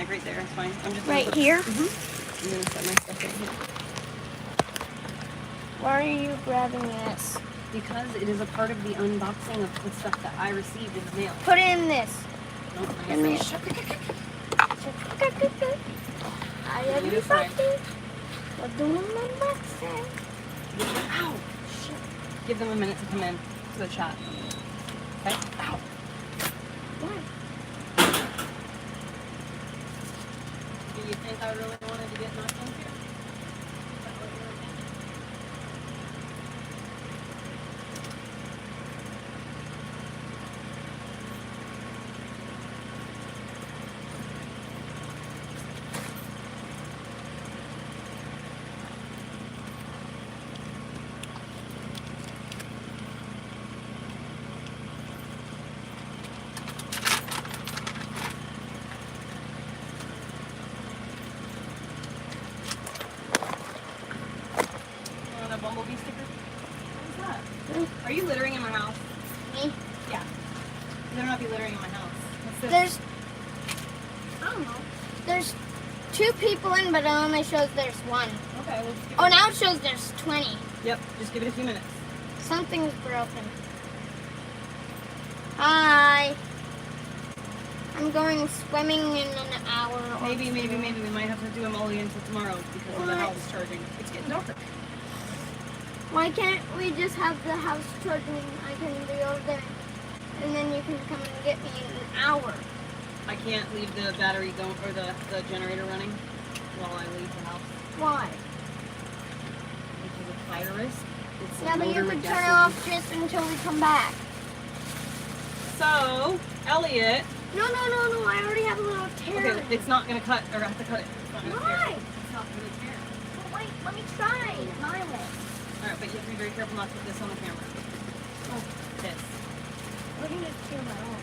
like right there. It's fine. I'm just right here? Mm-hmm. I'm gonna set my stuff right here. Why are you grabbing this? Because it is a part of the unboxing of the stuff that I received in the mail. Put it in this. Nope, I In guess there. I You have need you a friend. something. We're doing unboxing. Ow! Shit. Give them a minute to come in to the chat. Okay? Ow! Why? Do you think I really wanted to get knocked into? Is that what you were thinking? You want a bumblebee sticker? What is that? Are you littering in my house? Me? Yeah. You better not be littering in my house. What's this? There's, I don't know. There's 2 people in, but it only shows there's 1. Okay, well, just give Oh, it now it shows there's 20. Yep, just give it a few minutes. Something's broken. Hi. I'm going swimming in an hour. Or Maybe two. we might have to do emollient until tomorrow because of the What? house charging. It's getting dark. Why can't we just have the house charging? I can be over there, and then you can come and get me in an hour. I can't leave the battery going or the generator running while I leave the house Why? because of fire risk. It's a Yeah, but you motor can with turn it gasoline. off just until we come back. So, Elliot. No, I already have a little tear. Okay, it's not gonna cut, or I have to cut it. It's not gonna Why? tear. It's not gonna tear. Well, wait, let me try my way. Alright, but you have to be very careful not to put this on the camera. Oh, This. let me just tear my own.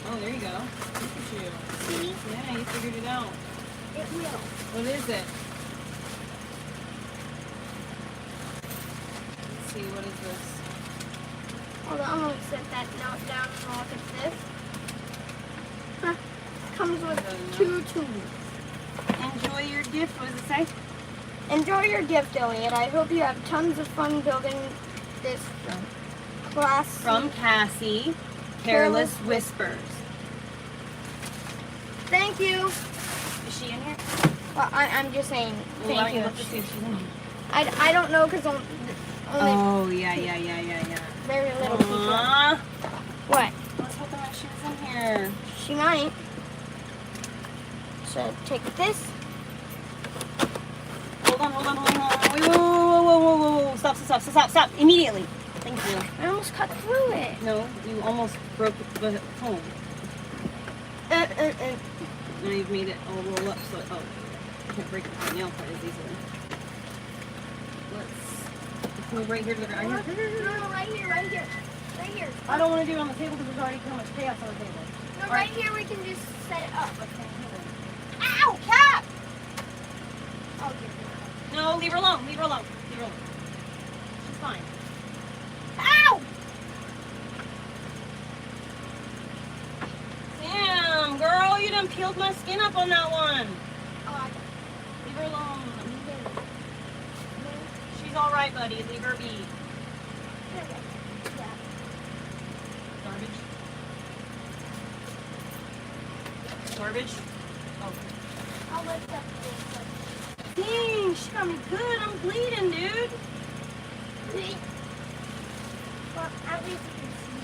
Oh, there you go. Look at you. See? Yeah, you figured it out. It will. What is it? Let's see, what is this? Hold on, I'm gonna set that note down and look at this. Huh. Comes with 2 tools. Enjoy your gift, what does it say? Enjoy your gift, Elliot. I hope you have tons of fun building this class. From Cassie, Careless Whispers. Thank you. Is she in here? Well, I'm just saying Well, why thank don't you you. look to see if she's in here? I don't know because only Oh, yeah. very little people. Aww. What? I was hoping that she was in here. She might. So take this. Hold on. Wait, whoa. Stop. Immediately. Thank you. I almost cut through it. No, you almost broke the phone. Now you've made it all roll up so you can't break it with a nail quite as easily. Let's move right here to the ground. No, right here. I don't want to do it on the table because there's already too much chaos on the table. No, right here we can just set it up. Okay, here Ow, Cap! I'll give you then. No, leave her alone. She's fine. Ow! Damn, girl, you done peeled my skin up on that one. Oh, I got Leave her alone. it. She's all right, buddy. Leave her be. Yeah. Garbage? Oh. I'll lift up this. Dang, she got me good. I'm bleeding, dude. Well, at least you can see.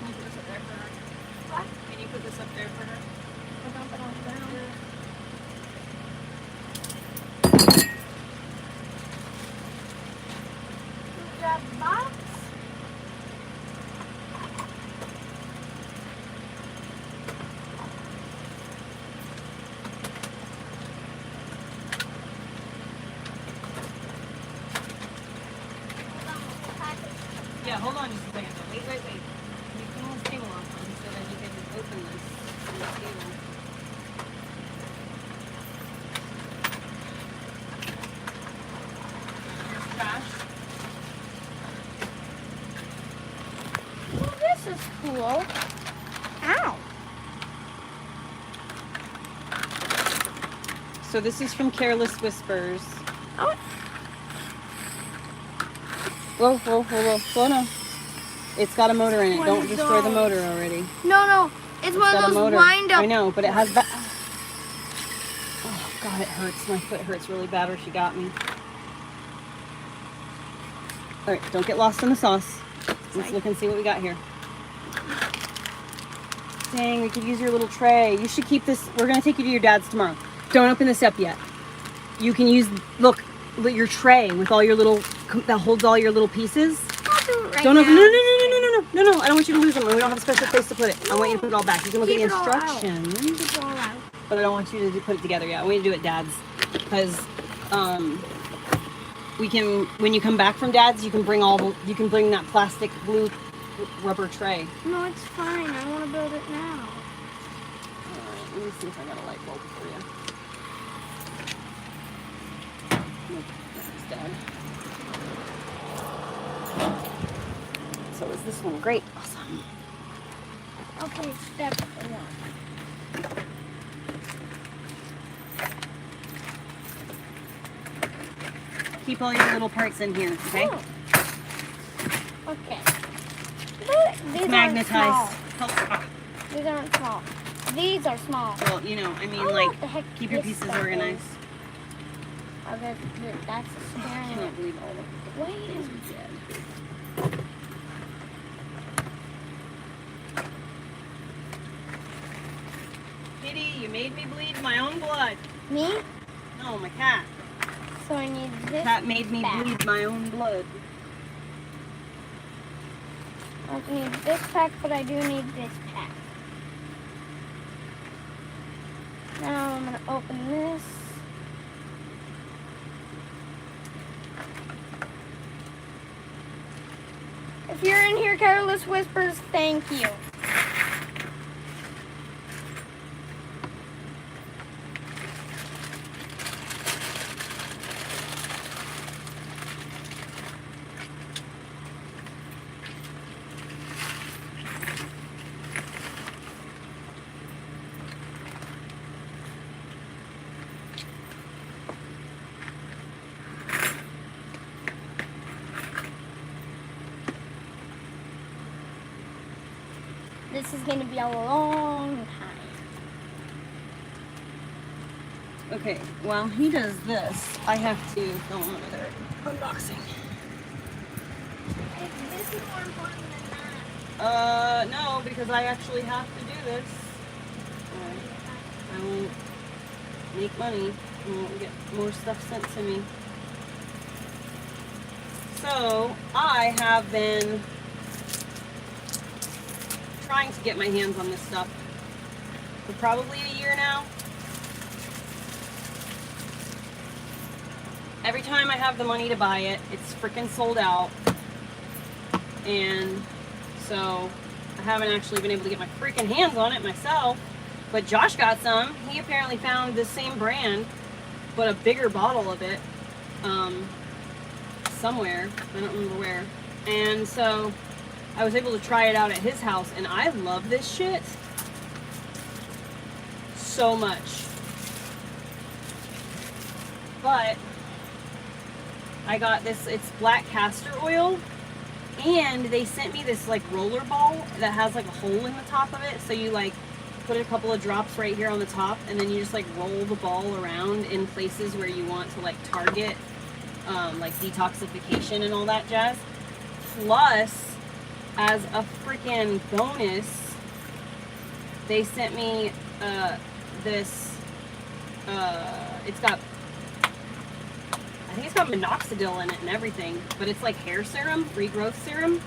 Can you put this up there for her? What? Can you put this up there for her? I'll dump it on the ground. hold on just a second. Wait. You can this table off so that you can open this on the table. Here's trash. Well, this is cool. Ow. So this is from Careless Whispers. Oh. Whoa, slow down. It's got a motor in it. One Don't of destroy the those. motor already. No. It's one got of a those motor. wind up. I know, but it has that. Oh God, it hurts. My foot hurts really bad where she got me. All right, don't get lost in the sauce. Let's look and see what we got here. Dang, we could use your little tray. You should keep this. We're gonna take you to your dad's tomorrow. Don't open this up yet. You can use, look, your tray with all your little, that holds all your little pieces. I'll do it right Don't now. open, no, I don't want you to lose them. We don't have a special place to put it. I want you to put it all back. You can look at the Keep it all out. instructions. Keep it all out. But I don't want you to put it together yet. I want you to do it Dad's. Because we can, when you come back from Dad's, you can bring that plastic blue rubber tray. No, it's fine. I want to build it now. Alright, let me see if I got a light bulb for you. Nope, that's dead. So is this one. Great. Awesome. Okay, step one. Keep all your little parts in here, okay? Oh. Okay. Look, these aren't Magnetized. small. These aren't small. These are small. Well, you know, I mean, Oh, like, what the heck keep your this pieces stuff organized. is. Okay, that's I scaring can't me. believe all the Wait. things we did. Kitty, you made me bleed my own blood. Me? No, my cat. So I need this. Cat made me back. bleed my own blood. I don't need this pack, but I do need this pack. Now I'm gonna open this. If you're in here, Careless Whispers, thank you. This is going to be a long time. Okay, while he does this, I have to film another unboxing. This is more important than that. No, because I actually have to do this. I won't make money. I won't get more stuff sent to me. So, I have been trying to get my hands on this stuff for probably a year now. Every time I have the money to buy it, it's freaking sold out. And so I haven't actually been able to get my freaking hands on it myself. But Josh got some. He apparently found the same brand, but a bigger bottle of it somewhere. I don't remember where. And so I was able to try it out at his house, and I love this shit so much. But I got this, it's black castor oil, and they sent me this like roller ball that has like a hole in the top of it, so you like put a couple of drops right here on the top, and then you just like roll the ball around in places where you want to like target like detoxification and all that jazz. Plus, as a freaking bonus, they sent me this, it's got, I think it's got minoxidil in it and everything, but it's like hair serum, regrowth serum,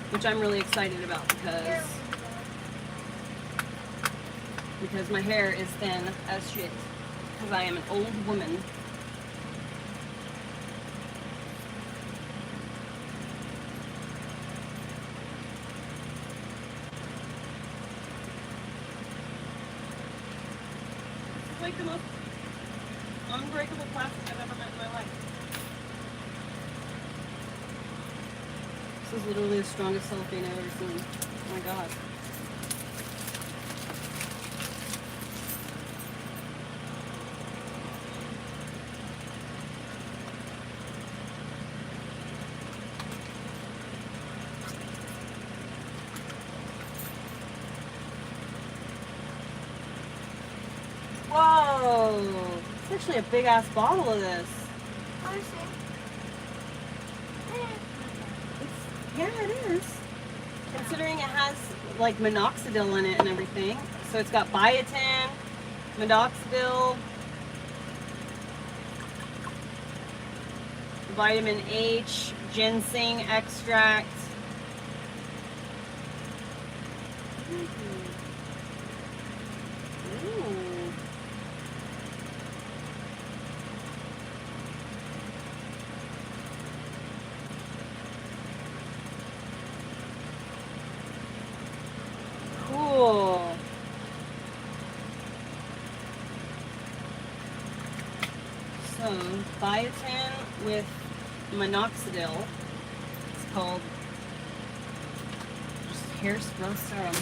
which I'm really excited about because my hair is thin as shit, because I am an old woman. like the most unbreakable plastic I've ever met in my life. This is literally the strongest cellophane I've ever seen. Oh my god. Whoa! It's actually a big ass bottle of this. Oh, see. Yeah, it is. Considering it has like minoxidil in it and everything. So it's got biotin, minoxidil, vitamin H, ginseng extract. Ooh. Cool. So, biotin with minoxidil. It's called just hair growth serum.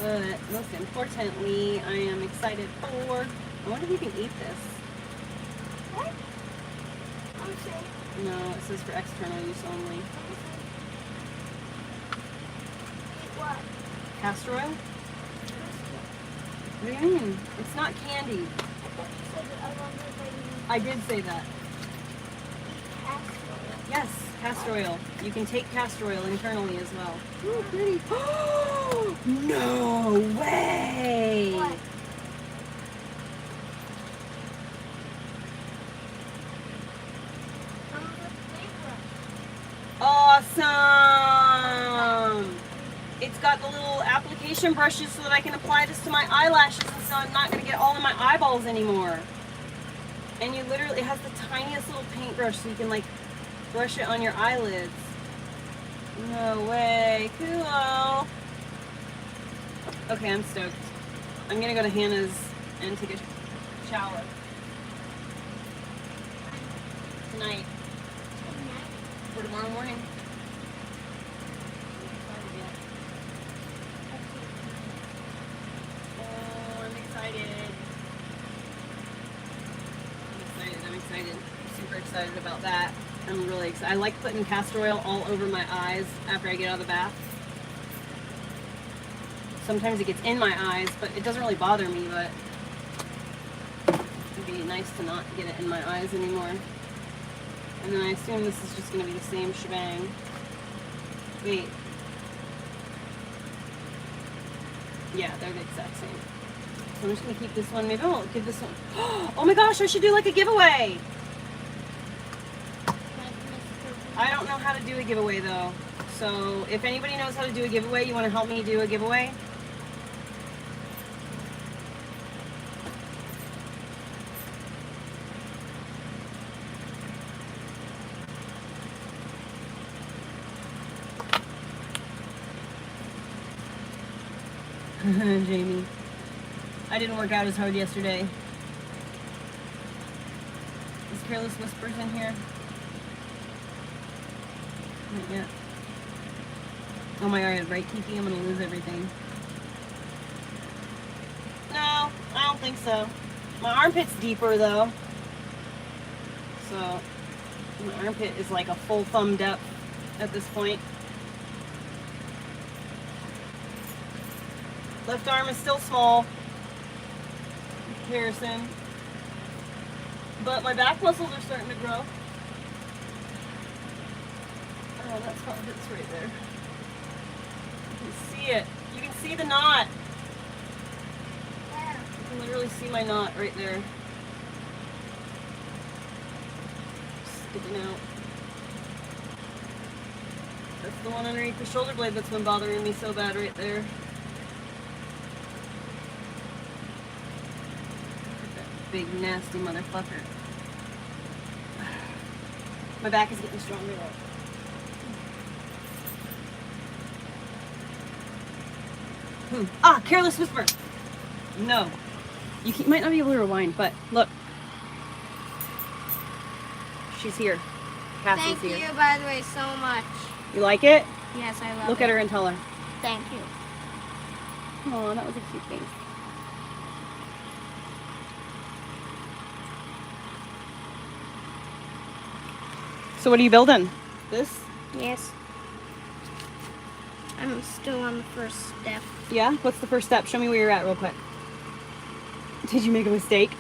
But most importantly, I am excited for. I wonder if you can eat this. What? I'm see. No, it says for external use only. Eat what? Castor oil? What do you mean? It's not candy. I thought you said that I wanted to I did say that. eat castor oil. Yes, castor oil. You can take castor oil internally as well. Ooh, pretty. No way! What? Awesome! It's got the little application brushes so that I can apply this to my eyelashes and so I'm not going to get all in my eyeballs anymore. And you literally, it has the tiniest little paintbrush so you can like brush it on your eyelids. No way. Cool. Okay, I'm stoked. I'm going to go to Hannah's and take a shower. Tonight. For tomorrow morning. Oh, I'm excited. I'm excited. I'm super excited about that. I'm really excited. I like putting castor oil all over my eyes after I get out of the bath. Sometimes it gets in my eyes, but it doesn't really bother me, but it'd be nice to not get it in my eyes anymore. And then I assume this is just going to be the same shebang. Wait. Yeah, they're the exact same. So I'm just going to keep this one. Maybe I'll give this one. Oh my gosh, I should do like a giveaway. I don't know how to do a giveaway though. So if anybody knows how to do a giveaway, you want to help me do a giveaway? Jamie. I didn't work out as hard yesterday. Is Careless Whispers in here? Not yet. Oh my god, right, Kiki? I'm gonna lose everything. No, I don't think so. My armpit's deeper though. So, my armpit is like a full thumb depth at this point. Left arm is still small in comparison, but my back muscles are starting to grow. Oh, that spot hurts right there. You can see it. You can see the knot. You can literally see my knot right there. Sticking out. That's the one underneath the shoulder blade that's been bothering me so bad right there. Big nasty motherfucker. My back is getting stronger though. Ah, Careless Whisper. No. You might not be able to rewind, but look. She's here. Cassie's Thank here. you, by the way, so much. You like it? Yes, I love it. Look at her and tell her. Thank you. Oh, that was a cute face. So what are you building? This? Yes. I'm still on the first step. Yeah? What's the first step? Show me where you're at real quick. Did you make a mistake?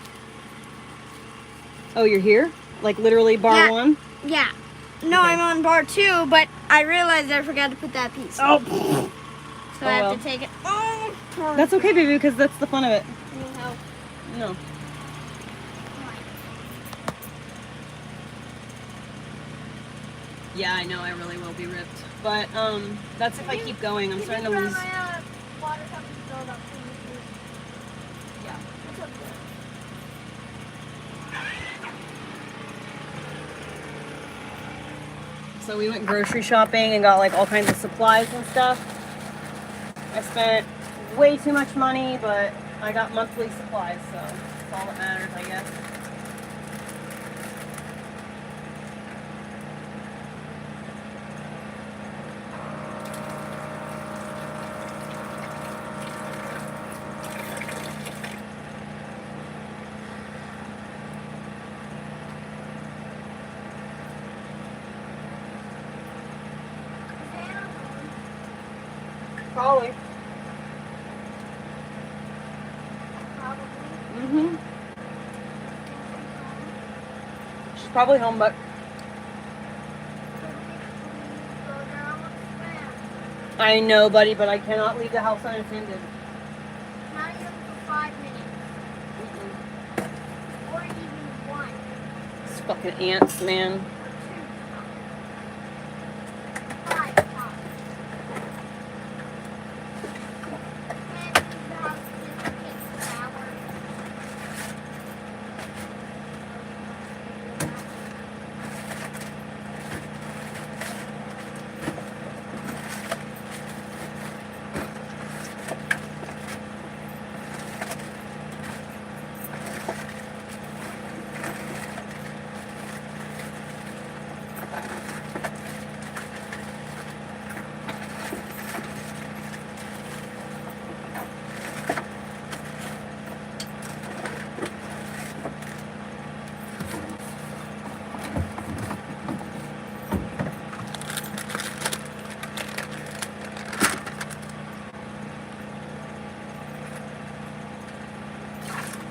Oh, you're here? Like literally bar one? Yeah. No, Okay. I'm on bar 2, but I realized I forgot to put that piece. Oh. So I have to take it. Oh, That's okay, baby, because that's the fun of it. Anyhow. No. Yeah, I know I really will be ripped. But that's if I keep going. I'm starting to lose. My water cup is filled up. Yeah. It's up there. So we went grocery shopping and got like all kinds of supplies and stuff. I spent way too much money, but I got monthly supplies, so that's all that matters, I guess. Probably. Mm-hmm. She's probably home, but I know, buddy, but I cannot leave the house unattended. Not even for 5 minutes. Or even 1. It's fucking ants, man. 5 times.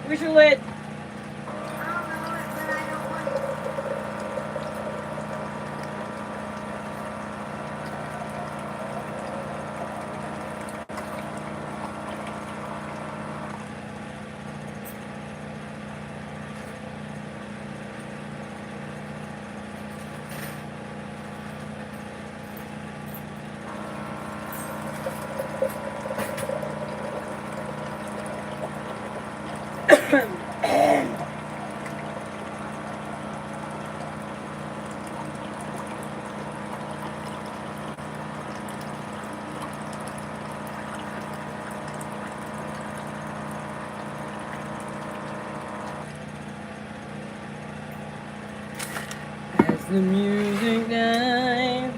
Where's your lid? As the music dies,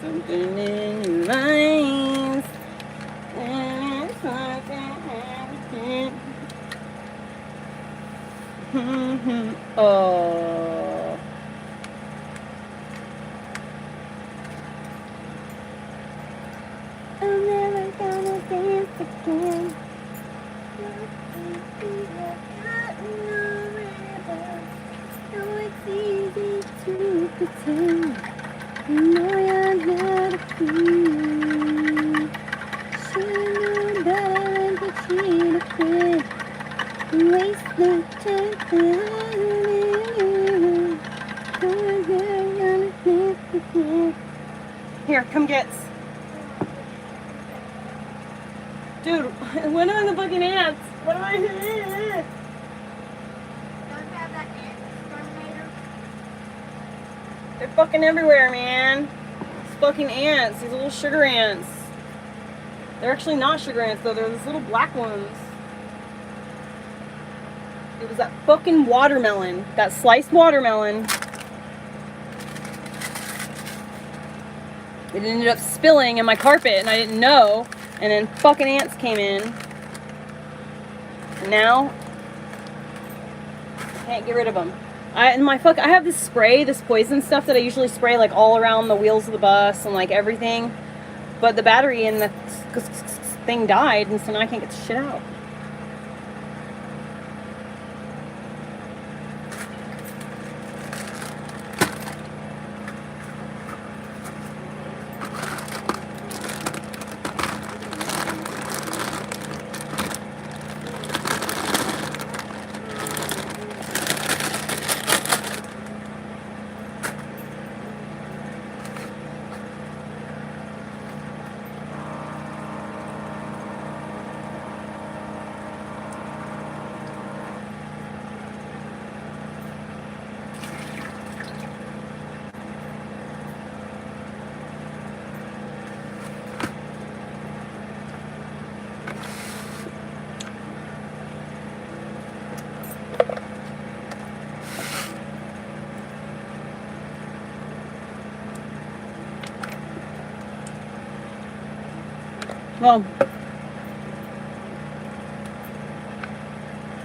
something in your eyes. Oh. I'm never gonna dance again. No, it's easy to pretend. You know you're not a queen. Should've known better than to cheat a friend. Waste no time. Here, come get. Dude, when are the fucking ants? What am I doing? Don't you have that ant exterminator? They're fucking everywhere, man. It's fucking ants. These little sugar ants. They're actually not sugar ants, though. They're these little black ones. It was that fucking watermelon. That sliced watermelon. It ended up spilling in my carpet and I didn't know. And then fucking ants came in. And now, I can't get rid of them. I have this spray, this poison stuff that I usually spray like all around the wheels of the bus and like everything. But the battery in the thing died and so now I can't get the shit out. Well,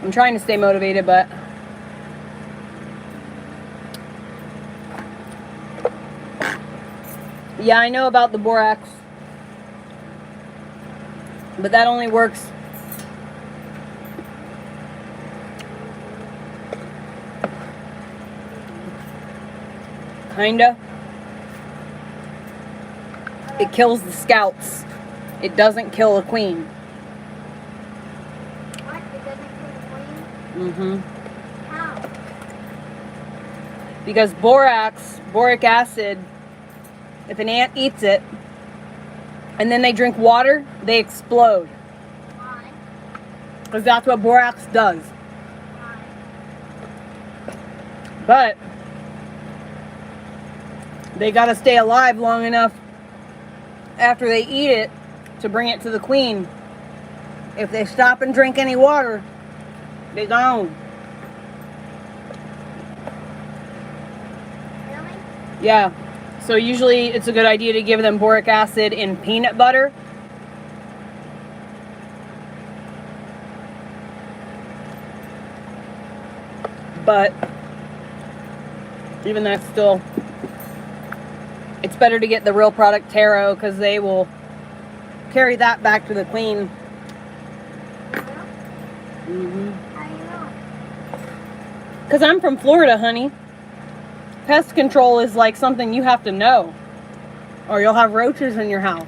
I'm trying to stay motivated, but yeah, I know about the borax, but that only works kinda. It kills the scouts. It doesn't kill a queen. What? It doesn't kill the queen? How? Because boric acid, if an ant eats it, and then they drink water, they explode. Why? Because that's what borax does. Why? But they gotta stay alive long enough after they eat it to bring it to the queen. If they stop and drink any water, they gone. Really? Yeah. So usually it's a good idea to give them boric acid in peanut butter. But even that's still, it's better to get the real product taro because they will carry that back to the queen. How do you know? Because I'm from Florida, honey. Pest control is like something you have to know, or you'll have roaches in your house.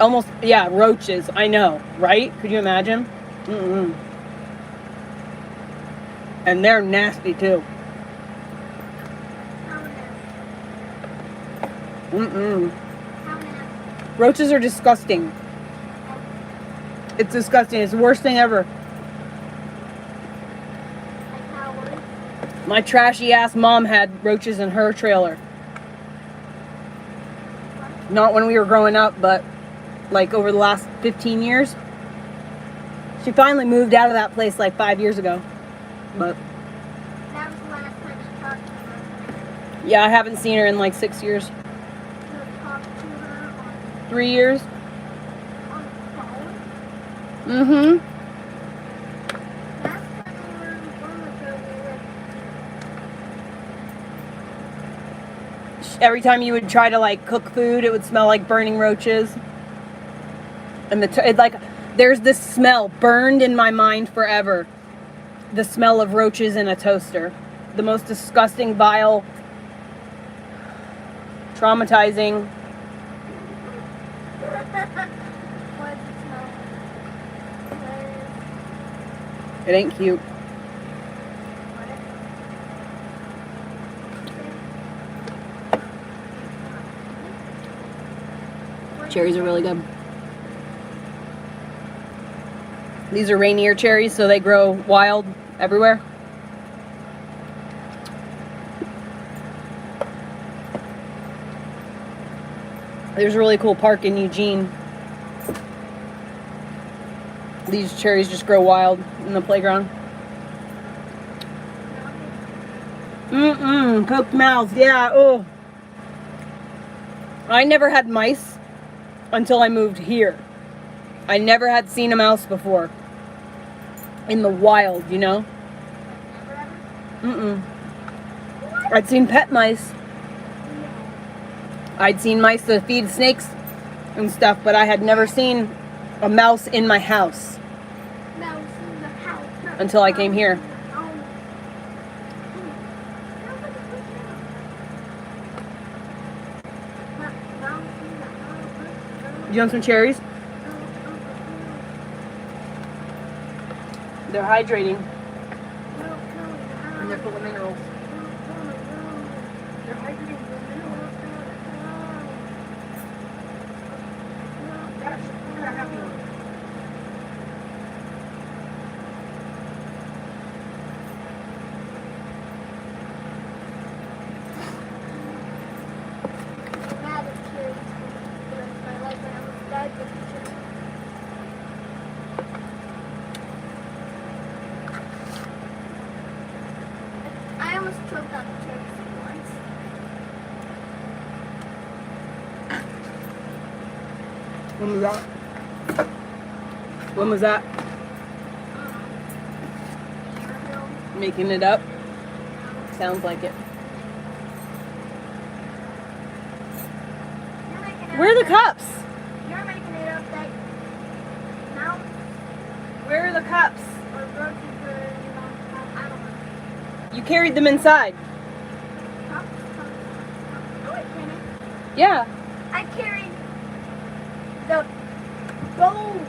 Almost, yeah, roaches. I know, right? Could you imagine? And they're nasty too. How Mm-mm. How nasty? Roaches are disgusting. It's disgusting. It's the worst thing ever. Like how worse? My trashy ass mom had roaches in her trailer. Not when we were growing up, but like over the last 15 years. She finally moved out of that place like 5 years ago. But That was the last time you talked to her. yeah, I haven't seen her in like 6 years. You talked to her 3 years. on the phone? Last time we were on the phone with her, Every time you would try to like cook food, it would smell like burning roaches. And there's this smell burned in my mind forever. The smell of roaches in a toaster. The most disgusting, vile, traumatizing. what did it smell like? It ain't cute. Cherries are really good. These are Rainier cherries, so they grow wild everywhere. There's a really cool park in Eugene. these cherries just grow wild in the playground. Cooked mouse. Yeah, oh. I never had mice until I moved here. I never had seen a mouse before. In the wild, you know? I'd seen pet mice. I'd seen mice that feed snakes and stuff, but I had never seen a mouse in my house. Until I came here. Do you want some cherries? They're hydrating. And they're full of minerals. They're hydrating full of minerals. Gosh, look at that happy one. I almost choked on the cherries once. When was that? When was that? Making it up? Sounds like it. Where are the cups? You're making it up that now Where are the cups? we're broken for I don't know. You carried them inside. Cups? No, I can't. Yeah. I carried the bowls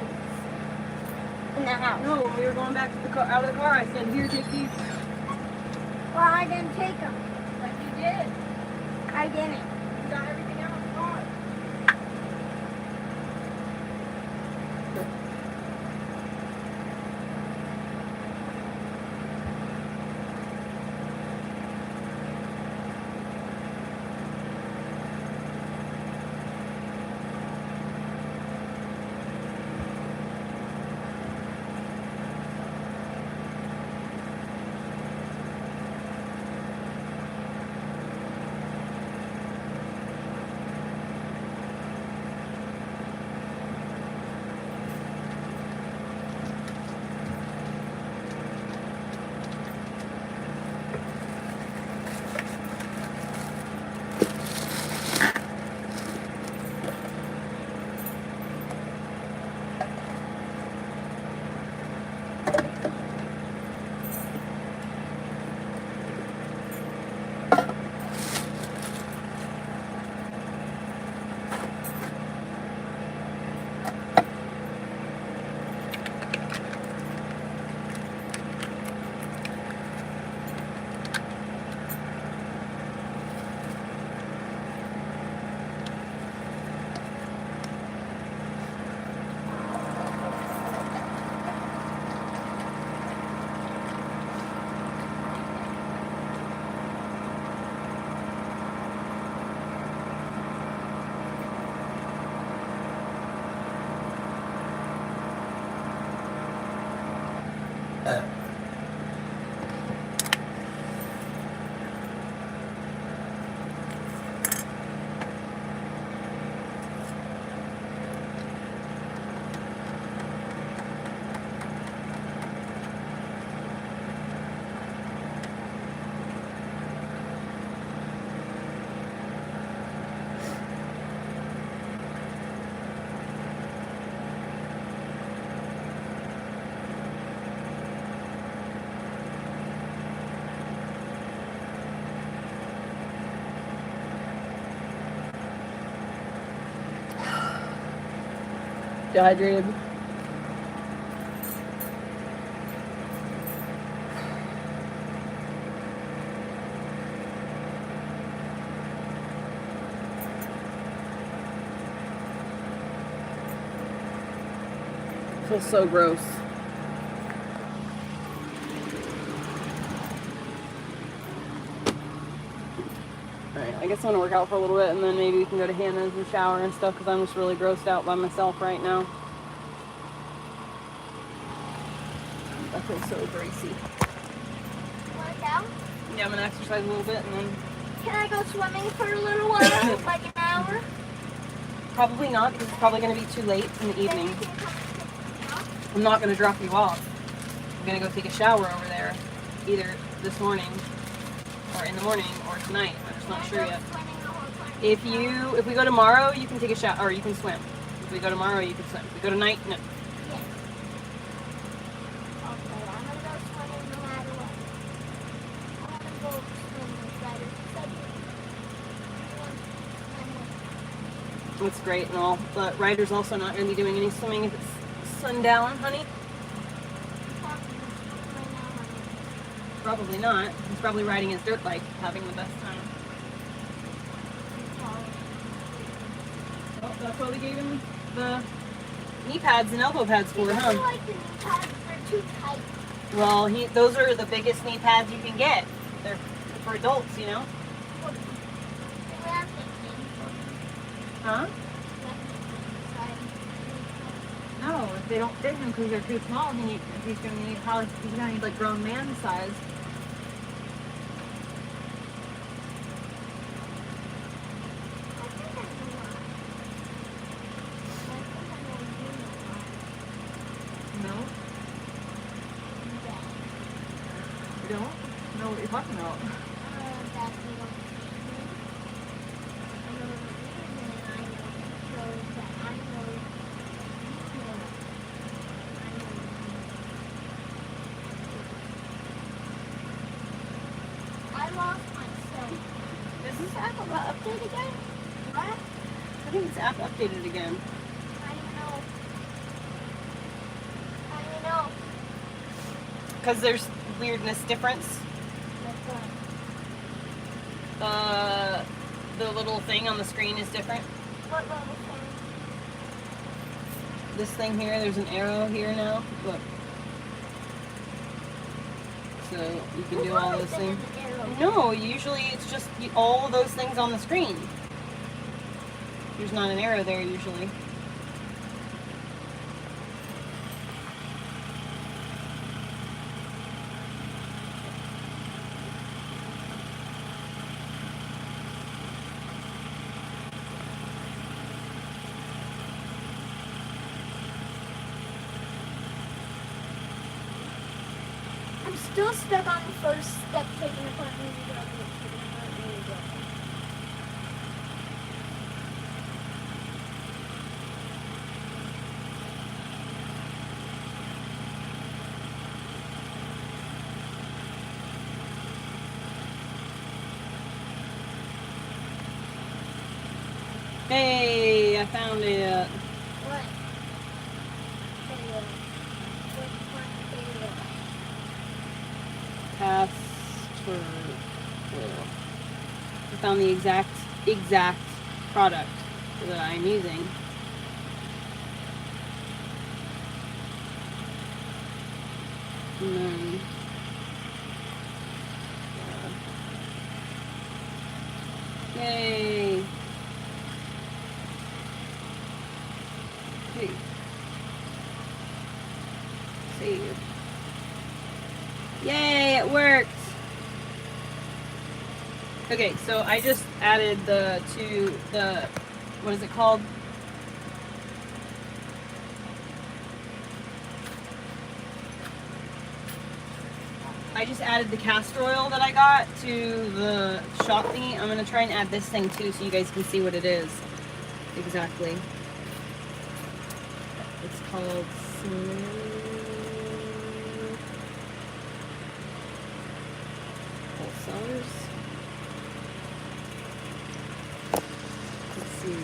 in the house. No, when we were going back to the car, out of the car, I said, here, take these. Well, I didn't take them. But you did. I didn't. You got everything out of the car. Dehydrated. Feels so gross. Alright, I guess I'm gonna work out for a little bit and then maybe we can go to Hannah's and shower and stuff because I'm just really grossed out by myself right now. feel so bracy. Work out? Yeah, I'm gonna exercise a little bit and then... Can I go swimming for a little while? Like an hour? Probably not, because it's probably gonna be too late in the Then you evening. can come pick me up. I'm not gonna drop you off. I'm gonna go take a shower over there, either this morning, or in the morning, or tonight. I'm just not Can I sure go yet. swimming the whole time? If we go tomorrow, you can take a shower, or you can swim. If we go tomorrow, you can swim. If we go tonight, no. Yes. Okay, I'm gonna go swimming no matter what. I'm gonna go swimming with Ryder. It's great and all, but Ryder's also not gonna be doing any swimming if it's sundown, honey. Probably not. He's probably riding his dirt bike, having the best time. Oh, that's why we gave him the knee pads and elbow pads for, I huh? feel like the knee pads are too tight. Well, those are the biggest knee pads you can get. They're for adults, you know? Huh? No, if they don't fit him because they're too small, he's gonna need like grown man size. No? You don't know what you're talking about. I lost myself. Is this app updated again? What? I think this app updated again. How do you know? How do you know? Because there's weirdness difference. What's The little thing on the screen is different. what little thing? This thing here, there's an arrow here now. Look. So you can do all those things. No, usually it's just all of those things on the screen. There's not an arrow there usually. I'm still stuck on the first step, taking apart the Hey, I found it. What? Castor oil. I found the exact product that I'm using. And then, yay! Hey. Save. Yay, it worked! Okay, so I just added what is it called? I just added the castor oil that I got to the shop thingy. I'm gonna try and add this thing too so you guys can see what it is exactly. It's called Sellers. Let's see.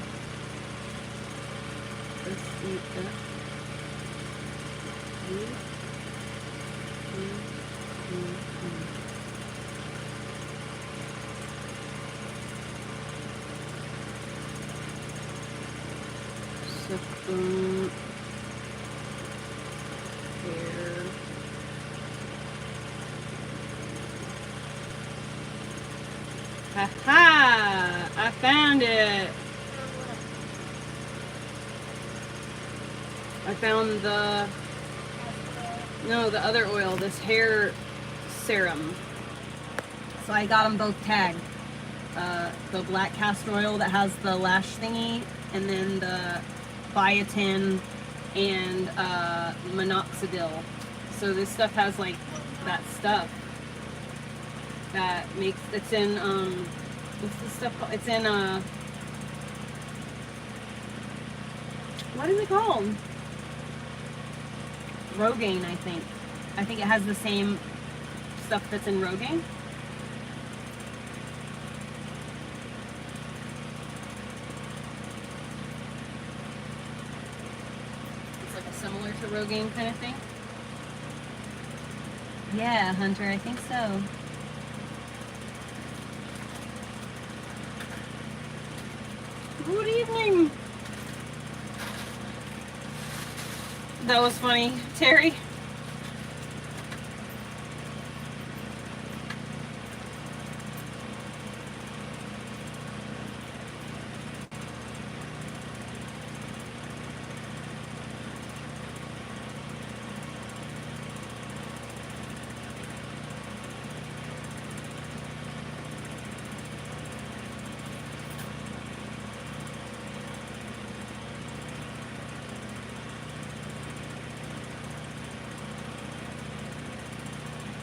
Let's eat that. Here. Ha! I found it! I found the No, the other oil, this hair serum. So I got them both tagged. The black castor oil that has the lash thingy, and then the biotin and minoxidil. So this stuff has like that stuff that makes, it's in what's this stuff called? It's in what is it called? Rogaine, I think. I think it has the same stuff that's in Rogaine. It's like a similar to Rogaine kind of thing. Yeah, Hunter, I think so. Good evening. That was funny, Terry.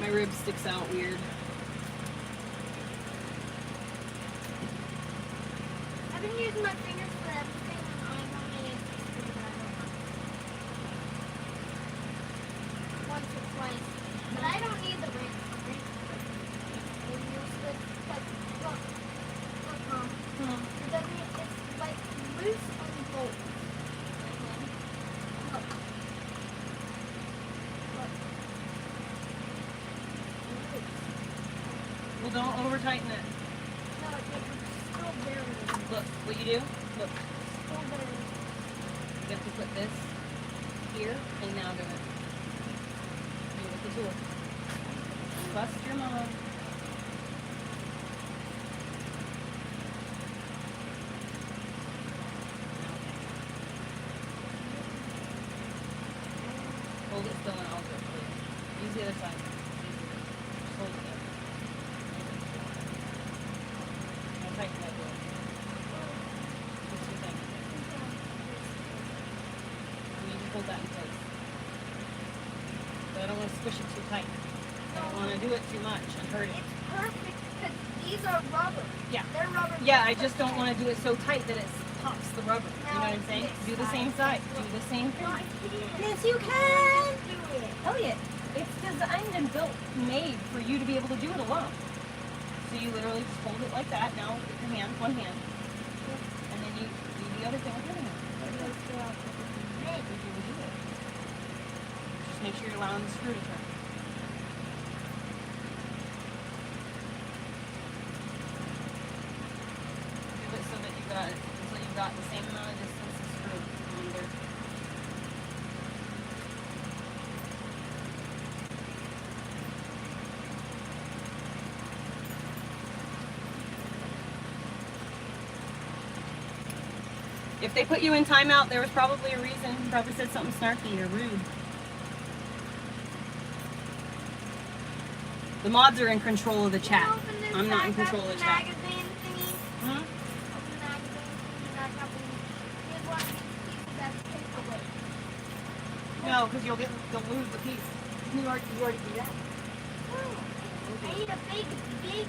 My rib sticks out weird. I've been using my fingers for everything. I only use this screwdriver once or twice. But I don't need the ring. Look, Mom. It doesn't, it's like loose on the bolt. Look. Well, don't over tighten it. No, it's still very loose. Look, what you do? Look, Still very loose. you have to put this here and now do it. Do it with the tool. Bust your mom. Hold it still and I'll do it for you. Use the other side. Just hold it there. Now tighten that door. Just too tight. You need to hold that in place. But I don't want to squish it too tight. I don't want to do it too much and hurt it. It's perfect because these are rubber. Yeah. They're rubber. Yeah, I just don't want to do it so tight that it pops the rubber. You know what I'm saying? Do the same side. Do the same No, I thing. can't. Yes, you can. Do it. Elliot, it's designed and built, made for you to be able to do it alone. So you literally just hold it like that. Now with your hand, one hand, and then you do the other thing with your hand. Right. You will do it. Just make sure you're allowing the screw to turn. Do it so that you've got the same amount of distance to screw under. If they put you in timeout, there was probably a reason. You probably said something snarky or rude. The mods are in control of the chat. I'm not in control of the chat. Magazine thingy. Hmm? Open the magazine thingy back up and here's one of these pieces that's paperweight. No, because you'll lose the piece. You already do that. I need a big piece.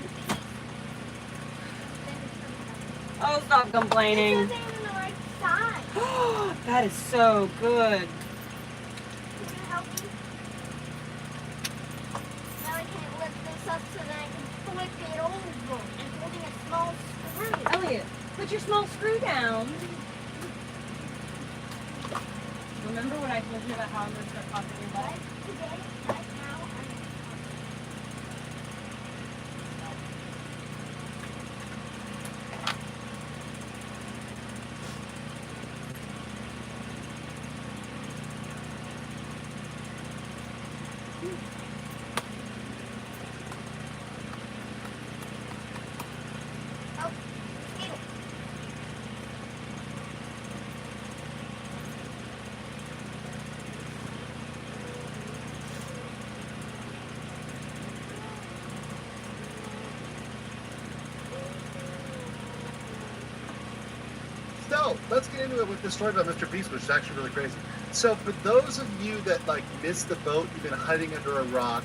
Oh, stop complaining. This isn't even the right size. That is so good. Can you help me? Now I can't lift this up so that I can flip it over. I'm holding a small screw. Elliot, put your small screw down. Remember what I told you about how I'm going to start popping your butt? Today, right now, oh, mosquito. No, let's get into it with the story about Mr. Beast, which is actually really crazy. So for those of you that like missed the boat, you've been hiding under a rock.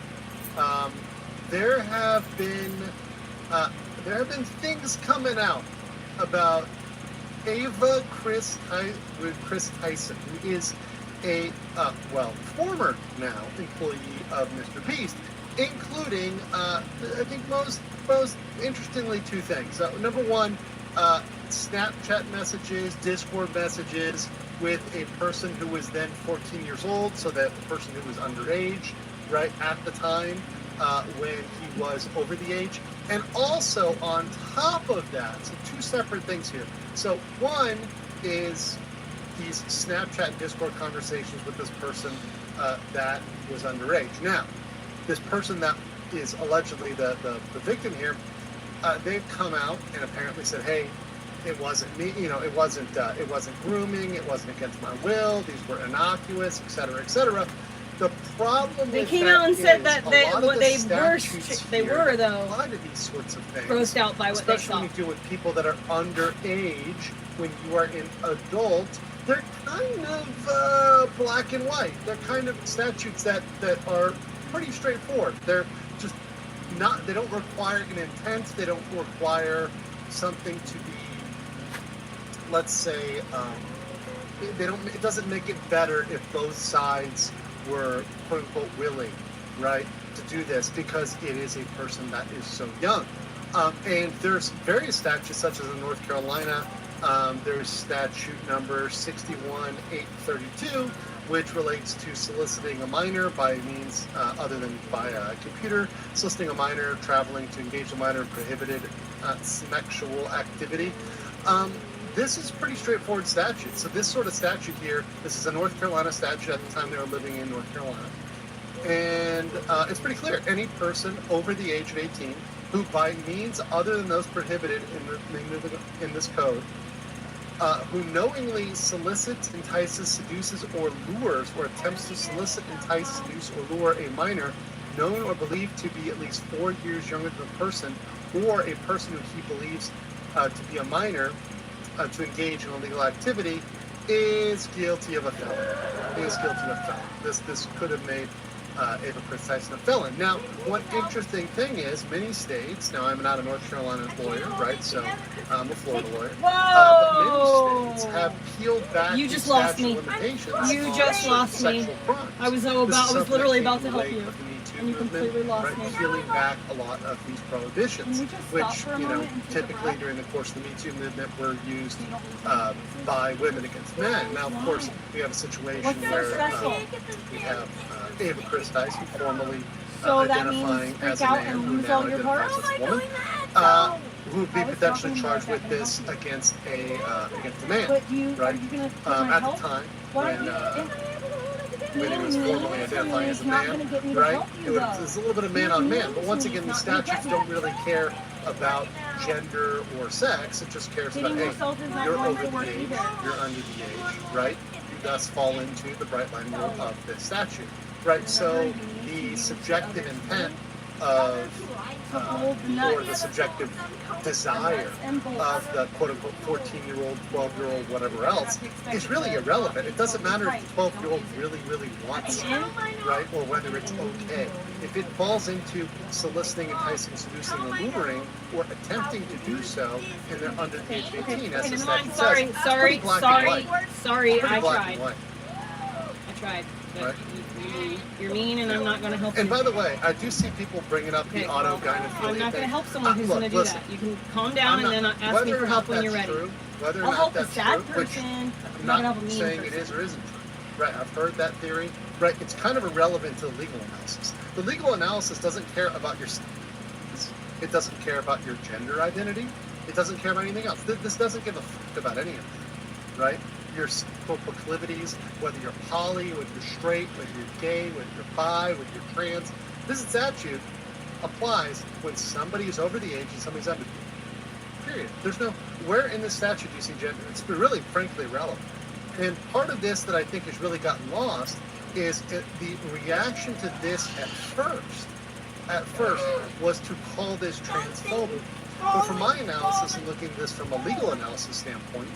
There have been things coming out about Chris Tyson, who is a former now employee of Mr. Beast, including I think most interestingly two things. Number one, Snapchat messages, Discord messages with a person who was then 14 years old, so that the person who was underage, right, at the time when he was over the age. And also on top of that, so two separate things here. So one is these Snapchat and Discord conversations with this person that was underage. Now, this person that is allegedly the victim here, they've come out and apparently said, hey, it wasn't me, it wasn't grooming, it wasn't against my will, these were innocuous, etc., etc. The problem they with came that out and said is that a they lot of the were statutes they here were though apply to these sorts of things, grossed out by what they especially saw. when you deal with people that are underage. When you are an adult, they're kind of black and white. They're kind of statutes that are pretty straightforward. They're just not. They don't require an intent. They don't require something to be, let's say, they don't. It doesn't make it better if both sides were quote unquote willing, right, to do this, because it is a person that is so young. And there's various statutes, such as in North Carolina. There's statute number 61832, which relates to soliciting a minor by means other than by a computer, soliciting a minor, traveling to engage a minor in prohibited sexual activity. This is pretty straightforward statute. So this sort of statute here, this is a North Carolina statute at the time they were living in North Carolina. And it's pretty clear. Any person over the age of 18 who by means other than those prohibited in this code, who knowingly solicits, entices, seduces, or lures, or attempts to solicit, entice, seduce, or lure a minor known or believed to be at least 4 years younger than the person, or a person who he believes to be a minor, to engage in illegal activity, is guilty of a felony. This could have made Ava Chris Tyson a felon. Now, one interesting thing is, many states, now I'm not a North Carolina lawyer, right, so I'm a Florida lawyer, but many states have peeled back You just lost me. limitations You on just lost me. sexual crimes. I was literally about to help you. And you completely lost me. Peeling back a lot of these prohibitions, Can we just which, stop for a moment and take a typically breath? during the course of the Me Too movement were used by women against men. Now, of course, we have a situation What's so where special? we have Ava Chris Tyson, formerly So that identifying means as freak a out man and who lose now all your identifies parts? as a woman, who would be I was potentially talking charged about with that this and help against a man, But are you right? gonna take At my the help? time Why when don't he was formally identifying as a man, right? It's a little bit of man on man, but once again, the statutes don't really care about gender or sex. It just cares about, hey, you're over the age, you're under the age, right? You thus fall into the bright line rule of this statute, right? So the subjective intent of or the subjective desire of the quote-unquote 14-year-old, 12-year-old, whatever else, is really irrelevant. It doesn't matter if the 12-year-old really, really wants it, right? Or whether it's okay. If it falls into soliciting, enticing, seducing, or luring, or attempting to do so, and they're under the age of 18, as the statute says, it's pretty black and white. Sorry, Pretty I black tried. and white. I tried. But Right. you're mean, and I'm not going to help you. And by the way, I do see people bringing up the auto gynephilia I'm not going to thing. help someone who's Look, going to do listen, that. You can calm down and then ask me for help when you're ready. Whether or I'll not help the that's sad true, which person. I'm not not gonna help a mean saying person. it is or isn't true. Right, I've heard that theory. Right, it's kind of irrelevant to the legal analysis. The legal analysis doesn't care about your status. It doesn't care about your gender identity. It doesn't care about anything else. This doesn't give a fuck about any of that, right? Your proclivities, whether you're poly, whether you're straight, whether you're gay, whether you're bi, whether you're trans. This statute applies when somebody is over the age and somebody's under the age. Period. There's no, where in the statute do you see gender? It's really, frankly, irrelevant. And part of this that I think has really gotten lost is the reaction to this at first was to call this transphobic. But from my analysis and looking at this from a legal analysis standpoint,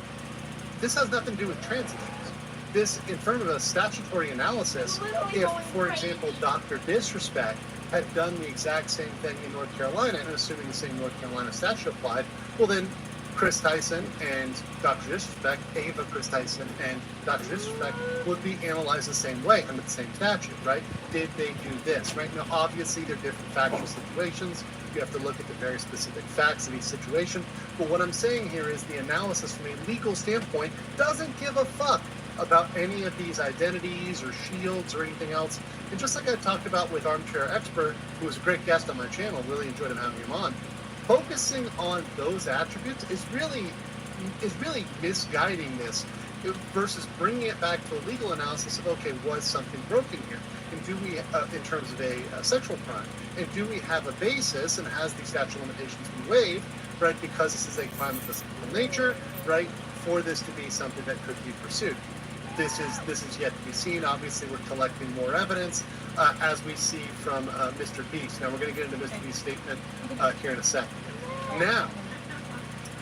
this has nothing to do with trans issues. This, in front of a statutory analysis, if, for example, Dr. Disrespect had done the exact same thing in North Carolina, and assuming the same North Carolina statute applied, well then Chris Tyson and Dr. Disrespect, Ava Chris Tyson and Dr. Disrespect would be analyzed the same way under the same statute, right? Did they do this, right? Now, obviously, they're different factual situations. You have to look at the very specific facts of each situation. But what I'm saying here is the analysis from a legal standpoint doesn't give a fuck about any of these identities or shields or anything else. And just like I talked about with Armchair Expert, who was a great guest on my channel, really enjoyed having him on, focusing on those attributes is really misguiding this versus bringing it back to a legal analysis of, okay, was something broken here? And do we, in terms of a sexual crime, and do we have a basis, and has the statute of limitations been waived, right, because this is a crime of physical nature, right, for this to be something that could be pursued? This is yet to be seen. Obviously, we're collecting more evidence, as we see from Mr. Beast. Now, we're going to get into Mr. Beast's statement here in a second. Now,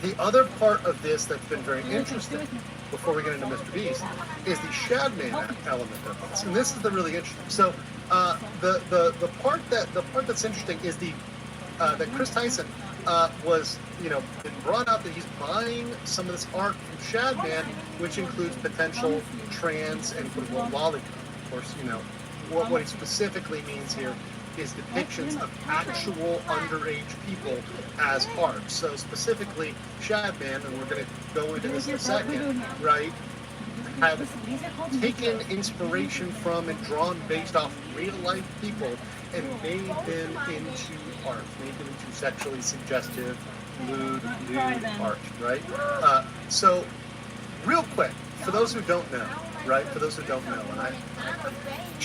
the other part of this that's been very interesting, before we get into Mr. Beast, is the Shadman element of this, and this is the really interesting. So, the part that's interesting is that Chris Tyson was, been brought out that he's buying some of this art from Shadman, which includes potential trans and quote-unquote lolicon. Of course, what he specifically means here is depictions of actual underage people as art. So specifically, Shadman, and we're going to go into this in a second, right, have taken inspiration from and drawn based off real-life people and made them into art, made them into sexually suggestive, lewd art, right? So, real quick, for those who don't know, right? For those who don't know, and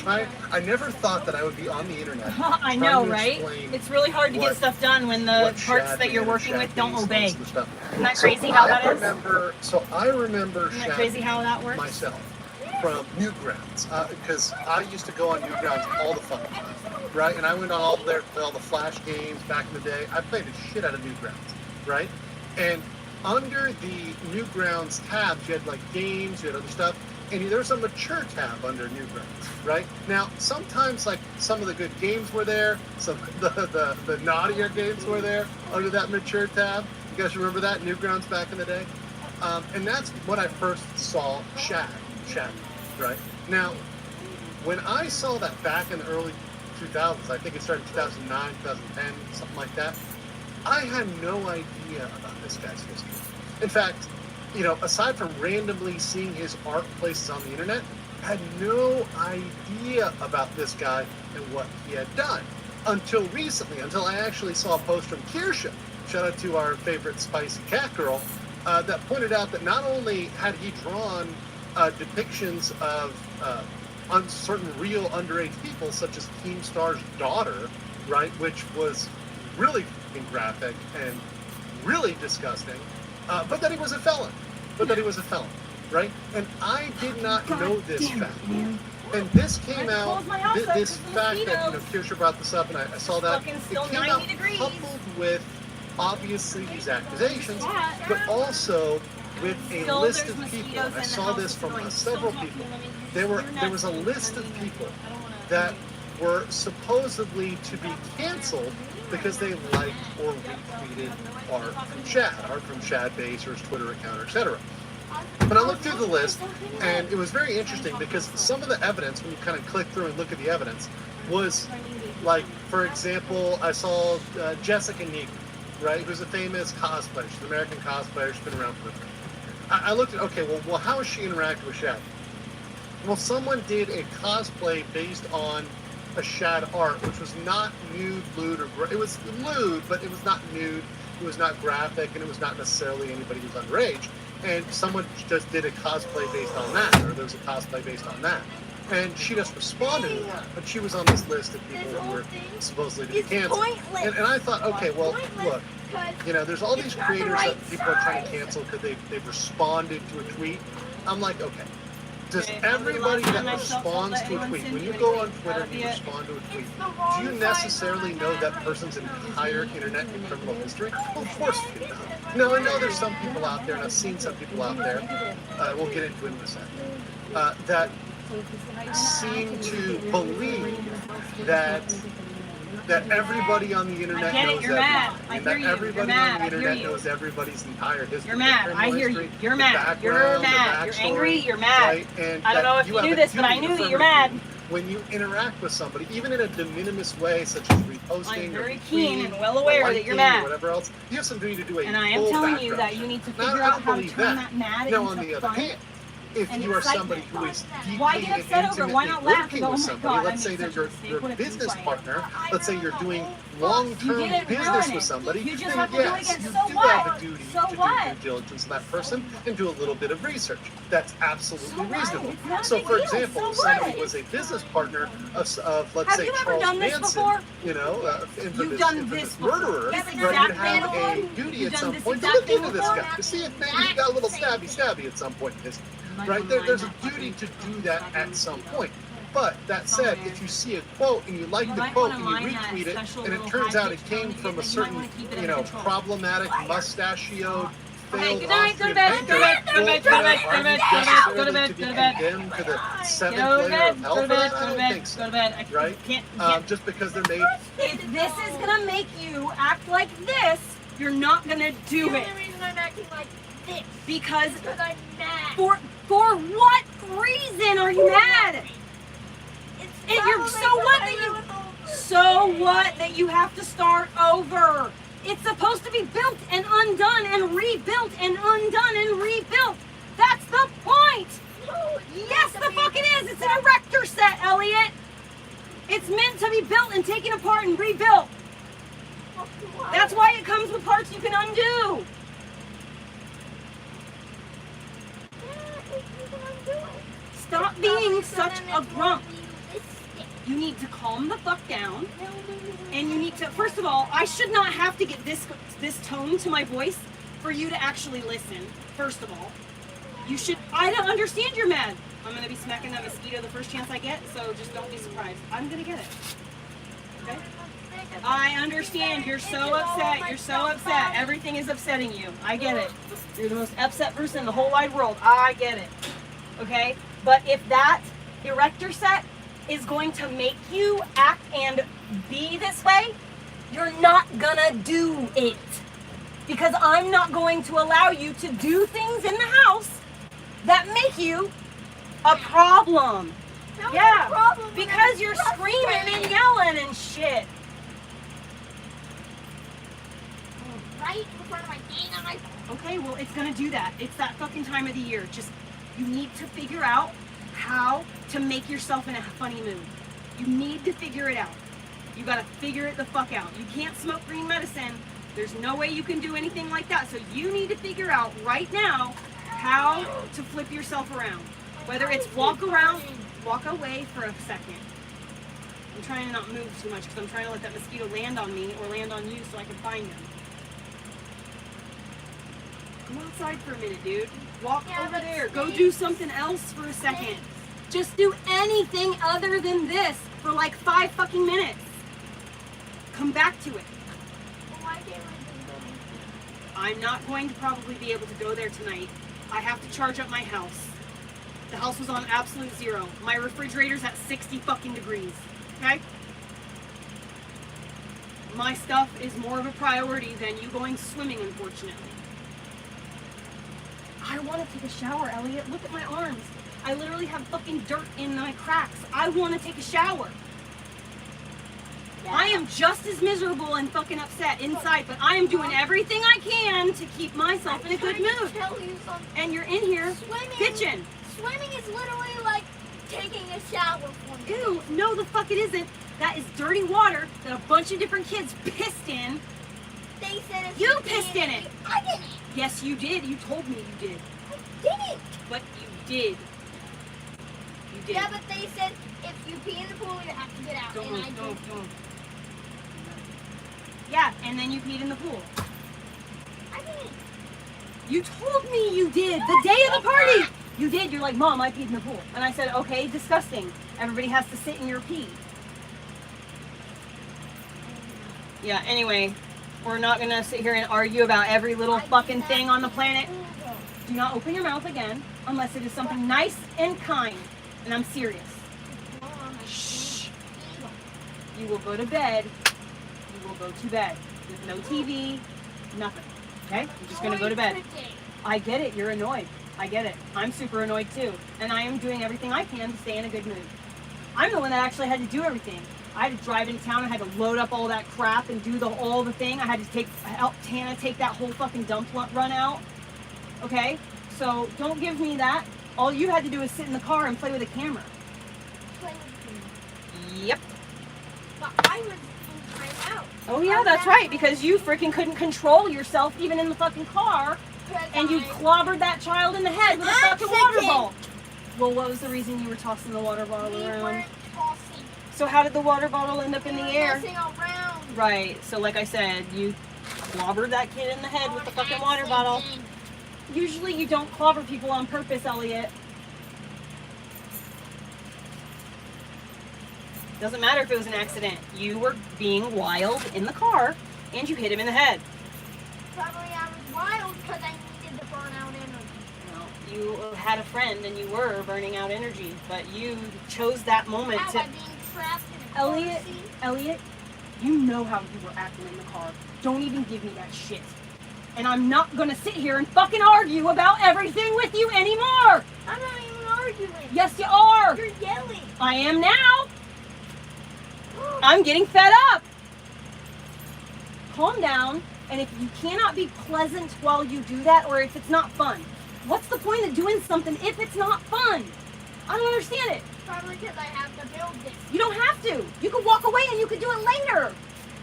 I never thought that I would be on the internet. I know, right? It's really hard to get stuff done when the parts that you're working with don't obey. Isn't that crazy how that is? I remember Isn't that crazy how that works? Myself from Newgrounds, because I used to go on Newgrounds all the fucking time, right? And I went on all the Flash games back in the day. I played the shit out of Newgrounds, right? And under the Newgrounds tabs, you had like games, you had other stuff, and there's a mature tab under Newgrounds, right? Now, sometimes like some of the good games were there, some the naughtier games were there under that mature tab. You guys remember that, Newgrounds back in the day? And that's when I first saw Shad, right? Now, when I saw that back in the early 2000s, I think it started in 2009, 2010, something like that, I had no idea about this guy's history. In fact, aside from randomly seeing his art places on the internet, I had no idea about this guy and what he had done until recently, until I actually saw a post from Kirsha, shout out to our favorite spicy cat girl, that pointed out that not only had he drawn depictions of certain real underage people, such as Keemstar's daughter, right, which was really graphic and really disgusting, but that he was a felon. Right? And I did not know this fact. And this came out, this fact that, Kirsha brought this up, and I saw that, it came out coupled with, obviously, these accusations, but also with a list of people. I saw this from several people. There was a list of people that were supposedly to be canceled because they liked or retweeted art from Shad Base or his Twitter account, etc. But I looked through the list, and it was very interesting because some of the evidence, when you kind of click through and look at the evidence, was like, for example, I saw Jessica Negan, right, who's a famous cosplayer. She's an American cosplayer. She's been around for a time. I looked at, okay, well, how is she interacting with Shad? Well, someone did a cosplay based on a Shad art, which was not nude, lewd, it was lewd, but it was not nude, it was not graphic, and it was not necessarily anybody who's underage. And someone just did a cosplay based on that, or there was a cosplay based on that. And she just responded to that, but she was on this list of people who were supposedly to be canceled. And I thought, okay, well, look, there's all these creators that people are trying to cancel because they've responded to a tweet. I'm like, okay, Does Okay, everybody when that was the last time I responds felt to a that tweet, anyone when you sent go you on Twitter and you anything? respond to a tweet, It's the do wrong you side necessarily of know that my person's entire internet and criminal history? Well, of course you don't. bad. Now, I know there's some people out there, and I've seen some people out there, we'll get into it in a second, that seem to believe that everybody on the internet I get it, knows you're mad. everything. I And hear that you, you're everybody mad, on I the hear internet you. knows everybody's entire history. You're the mad. criminal I hear you. history, You're the mad. You're background, the mad. You're angry. backstory, You're mad. right? And I don't know that if you have knew a this, but I duty, knew that you're affirmative mad. duty, when you interact with somebody, even in a de minimis way, such as reposting I'm or very keen and retweeting well or aware that liking you're or mad. whatever else, you have some duty to do a And I am full telling you background that you check. need to Now, figure I out don't how to believe turn that. that mad Now, on into the other fun. hand, if and you are excitement. somebody who is deeply Why get and upset over it? Why not intimately laugh and working go, oh with my somebody, God, I let's made say they're such a your mistake. What a business douche. partner, let's say you're doing You long-term didn't business ruin with it. somebody, You just then have to do it yes, again. you So do what? have a duty So to what? do due diligence on that person and do a little bit of research. That's absolutely So what? reasonable. It's not a So, big for deal. example, So if somebody what? was a business partner of let's Have say, you ever Charles done this Manson, before? you know, You've done infamous this before. murderer, This right, exact you'd have thing. a duty You've at done some this point to exact look thing into this before. guy, to see if maybe he got a little stabby at some point in history. Right? There's a duty to do that at some point. But that said, if you see a quote and you like You the might quote wanna and you mine that retweet it, special and it little turns out it high-pitched came tone from a you might certain, wanna keep it you under know, control. problematic, mustachioed, Okay, failed good night, go to Austrian bed, painter, go to bed, go to bed, go to bed, go to bed, go to bed, to be go to bed. condemned to the seventh Go to layer bed, of go hell to for bed, that? go I to don't bed, think so. go to bed. I Right? can't. Just because they're made. If this is gonna make you act like this, you're not gonna do The it. only reason I'm acting like this Because is because I'm mad. for what reason are you mad? It's And you're so probably what because that I you ruined the whole so thing. what that you have to start over. It's supposed to be built and undone and rebuilt and undone and rebuilt. That's the point. No, Yes, the fuck it is. It's an erector set, Elliot. It's meant to be built and taken apart and rebuilt. That's why it comes with parts you can undo. Stop being such a grump. You need to calm the fuck down. And you need to, first of all, I should not have to get this tone to my voice for you to actually listen, first of all. You should, I don't understand you're mad. I'm going to be smacking that mosquito the first chance I get, so just don't be surprised. I'm going to get it. Okay? I understand. You're so upset. You're so upset. Everything is upsetting you. I get it. You're the most upset person in the whole wide world. I get it. Okay? But if that erector set is going to make you act and be this way, you're not gonna do it. Because I'm not going to allow you to do things in the house that make you a problem. Yeah, because you're screaming and yelling and shit. Right in front of my dang eyes. Okay, well, it's gonna do that. It's that fucking time of the year. Just, you need to figure out how to make yourself in a funny mood. You need to figure it out. You gotta figure it the fuck out. You can't smoke green medicine. There's no way you can do anything like that. So you need to figure out right now how to flip yourself around. Whether it's walk away for a second. I'm trying to not move too much because I'm trying to let that mosquito land on me or land on you so I can find him. Go outside for a minute, dude. Walk over there. Go do something else for a second. Just do anything other than this for like 5 fucking minutes. Come back to it. Why can't I just go? I'm not going to probably be able to go there tonight. I have to charge up my house. The house was on absolute zero. My refrigerator's at 60 fucking degrees. Okay? My stuff is more of a priority than you going swimming, unfortunately. I want to take a shower, Elliot. Look at my arms. I literally have fucking dirt in my cracks. I want to take a shower. I am just as miserable and fucking upset inside, but I am doing everything I can to keep myself in a good mood. Tell you something. And you're in here bitching. Swimming is literally like taking a shower for me. Ew, no the fuck it isn't. That is dirty water that a bunch of different kids pissed in. They said if You pissed in it. I didn't. Yes, you did. You told me you did. I didn't. But you did. You did. Yeah, but they said if you pee in the pool, you have to get out. Don't and move, I don't, did. don't. Yeah, and then you peed in the pool. I didn't. You told me you did. The day of the party. You did. You're like, Mom, I peed in the pool. And I said, okay, disgusting. Everybody has to sit in your pee. Yeah, anyway, we're not going to sit here and argue about every little fucking thing on the planet. Do not open your mouth again unless it is something nice and kind. And I'm serious. Shh. You will go to bed. You will go to bed with no TV, nothing. Okay? You're just going to go to bed. I get it. You're annoyed. I get it. I'm super annoyed too. And I am doing everything I can to stay in a good mood. I'm the one that actually had to do everything. I had to drive into town. I had to load up all that crap and do all the thing. I had to help Tana take that whole fucking dump run out. Okay? So don't give me that. All you had to do is sit in the car and play with a camera. Yep. But I was in timeout. Oh yeah, that's right. Because you freaking couldn't control yourself even in the fucking car. And you clobbered that child in the head with a fucking water bottle. Well, what was the reason you were tossing the water bottle around? Tossing. So how did the water bottle end up in the air? Messing around. Right. So like I said, you clobbered that kid in the head with the fucking water bottle. Usually you don't clobber people on purpose, Elliot. Doesn't matter if it was an accident. You were being wild in the car and you hit him in the head. Probably I was wild because I needed to burn out energy. No, you had a friend and you were burning out energy, but you chose that moment How, to... by being trapped in a car Elliot, seat? Elliot, you know how you were acting in the car. Don't even give me that shit. And I'm not gonna sit here and fucking argue about everything with you anymore! I'm not even arguing. Yes, you are! You're yelling. I am now! I'm getting fed up! Calm down, and if you cannot be pleasant while you do that, or if it's not fun, what's the point of doing something if it's not fun? I don't understand it. Probably because I have to build this. You don't have to. You could walk away and you could do it later.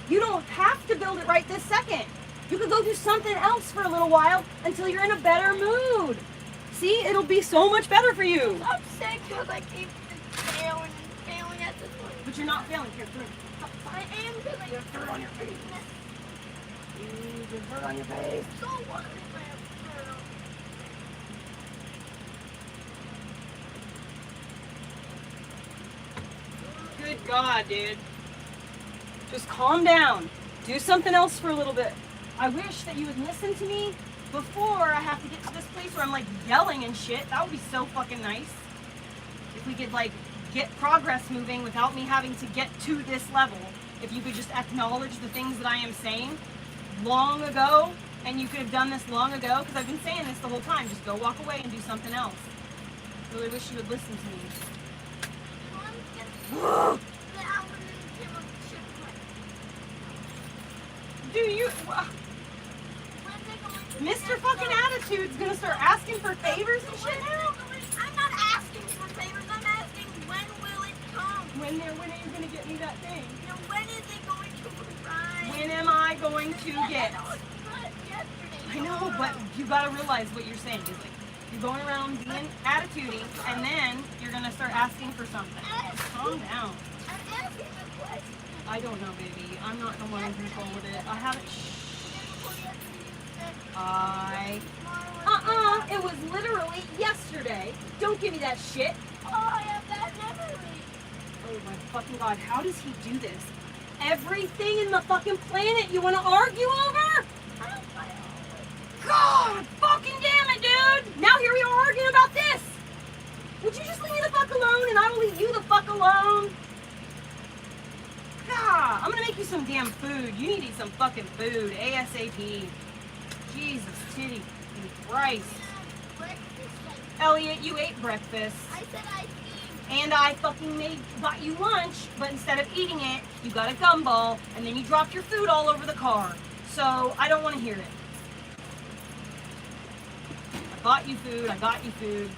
You don't have to build it right this second. You could go do something else for a little while until you're in a better mood. See, it'll be so much better for you. I'm upset because I keep failing and failing at this one. But you're not failing. Here, through. I am because I have dirt on your face. There's dirt on your face. So what if I have dirt on? Good God, dude. Just calm down. Do something else for a little bit. I wish that you would listen to me before I have to get to this place where I'm like yelling and shit. That would be so fucking nice. If we could like get progress moving without me having to get to this level. If you could just acknowledge the things that I am saying long ago, and you could have done this long ago, because I've been saying this the whole time. Just go walk away and do something else. Really wish you would listen to me. Do you... Mr. fucking Attitude's gonna start asking for favors and shit now? I'm not asking for favors. I'm asking when will it come? When are you gonna get me that thing? You know, when is it going to arrive? When am I going to get? I know, but you gotta realize what you're saying. Is like, you're going around being attitudey, and then you're gonna start asking for something. Calm down. I'm asking a question. I don't know, baby. I'm not the one in control of it. I haven't... It was literally yesterday. Don't give me that shit. Oh, I have that memory. Oh my fucking God, how does he do this? Everything in the fucking planet you want to argue over? God fucking damn it, dude! Now here we are arguing about this! Would you just leave me the fuck alone and I will leave you the fuck alone? God, I'm gonna make you some damn food. You need to eat some fucking food, ASAP. Jesus, titty Christ. Elliot, you ate breakfast. I said I eat. And I fucking got you lunch, but instead of eating it, you got a gumball, and then you dropped your food all over the car. So, I don't want to hear it. I got you food.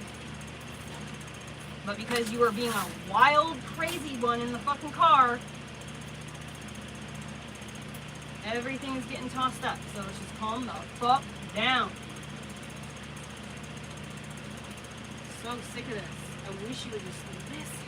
But because you were being a wild, crazy one in the fucking car, everything is getting tossed up. So let's just calm the fuck down. So sick of this. I wish you would just listen.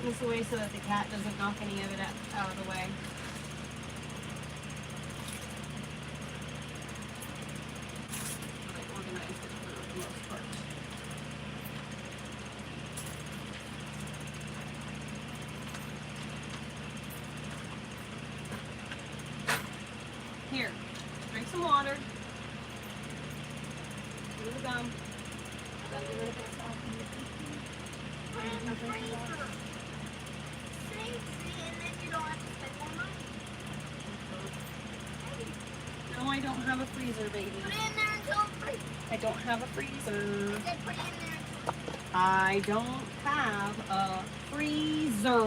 this away so that the cat doesn't knock any of it out of the way. I organized it for the most part. Here, drink some water. Do the gum. Put it in the freezer. See, and then you don't have to spend more money. No, I don't have a freezer, baby. Put it in there until it freezes. I don't have a freezer. I said put it in there until it freezes. I don't have a freezer.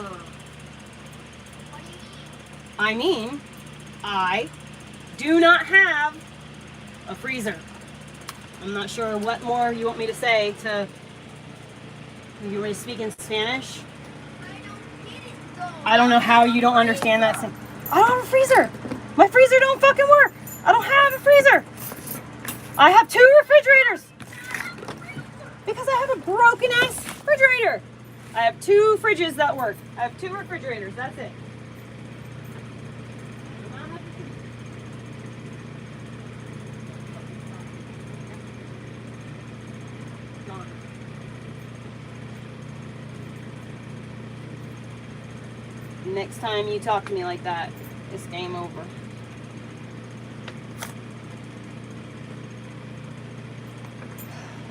What do you mean? I mean, I do not have a freezer. I'm not sure what more you want me to say to... You want to speak in Spanish? I don't get it though. I don't know how you don't understand that. I don't have a freezer. My freezer don't fucking work. I don't have a freezer. I have 2 refrigerators. Because I have a broken ass refrigerator. I have 2 fridges that work. I have 2 refrigerators. That's it. Next time you talk to me like that, it's game over.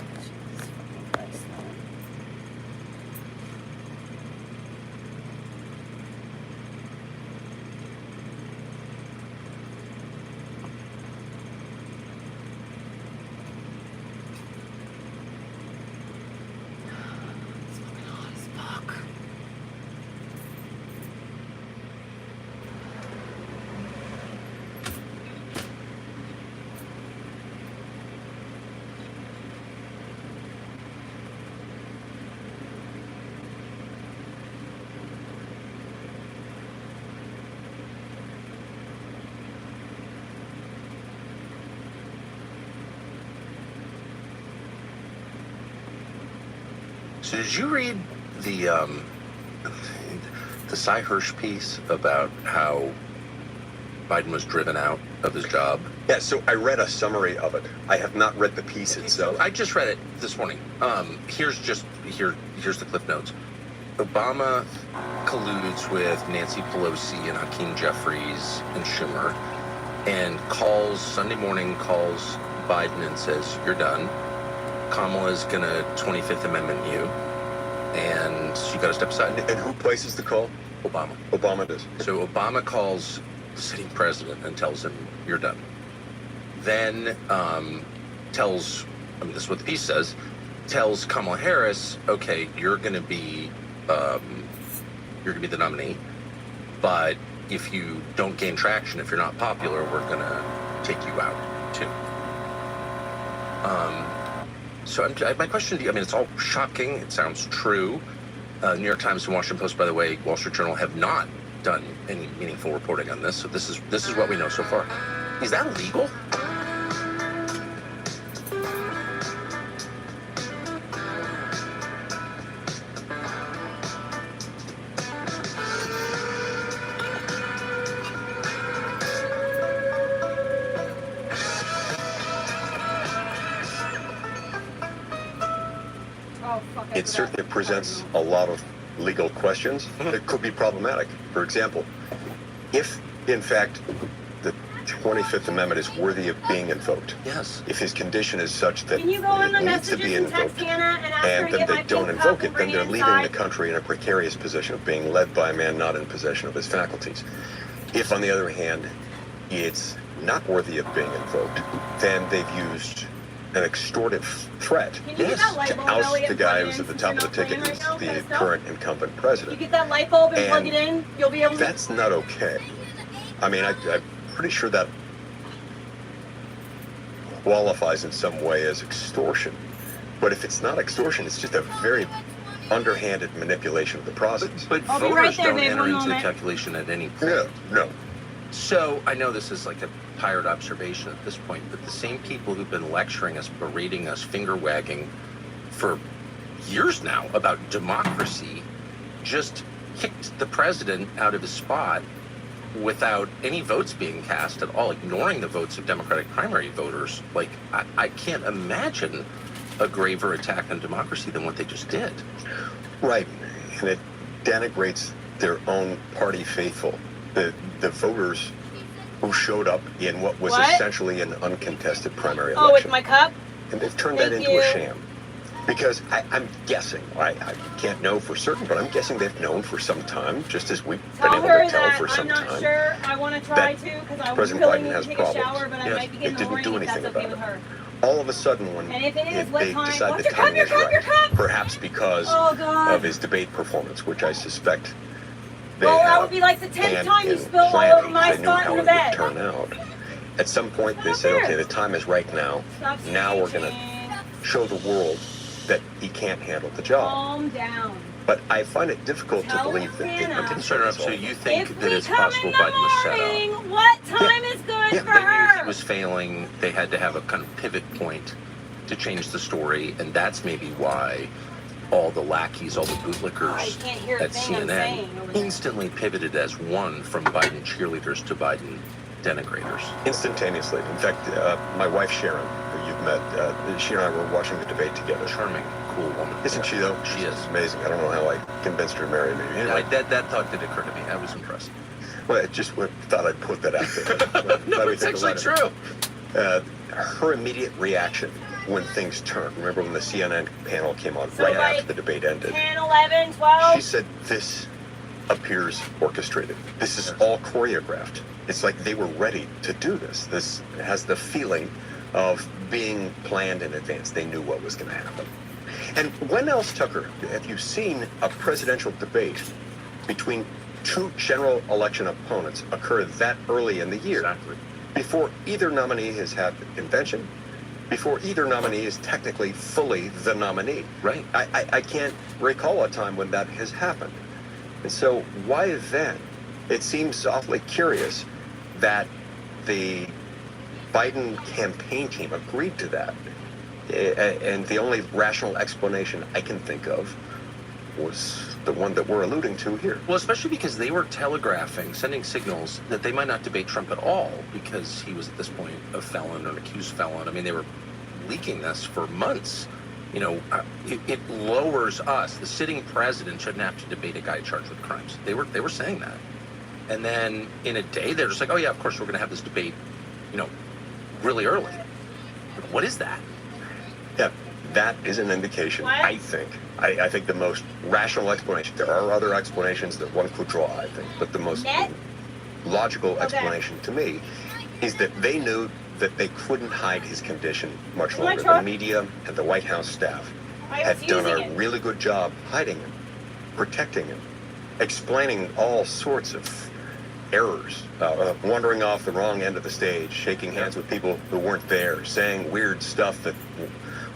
Jesus fucking Christ, man. It's fucking hot as fuck. So did you read the Cy Hirsch piece about how Biden was driven out of his job? Yeah, so I read a summary of it. I have not read the piece itself. I just read it this morning. Here's the cliff notes. Obama colludes with Nancy Pelosi and Hakeem Jeffries and Schumer, and Sunday morning calls Biden and says, "You're done. Kamala's gonna 25th Amendment you, and you gotta step aside." And who places the call? Obama. Obama does. So Obama calls the sitting president and tells him, "You're done." Then this is what the piece says, tells Kamala Harris, "Okay, you're gonna be the nominee, but if you don't gain traction, if you're not popular, we're gonna take you out too." So my question to you, it's all shocking. It sounds true. New York Times and Washington Post, by the way, Wall Street Journal have not done any meaningful reporting on this. So this is what we know so far. Is that legal? It certainly presents a lot of legal questions that could be problematic. For example, if, in fact, the 25th Amendment is worthy of being invoked, Yes. if his condition is such that Can you go in the it needs to be messages and text invoked, Hannah and ask her and to then get they my don't pink invoke cup it, and then bring they're it leaving the inside? country in a precarious position of being led by a man not in possession of his faculties. If, on the other hand, it's not worthy of being invoked, then they've used an extortive threat Can you get that light to bulb, oust Elliot, the and guy plug it who's in at the since top you're of the not ticket, playing who's right now, the kind of stuff? current incumbent You president. get that light bulb and And plug it in, you'll be able to... That's not okay. I'm pretty sure that qualifies in some way as extortion. But if it's not extortion, it's just a very underhanded manipulation of the process. But I'll be voters right there, don't babe, enter one into the moment. calculation at any point. Yeah, no. So I know this is like a tired observation at this point, but the same people who've been lecturing us, berating us, finger wagging for years now about democracy just kicked the president out of his spot without any votes being cast at all, ignoring the votes of Democratic primary voters. Like, I can't imagine a graver attack on democracy than what they just did. Right, and it denigrates their own party faithful, the voters who showed up in what was essentially an uncontested primary election. Oh, with my cup? And they've turned Thank that into you. a sham. Because I'm guessing, I can't know for certain, but I'm guessing they've known for some time, just as we've been Tell able her to tell that for some I'm not time. sure. I want to try that to because I President really Biden need has to take problems. a shower, but I Yes, might be it getting didn't boring do if that's anything okay about with it. her. All of a sudden, when And if it is, what they time? decide What's the your cup, timing your is cup, right, your cup? perhaps because Oh, God. of his debate performance, which I suspect they Well, that had would be like the 10th hand time you in spilled all planning. over my They knew spot how in the it bed. would turn out. At some point, they Up said, there. okay, the time is right now. Stop Now we're going to screeching. show the world that he can't handle the job. Calm down. But I find it difficult to Tell believe that they Hannah. can Sorry to interrupt. So you think If that we it's come possible in the Biden was set up? morning, what time is good Yeah, for They knew her? he was failing. They had to have a kind of pivot point to change the story, and that's maybe why all the lackeys, all the I bootlickers can't hear a at thing I'm saying CNN over there. instantly pivoted as one from Biden cheerleaders to Biden denigrators. Instantaneously. In fact, my wife Sharon, who you've met, she and I were watching the debate together. Charming, cool woman. Isn't she though? She is. Amazing. I don't know how I convinced her to marry me. Anyway, That thought did occur to me. I was impressed. well, I just thought I'd put that out there. No, Let me it's take a actually look. true. Her immediate reaction when things turned. Remember when the CNN panel came on So right like after the debate ended? 10, 11, 12. She said, this appears orchestrated. This is all choreographed. It's like they were ready to do this. This has the feeling of being planned in advance. They knew what was going to happen. And when else, Tucker, have you seen a presidential debate between two general election opponents occur that early in the year? Exactly. Before either nominee has had the convention, before either nominee is technically fully the nominee. Right. I can't recall a time when that has happened. And so why then? It seems awfully curious that the Biden campaign team agreed to that. And the only rational explanation I can think of was the one that we're alluding to here. Well, especially because they were telegraphing, sending signals that they might not debate Trump at all because he was at this point a felon or an accused felon. I mean, they were leaking this for months. You know, it lowers us. The sitting president shouldn't have to debate a guy charged with crimes. They were saying that. And then in a day, they're just like, oh yeah, of course we're going to have this debate, you know, really early. What is that? Yeah, that is an indication, What? I think. I think the most rational explanation, there are other explanations that one could draw, I think, but the most Net? logical Okay. explanation to me is that they knew that they couldn't hide his condition much My longer. The truck? media and the White House staff I had was done using a it. really good job hiding him, protecting him, explaining all sorts of errors, wandering off the wrong end of the stage, shaking hands with people who weren't there, saying weird stuff that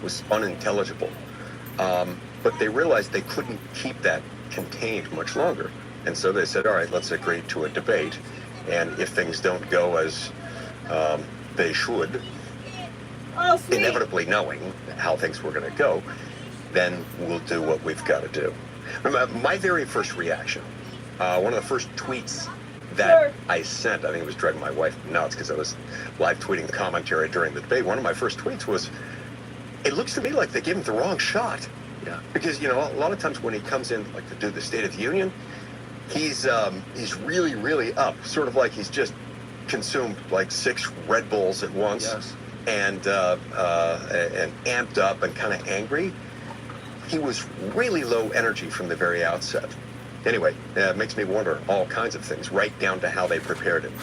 was unintelligible. But they realized they couldn't keep that contained much longer. And so they said, all right, let's agree to a debate. And if things don't go as they should, Oh, sweet. inevitably knowing how things were going to go, then we'll do what we've got to do. My very first reaction, one of the first tweets that Sure. I sent, I think it was driving my wife nuts because I was live tweeting the commentary during the debate. One of my first tweets was, it looks to me like they gave him the wrong shot. Yeah. Because, you know, a lot of times when he comes in, like to do the State of the Union, he's really, really up, sort of like he's just consumed like 6 Red Bulls at once. Yes. And amped up and kind of angry. He was really low energy from the very outset. Anyway, it makes me wonder all kinds of things, right down to how they prepared him.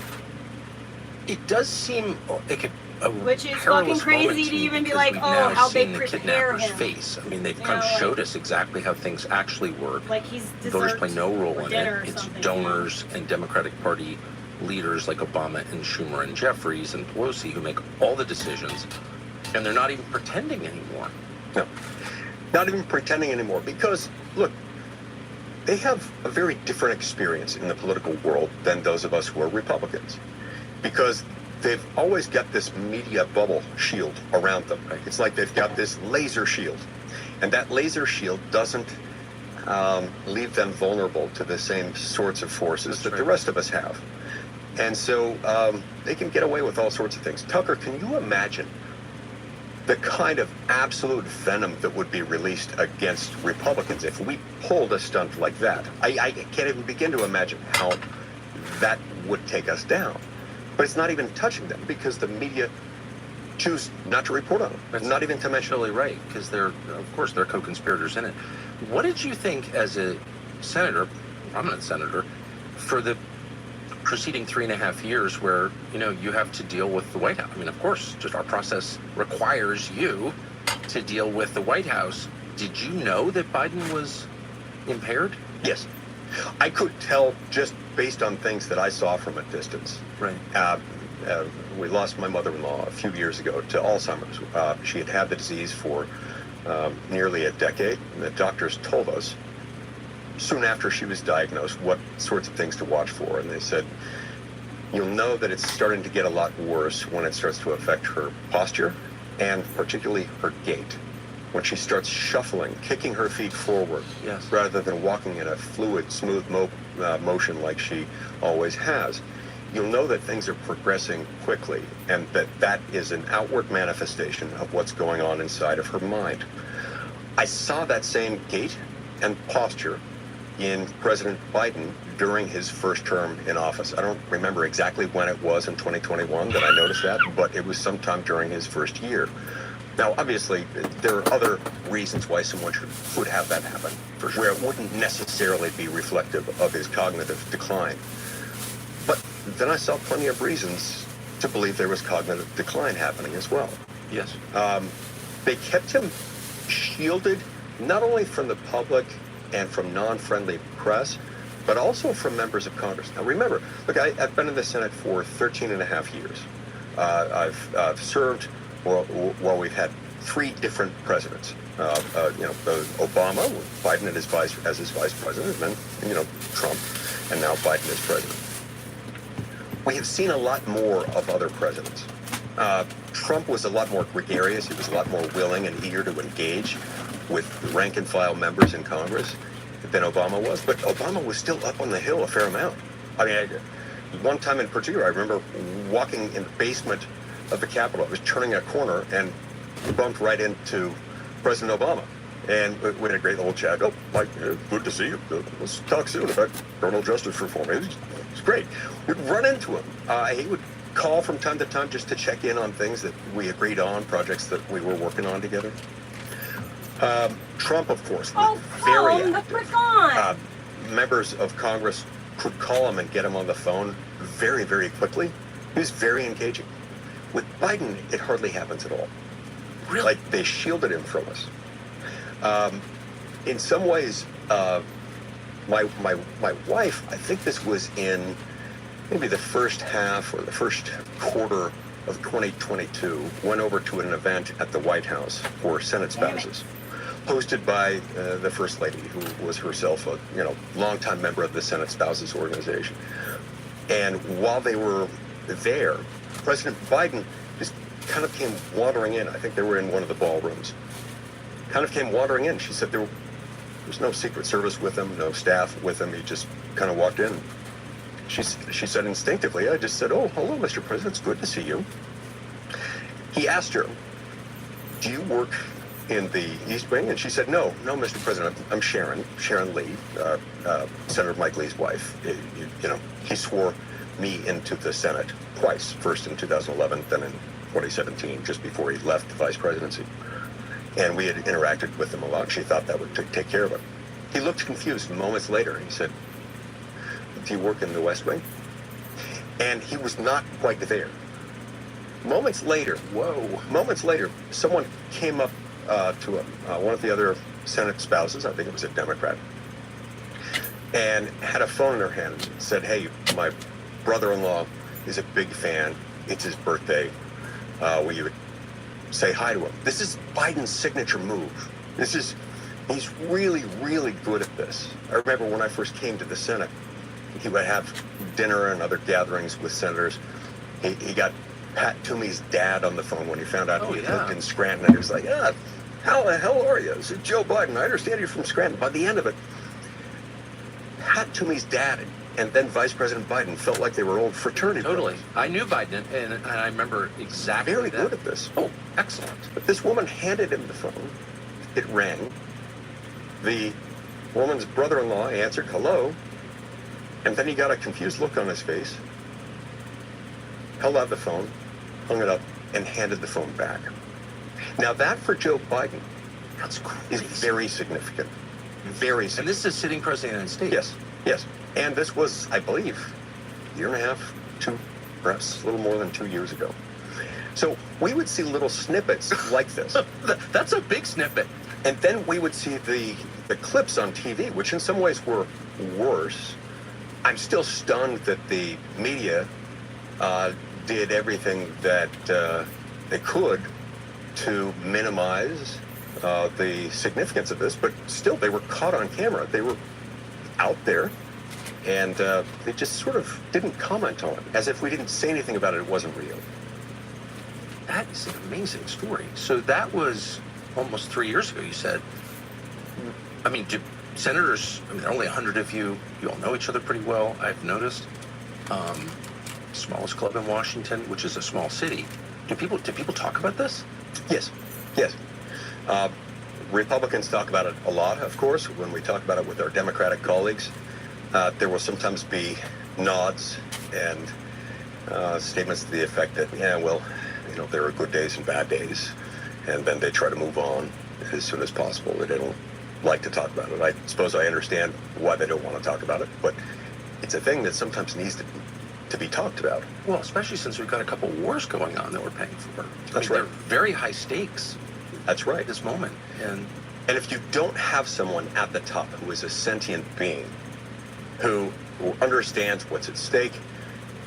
It does seem like a Which is perilous fucking crazy moment to me even be because like, we've oh, now how they seen the prepare kidnapper's him. face. I mean, they've You kind of know, showed like- us exactly how things actually work. Like he's Voters dessert play no role or in dinner or it. It's something. donors and Democratic Party leaders like Obama and Schumer and Jeffries and Pelosi who make all the decisions, and they're not even pretending anymore. No, not even pretending anymore because, look, they have a very different experience in the political world than those of us who are Republicans because they've always got this media bubble shield around them. It's like they've got this laser shield, and that laser shield doesn't leave them vulnerable to the same sorts of forces That's that the right. rest of us have. And so they can get away with all sorts of things. Tucker, can you imagine the kind of absolute venom that would be released against Republicans if we pulled a stunt like that? I can't even begin to imagine how that would take us down. But it's not even touching them because the media choose not to report on them. That's not even to mention. Totally right, because of course, they're co-conspirators in it. What did you think as a senator, prominent senator, for the preceding 3.5 years where, you have to deal with the White House? I mean, of course, just our process requires you to deal with the White House. Did you know that Biden was impaired? Yes. I could tell just based on things that I saw from a distance. Right. We lost my mother-in-law a few years ago to Alzheimer's. She had had the disease for nearly a decade, and the doctors told us soon after she was diagnosed what sorts of things to watch for, and they said, you'll know that it's starting to get a lot worse when it starts to affect her posture, and particularly her gait. When she starts shuffling, kicking her feet forward, Yes. rather than walking in a fluid, smooth motion like she always has, you'll know that things are progressing quickly, and that is an outward manifestation of what's going on inside of her mind. I saw that same gait and posture in President Biden during his first term in office. I don't remember exactly when it was in 2021 that I noticed that, but it was sometime during his first year. Now, obviously, there are other reasons why someone would have that happen, where it wouldn't necessarily be reflective of his cognitive decline. But then I saw plenty of reasons to believe there was cognitive decline happening as well. Yes. They kept him shielded not only from the public and from non-friendly press, but also from members of Congress. Now remember, look, I've been in the Senate for 13.5 years. I've served while we've had 3 different presidents. Obama, with Biden as his vice president, and then Trump, and now Biden as president. We have seen a lot more of other presidents. Trump was a lot more gregarious. He was a lot more willing and eager to engage with rank and file members in Congress than Obama was. But Obama was still up on the Hill a fair amount. I mean, one time in particular, I remember walking in the basement of the Capitol. I was turning a corner and bumped right into President Obama. And we had a great little chat. Oh, Mike, good to see you. Let's talk soon about criminal justice reform. It's great. We'd run into him. He would call from time to time just to check in on things that we agreed on, projects that we were working on together. Trump, of course, was very active. Members of Congress could call him and get him on the phone very, very quickly. He was very engaging. With Biden, it hardly happens at all. Really? Like, they shielded him from us. In some ways, my wife, I think this was in maybe the first half or the first quarter of 2022, went over to an event at the White House for Senate spouses, hosted by the First Lady, who was herself a longtime member of the Senate Spouses Organization. And while they were there, President Biden just kind of came wandering in. I think they were in one of the ballrooms. Kind of came wandering in. She said there was no Secret Service with him, no staff with him. He just kind of walked in. She said instinctively, I just said, "Oh, hello, Mr. President. It's good to see you." He asked her, "Do you work in the East Wing?" And she said, No, Mr. President, I'm Sharon Lee, Senator Mike Lee's wife. He swore me into the Senate twice, first in 2011, then in 2017, just before he left the vice presidency. And we had interacted with him a lot. She thought that would take care of it. He looked confused. Moments later, he said, "Do you work in the West Wing?" And he was not quite there. Moments later, someone came up to him, one of the other Senate spouses, I think it was a Democrat, and had a phone in her hand and said, "Hey, my brother-in-law is a big fan. It's his birthday. Will you say hi to him?" This is Biden's signature move. He's really, really good at this. I remember when I first came to the Senate, he would have dinner and other gatherings with senators. He got Pat Toomey's dad on the phone when he found out he lived in Scranton, and he was like, How the hell are you? This is Joe Biden. I understand you're from Scranton. By the end of it, Pat Toomey's dad and then Vice President Biden felt like they were old fraternity Totally. brothers. I knew Biden, and I remember exactly Very that. good at this. Oh, excellent. But this woman handed him the phone. It rang. The woman's brother-in-law answered, hello. And then he got a confused look on his face, held out the phone, hung it up, and handed the phone back. Now that for Joe Biden That's is crazy. very significant. Very significant. And this is sitting president of the United States. Yes, yes. And this was, I believe, a year and a half, two, perhaps a little more than 2 years ago. So we would see little snippets like this. That's a big snippet. And then we would see the clips on TV, which in some ways were worse. I'm still stunned that the media did everything that they could to minimize the significance of this, but still they were caught on camera. They were out there, and they just sort of didn't comment on it, as if we didn't say anything about it, it wasn't real. That is an amazing story. So that was almost 3 years ago, you said. I mean, do senators, I mean, there are only 100 of you. You all know each other pretty well, I've noticed. Smallest club in Washington, which is a small city. Do people talk about this? Yes, yes. Republicans talk about it a lot, of course. When we talk about it with our Democratic colleagues, there will sometimes be nods and statements to the effect that, yeah, well, you know, there are good days and bad days, and then they try to move on as soon as possible. They don't like to talk about it. I suppose I understand why they don't want to talk about it, but it's a thing that sometimes needs to be talked about. Well, especially since we've got a couple wars going on that we're paying for. That's They're right. very high stakes That's right. at this moment. And And if you don't have someone at the top who is a sentient being, who understands what's at stake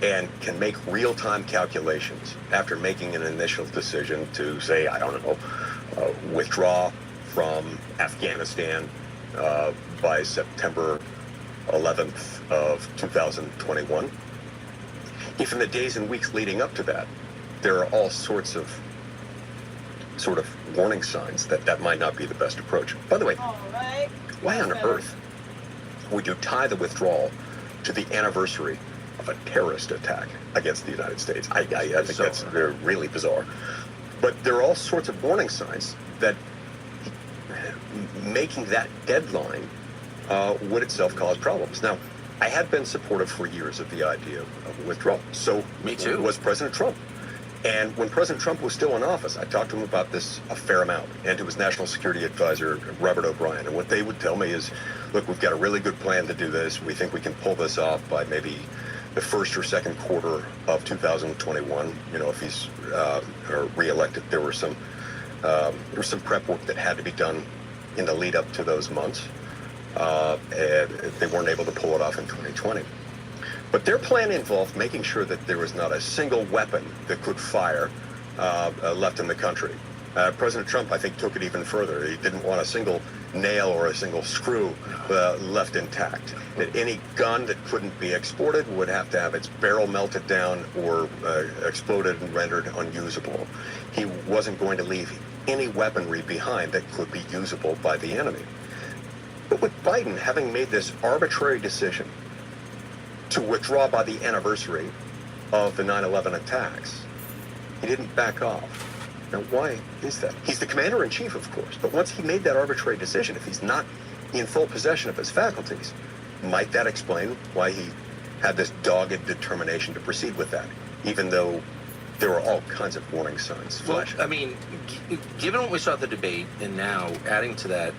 and can make real-time calculations after making an initial decision to say, I don't know, withdraw from Afghanistan by September 11th of 2021, if in the days and weeks leading up to that, there are all sorts of sort of warning signs that that might not be the best approach. By the way, All right. why on earth would you tie the withdrawal to the anniversary of a terrorist attack against the United States? I think that's really bizarre. But there are all sorts of warning signs that making that deadline would itself cause problems. Now, I have been supportive for years of the idea of withdrawal. So Me too. was President Trump. And when President Trump was still in office, I talked to him about this a fair amount, and to his national security advisor, Robert O'Brien. And what they would tell me is, look, we've got a really good plan to do this. We think we can pull this off by maybe the first or second quarter of 2021. You know, if he's reelected, there was some prep work that had to be done in the lead up to those months. And they weren't able to pull it off in 2020. But their plan involved making sure that there was not a single weapon that could fire left in the country. President Trump, I think, took it even further. He didn't want a single nail or a single screw left intact. That any gun that couldn't be exported would have to have its barrel melted down or exploded and rendered unusable. He wasn't going to leave any weaponry behind that could be usable by the enemy. But with Biden having made this arbitrary decision to withdraw by the anniversary of the 9/11 attacks, he didn't back off. Now, why is that? He's the commander-in-chief, of course, but once he made that arbitrary decision, if he's not in full possession of his faculties, might that explain why he had this dogged determination to proceed with that, even though there were all kinds of warning signs well, flashing? I mean, given what we saw at the debate, and now adding to that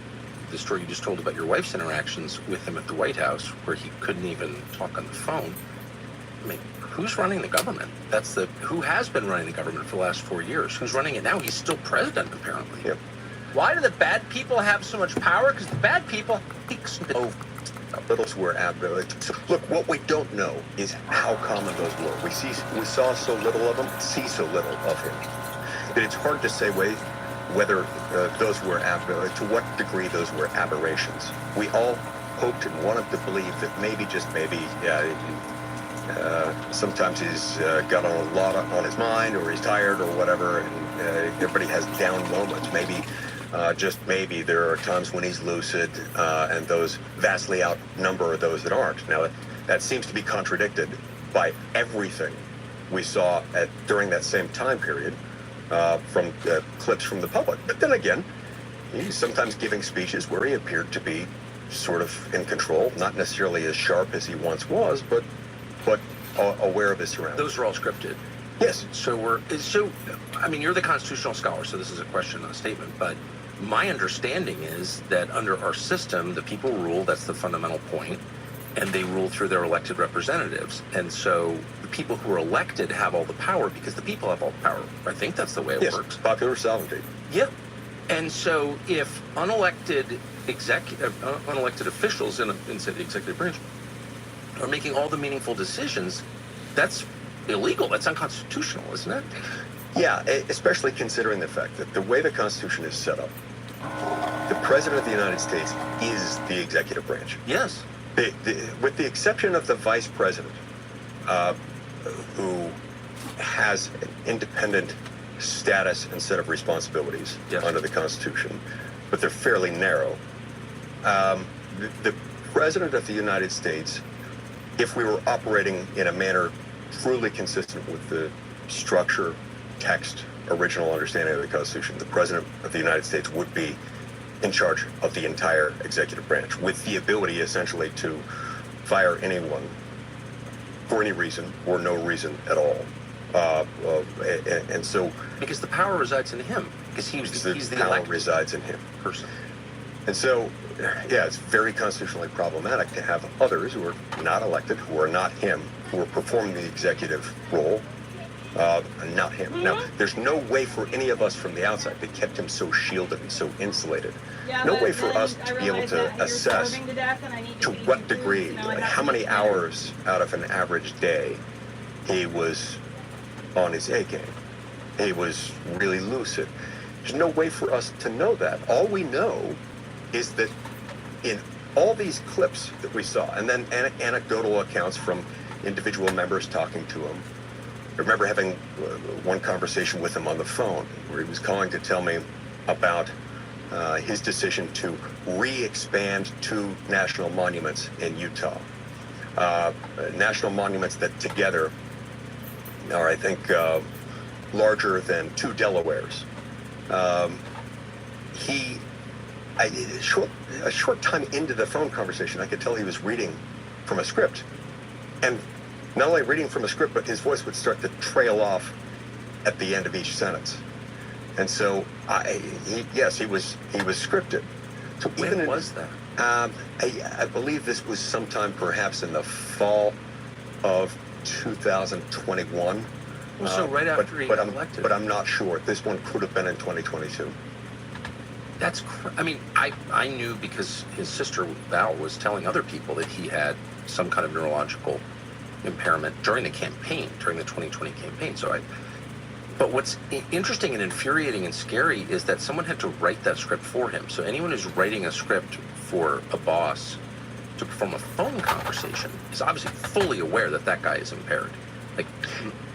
the story you just told about your wife's interactions with him at the White House, where he couldn't even talk on the phone. I mean, who's running the government? Who has been running the government for the last 4 years? Who's running it now? He's still president, apparently. Yep. Why do the bad people have so much power? Because the bad people Those were look, what we don't know is how common those were. We saw so little of them, see so little of him, that it's hard to say whether those were to what degree those were aberrations. We all hoped and wanted to believe that maybe, just maybe, sometimes he's got a lot on his mind, or he's tired, or whatever, and everybody has down moments. Maybe Just maybe there are times when he's lucid, and those vastly outnumber those that aren't. Now, that seems to be contradicted by everything we saw during that same time period from clips from the public. But then again, he's sometimes giving speeches where he appeared to be sort of in control, not necessarily as sharp as he once was, but aware of his surroundings. Those are all scripted. Yes. So I mean, you're the constitutional scholar, so this is a question, not a statement, but my understanding is that under our system, the people rule, that's the fundamental point, and they rule through their elected representatives. And so the people who are elected have all the power because the people have all the power. I think that's the way it works. Popular sovereignty. Yeah. And so if unelected officials in say, the executive branch are making all the meaningful decisions, that's illegal. That's unconstitutional, isn't it? Yeah, especially considering the fact that the way the Constitution is set up, the President of the United States is the executive branch. Yes. With the exception of the Vice President, who has an independent status and set of responsibilities under the Constitution, but they're fairly narrow. The President of the United States, if we were operating in a manner truly consistent with the structure, text, original understanding of the Constitution, the President of the United States would be in charge of the entire executive branch, with the ability essentially to fire anyone for any reason or no reason at all. And so, because the power resides in him, because he's the power elected resides in him. person. And so, yeah, it's very constitutionally problematic to have others who are not elected, who are not him, who are performing the executive role, not him. Mm-hmm. Now, there's no way for any of us from the outside that kept him so shielded and so insulated. Yeah, No but way for then us I to be able realized to that you're assess starving to death and I need to feed what you food, degree, so now I like got how to many eat dinner. hours out of an average day he was on his A game. He was really lucid. There's no way for us to know that. All we know is that in all these clips that we saw, and then anecdotal accounts from individual members talking to him. I remember having one conversation with him on the phone where he was calling to tell me about his decision to re-expand 2 national monuments in Utah. National monuments that together are, I think, larger than 2 Delawares. A short time into the phone conversation, I could tell he was reading from a script. And not only reading from a script, but his voice would start to trail off at the end of each sentence. And so, yes, he was scripted. So When was that? I believe this was sometime perhaps in the fall of 2021. So right after he got elected. But I'm not sure. This one could have been in 2022. I mean, I knew because his sister Val was telling other people that he had some kind of neurological impairment during the campaign, during the 2020 campaign. But what's interesting and infuriating and scary is that someone had to write that script for him. So anyone who's writing a script for a boss to perform a phone conversation is obviously fully aware that that guy is impaired. Like,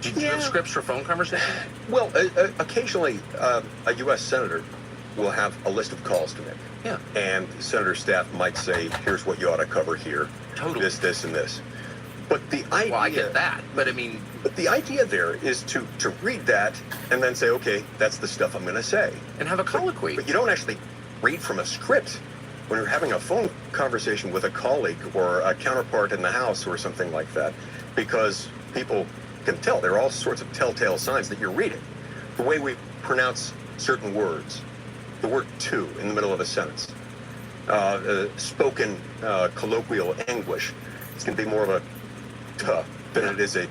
do you have scripts for phone conversations? Well, occasionally a U.S. senator will have a list of calls to make. Yeah. And senator staff might say, here's what you ought to cover here. Totally. This, and this. But the idea... Well, I get that, but I mean... But the idea there is to read that and then say, okay, that's the stuff I'm going to say. And have a colloquy. But you don't actually read from a script when you're having a phone conversation with a colleague or a counterpart in the House or something like that, because people can tell. There are all sorts of telltale signs that you're reading. The way we pronounce certain words, the word to in the middle of a sentence, spoken colloquial English, it's going to be more of a tuh than it is a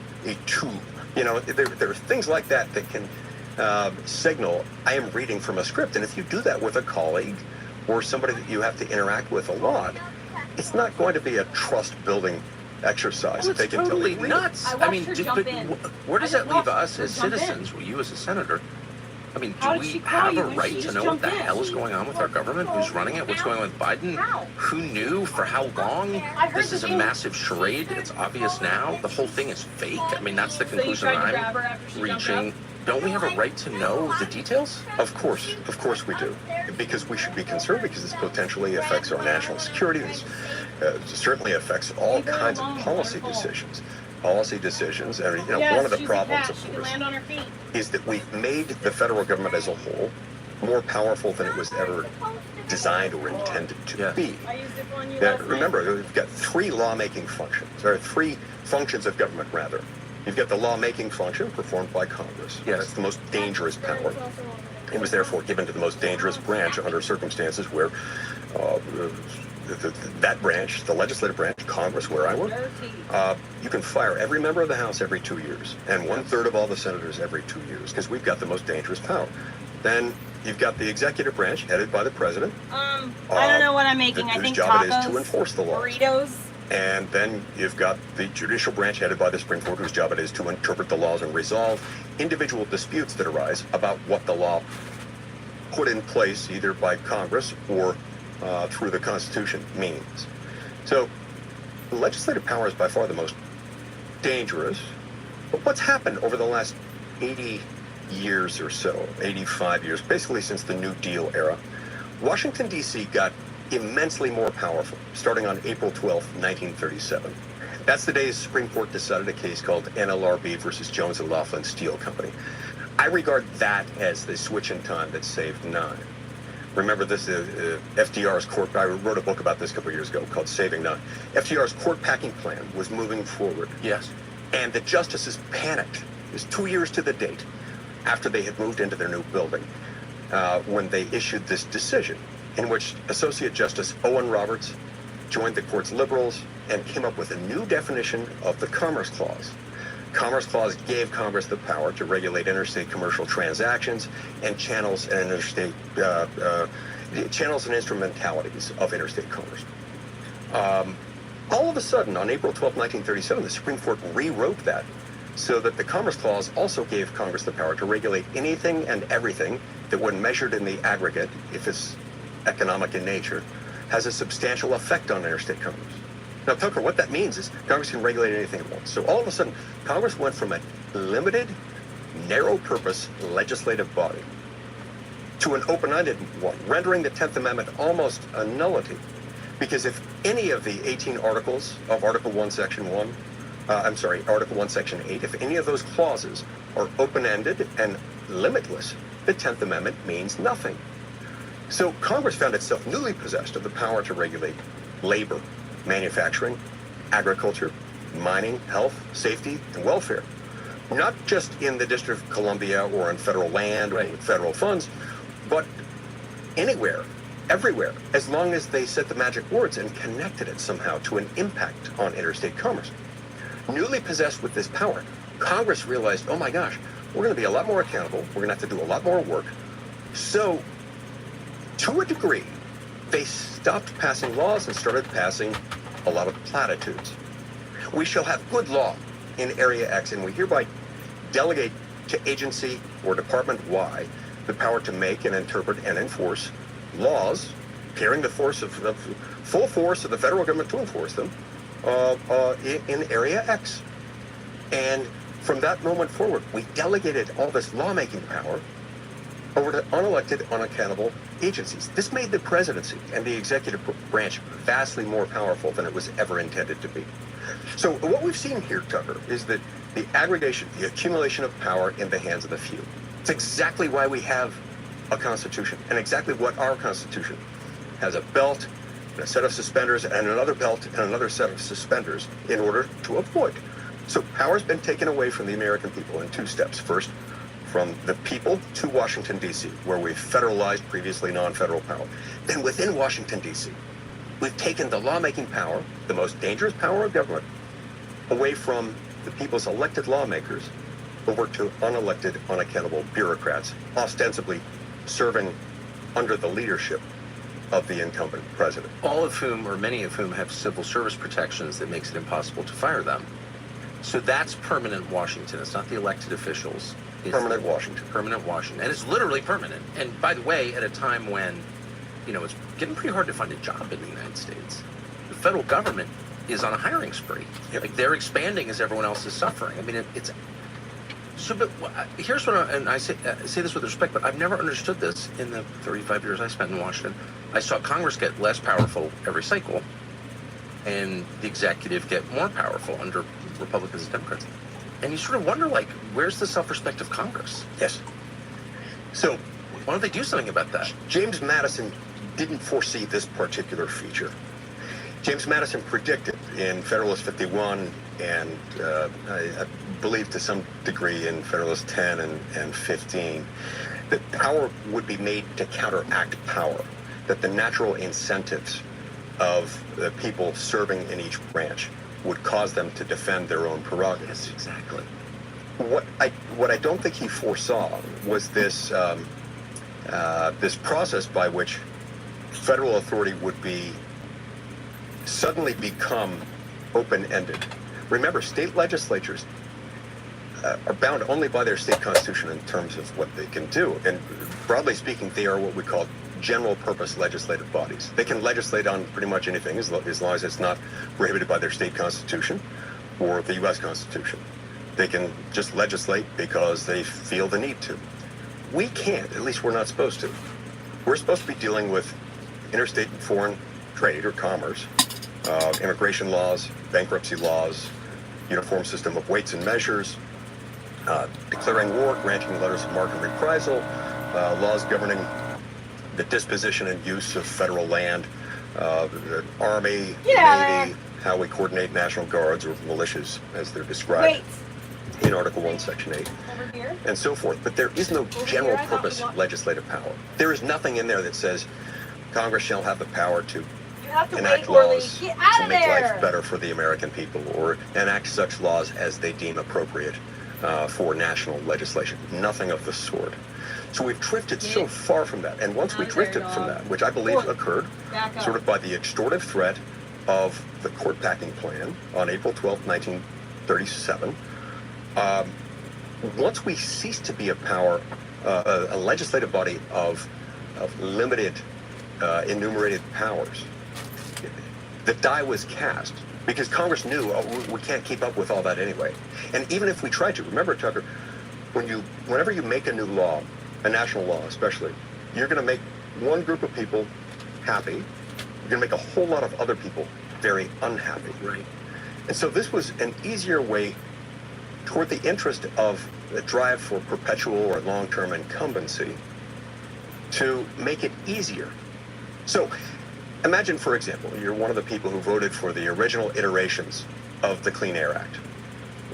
to. You know, there are things like that that can signal I am reading from a script. And if you do that with a colleague or somebody that you have to interact with a lot, it's not going to be a trust-building exercise. Well, it's totally nuts. I mean, where does that leave us as citizens? Well, you as a senator. I mean, do we have a right to know what the hell is going on with our government? Who's running it? What's going on with Biden? Who knew? For how long? This is a massive charade. It's obvious now. The whole thing is fake. I mean, that's the conclusion I'm reaching. don't we have a right to know the details? Of course we do. Because we should be concerned, because this potentially affects our national security. This certainly affects all kinds of policy decisions. And one of the problems, of course, is that we've made the federal government as a whole more powerful than it was ever designed or intended to be. Now, remember, we've got three lawmaking functions, or three functions of government, rather. You've got the lawmaking function performed by Congress. Yes. That's the most dangerous power. It was therefore given to the most dangerous branch under circumstances where that branch, the legislative branch, Congress, where I work, you can fire every member of the House every 2 years, and 1/3 of all the senators every 2 years, because we've got the most dangerous power. Then you've got the executive branch, headed by the president. I don't know what I'm making. I think job it tacos, is to enforce the law. burritos. And then you've got the judicial branch, headed by the Supreme Court, whose job it is to interpret the laws and resolve individual disputes that arise about what the law put in place, either by Congress or through the Constitution, means. So legislative power is by far the most dangerous. But what's happened over the last 80 years or so, 85 years, basically since the New Deal era, Washington, D.C. got immensely more powerful, starting on April 12, 1937. That's the day the Supreme Court decided a case called NLRB versus Jones and Laughlin Steel Company. I regard that as the switch in time that saved nine. Remember this, FDR's court, I wrote a book about this a couple of years ago called Saving Nine. FDR's court packing plan was moving forward. Yes. And the justices panicked. It was 2 years to the date after they had moved into their new building when they issued this decision, in which Associate Justice Owen Roberts joined the court's liberals and came up with a new definition of the Commerce Clause. Commerce Clause gave Congress the power to regulate interstate commercial transactions and channels and instrumentalities of interstate commerce. All of a sudden, on April 12, 1937, the Supreme Court rewrote that so that the Commerce Clause also gave Congress the power to regulate anything and everything that, when measured in the aggregate, if it's economic in nature, has a substantial effect on interstate commerce. Now, Tucker, what that means is Congress can regulate anything it wants. So all of a sudden, Congress went from a limited, narrow-purpose legislative body to an open-ended one, rendering the 10th Amendment almost a nullity. Because if any of the 18 articles of Article 1, Section 1, Article 1, Section 8, if any of those clauses are open-ended and limitless, the 10th Amendment means nothing. So Congress found itself newly possessed of the power to regulate labor, manufacturing, agriculture, mining, health, safety, and welfare. Not just in the District of Columbia or on federal land or with federal funds, but anywhere, everywhere, as long as they said the magic words and connected it somehow to an impact on interstate commerce. Newly possessed with this power, Congress realized, oh my gosh, we're going to be a lot more accountable, we're going to have to do a lot more work. So, to a degree, they stopped passing laws and started passing a lot of platitudes. We shall have good law in Area X, and we hereby delegate to agency or Department Y the power to make and interpret and enforce laws, carrying the force of the full force of the federal government to enforce them in Area X. And from that moment forward, we delegated all this lawmaking power over to unelected, unaccountable agencies. This made the presidency and the executive branch vastly more powerful than it was ever intended to be. So what we've seen here, Tucker, is that the aggregation, the accumulation of power in the hands of the few. It's exactly why we have a constitution, and exactly what our constitution has: a belt, and a set of suspenders, and another belt, and another set of suspenders in order to avoid. So power's been taken away from the American people in two steps. First, from the people to Washington, D.C., where we've federalized previously non-federal power. Then within Washington, D.C., we've taken the lawmaking power, the most dangerous power of government, away from the people's elected lawmakers over to unelected, unaccountable bureaucrats, ostensibly serving under the leadership of the incumbent president. All of whom, or many of whom, have civil service protections that makes it impossible to fire them. So that's permanent Washington. It's not the elected officials. It's Permanent Washington. Permanent Washington. And it's literally permanent. And by the way, at a time when, it's getting pretty hard to find a job in the United States. The federal government is on a hiring spree. Yep. Like, they're expanding as everyone else is suffering. I mean, So, but here's what, and I say this with respect, but I've never understood this in the 35 years I spent in Washington. I saw Congress get less powerful every cycle, and the executive get more powerful under Republicans and Democrats. And you sort of wonder, like, where's the self-respect of Congress? Yes. So, Why don't they do something about that? James Madison didn't foresee this particular feature. James Madison predicted in Federalist 51 and I believe to some degree in Federalist 10 and 15 that power would be made to counteract power, that the natural incentives of the people serving in each branch would cause them to defend their own prerogatives. Yes, exactly. What I don't think he foresaw was this this process by which federal authority would be suddenly become open-ended. Remember, state legislatures are bound only by their state constitution in terms of what they can do. And broadly speaking, they are what we call general purpose legislative bodies. They can legislate on pretty much anything as long as it's not prohibited by their state constitution or the U.S. Constitution. They can just legislate because they feel the need to. We can't, at least we're not supposed to. We're supposed to be dealing with interstate and foreign trade or commerce, immigration laws, bankruptcy laws, uniform system of weights and measures, declaring war, granting letters of marque and reprisal, laws governing the disposition and use of federal land, the Army, Navy, how we coordinate National Guards or militias as they're described in Article 1, Section 8, Over here. and so forth. But there is no general purpose legislative power. There is nothing in there that says Congress shall have the power to You have to enact wait, Orly. laws Get out to of make there. life better for the American people or enact such laws as they deem appropriate for national legislation. Nothing of the sort. So we've drifted so far from that. And once we Out of there, drifted from dog. that, which I believe occurred Back up. sort of by the extortive threat of the court packing plan on April 12, 1937, once we ceased to be a power, a legislative body of limited enumerated powers, the die was cast because Congress knew we can't keep up with all that anyway. And even if we tried to, remember, Tucker, whenever you make a new law, a national law especially, you're going to make one group of people happy. You're going to make a whole lot of other people very unhappy. Right. And so this was an easier way toward the interest of the drive for perpetual or long-term incumbency to make it easier. So imagine, for example, you're one of the people who voted for the original iterations of the Clean Air Act,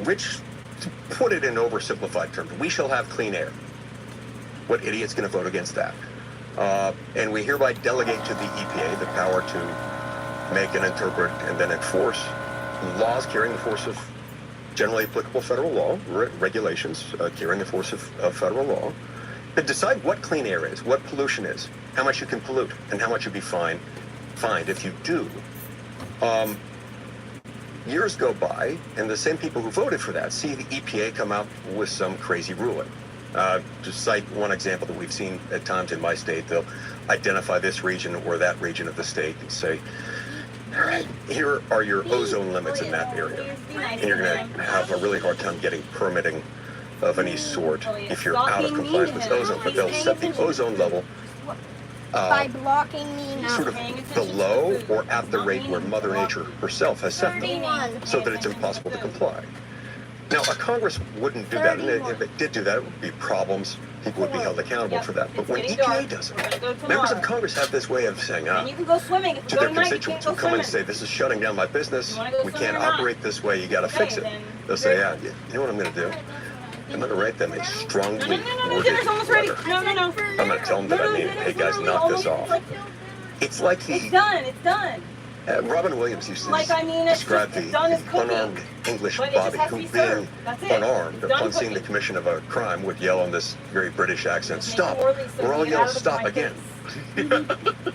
which, to put it in oversimplified terms, we shall have clean air. What idiot's going to vote against that? And we hereby delegate to the EPA the power to make and interpret and then enforce laws carrying the force of generally applicable federal law, regulations carrying the force of federal law, to decide what clean air is, what pollution is, how much you can pollute, and how much you'll be fined if you do. Years go by, and the same people who voted for that see the EPA come out with some crazy ruling. To cite one example that we've seen at times in my state, they'll identify this region or that region of the state and say, all right, here are your ozone limits in that area. And you're going to have a really hard time getting permitting of any sort if you're out of compliance with ozone. But they'll set the ozone level By blocking me now. sort of below or at the rate where Mother Nature herself has set them, 31. so that it's impossible to comply. Now, a Congress wouldn't do that, and if it did do that, it would be problems. People would be held accountable for that. But when EPA does it, members of Congress have this way of saying, And you can go swimming. If to you go their tonight, you can't constituents go who come in and swimming. say, this is shutting down my business, You wanna go we swimming can't or not? operate this way, you gotta Okay, fix it. then They'll say, you're- yeah, you know what I'm gonna do? I'm gonna write them a strongly No, worded dinner's almost ready. letter. No. I'm gonna tell them that I mean, hey guys, knock this off. It's like It's done. It's done. Robin Williams used to Like, I mean, it's describe just- it's done as the cooking. unarmed English But it just Bobby has to who, be being served. That's it. unarmed It's done upon seeing the cooking. commission of a crime, would yell in this very British accent, Make stop. Orly so We're all get yell, out of stop my again. face.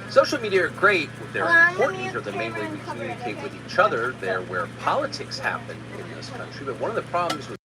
Social media are great. They're Well, I'm important. gonna They're the main way turn we and cover it communicate again. with each other. They're where politics happen in this country. But one of the problems with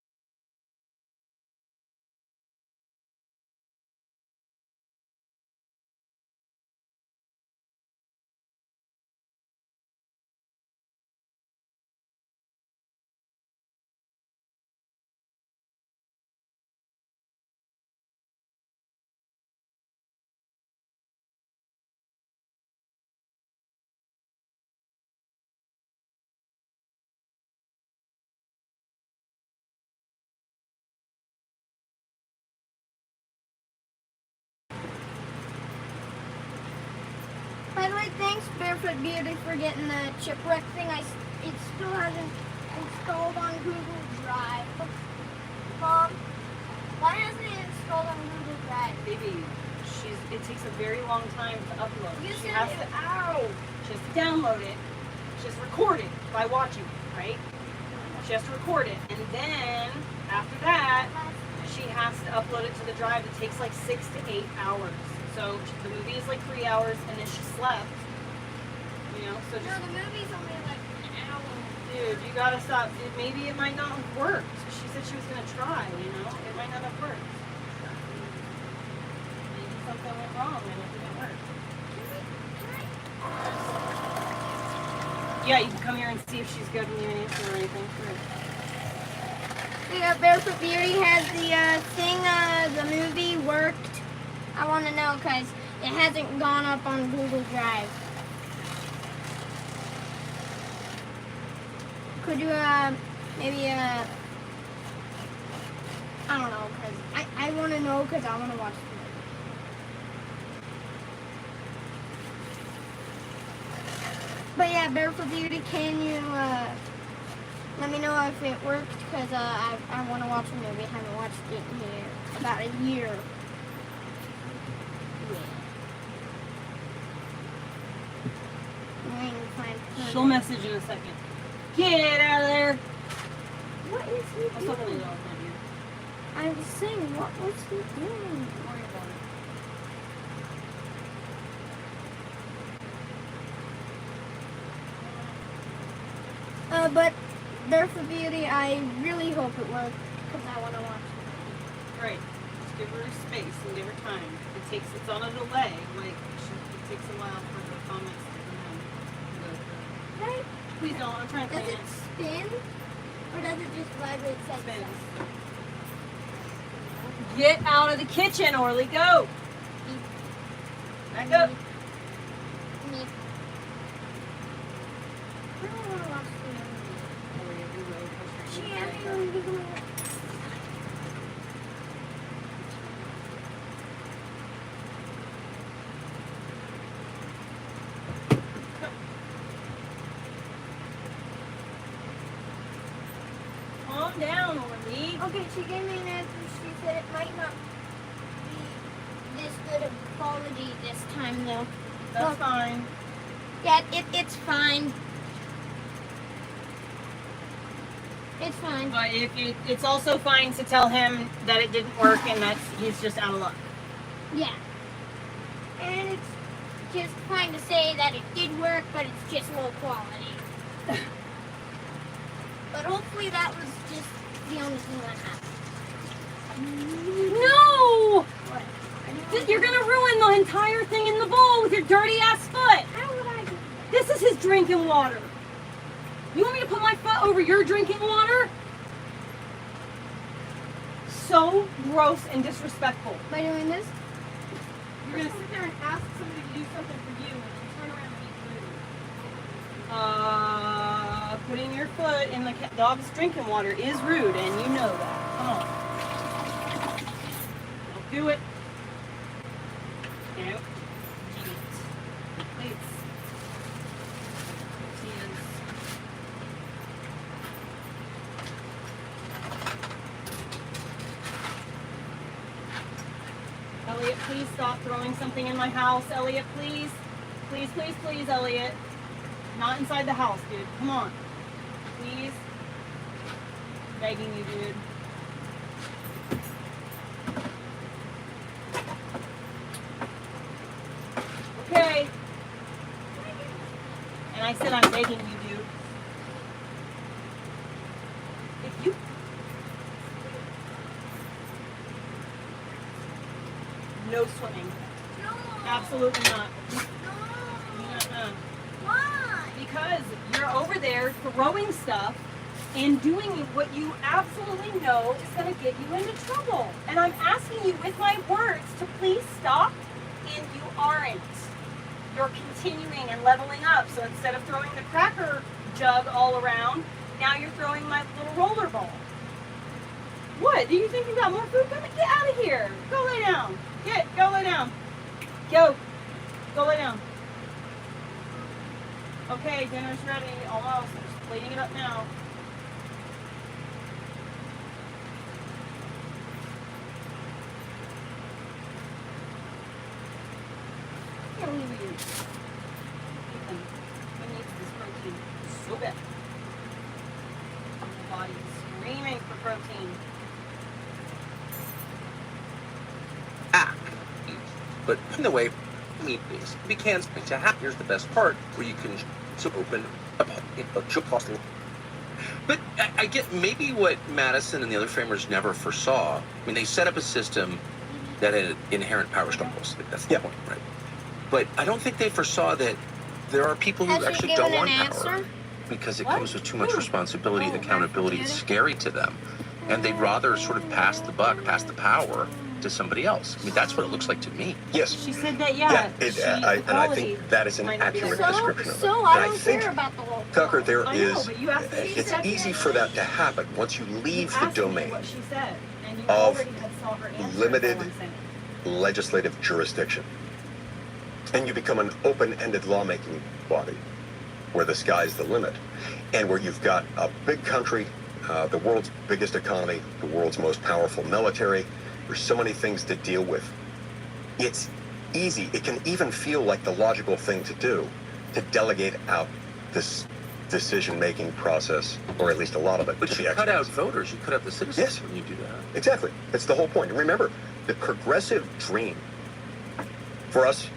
By the way, thanks Barefoot Beauty for getting the chipwreck thing. It still hasn't installed on Google Drive. Mom, why hasn't it installed on Google Drive? Baby, it takes a very long time to upload. She has to download it. She has to record it by watching it, right? She has to record it, and then after that, she has to upload it to the drive. It takes like 6 to 8 hours. So the movie is like 3 hours, and then she slept. You know, so just. No, the movie's only like an hour. Dude, you gotta stop. Maybe it might not have worked. She said she was gonna try. You know, it might not have worked. Maybe something went wrong and it didn't work. Yeah, you can come here and see if she's giving you an answer or anything. Sure. Yeah, Barefoot Beauty has the thing, the movie worked. I want to know because it hasn't gone up on Google Drive. Could you, maybe, I don't know, because I want to know because I want to watch the movie. But yeah, Barefoot Beauty, can you, let me know if it worked, because I want to watch the movie. I haven't watched it in about a year. Yeah. She'll message in a second. Get out of there! What is he What's up with doing? the dog, my dear? I was saying, what was he doing? Don't worry about it. But Barefoot Beauty, I really hope it worked because I want to watch it. Right. Just give her space and give her time. It's on a delay. Like, it takes a while for the comments to come in. Right? Please don't. I'm trying to Does clean it it. spin? Or does it just vibrate side to Spins. side? Get out of the kitchen, Orly. Go. Back up. Me. I don't want to watch the movie. She hasn't even begun. Calm down, Orly. Okay, she gave me an answer. She said it might not be this good of quality this time, though. That's fine. Yeah, it's fine. It's fine. But it's also fine to tell him that it didn't work and that he's just out of luck. Yeah. And it's just fine to say that it did work, but it's just low quality. But hopefully that was just the only thing that happened. No! What? You're gonna ruin the entire thing in the bowl with your dirty ass foot. How would I do that? This is his drinking water. You want me to put my foot over your drinking water? So gross and disrespectful. By doing this? You're gonna sit there and ask somebody to do something for you and you turn around and be rude. Putting your foot in the dog's drinking water is rude, and you know that. Come on. Don't do it. Out. Plates. Tortillas. Elliot, please stop throwing something in my house. Elliot, please. Please, please, please, Elliot. Not inside the house, dude. Come on. Please. Begging you, dude. Okay. And I said I'm begging you, dude. If you... No swimming. No. Absolutely not. No. Uh-uh. Why? Because you're over there throwing stuff and doing what you absolutely know is going to get you into trouble. And I'm asking you with my words to please stop, and you aren't. You're continuing and leveling up. So instead of throwing the cracker jug all around, now you're throwing my little roller ball. What? Do you think you got more food? Get out of here. Go lay down. Go lay down. Go lay down. Okay, dinner's ready. Almost. I'm just plating it up now. I can't believe we didn't. Ethan, who needs this protein so bad? My body is screaming for protein. But in the way, meat is we can speak to have. Here's the best part where you can so open a chip costing. But I get maybe what Madison and the other framers never foresaw. I mean, they set up a system that had inherent power struggles. That's the point, right? But I don't think they foresaw that there are people who Has he actually given don't want an power answer? because it What? comes with too much responsibility, Oh, accountability. It's scary to them, and they'd rather sort of pass the buck, pass the power to somebody else. I mean, that's what it looks like to me. Yes. She said that, Yeah, she, and I equality think that is an might not be accurate right. description of it. So And I don't think, care about the whole Tucker, there I know, is, but you asked me. it's easy for that to happen once you leave the asked me domain what she said, and you of already had saw her answer, limited is all I'm saying. legislative jurisdiction. And you become an open-ended lawmaking body where the sky's the limit. And where you've got a big country, the world's biggest economy, the world's most powerful military. There's so many things to deal with. It's easy. It can even feel like the logical thing to do to delegate out this decision-making process, or at least a lot of it, But to you the cut out experts. voters, you cut out the citizens Yes. when you do that. Exactly. That's the whole point. And remember, the progressive dream for us,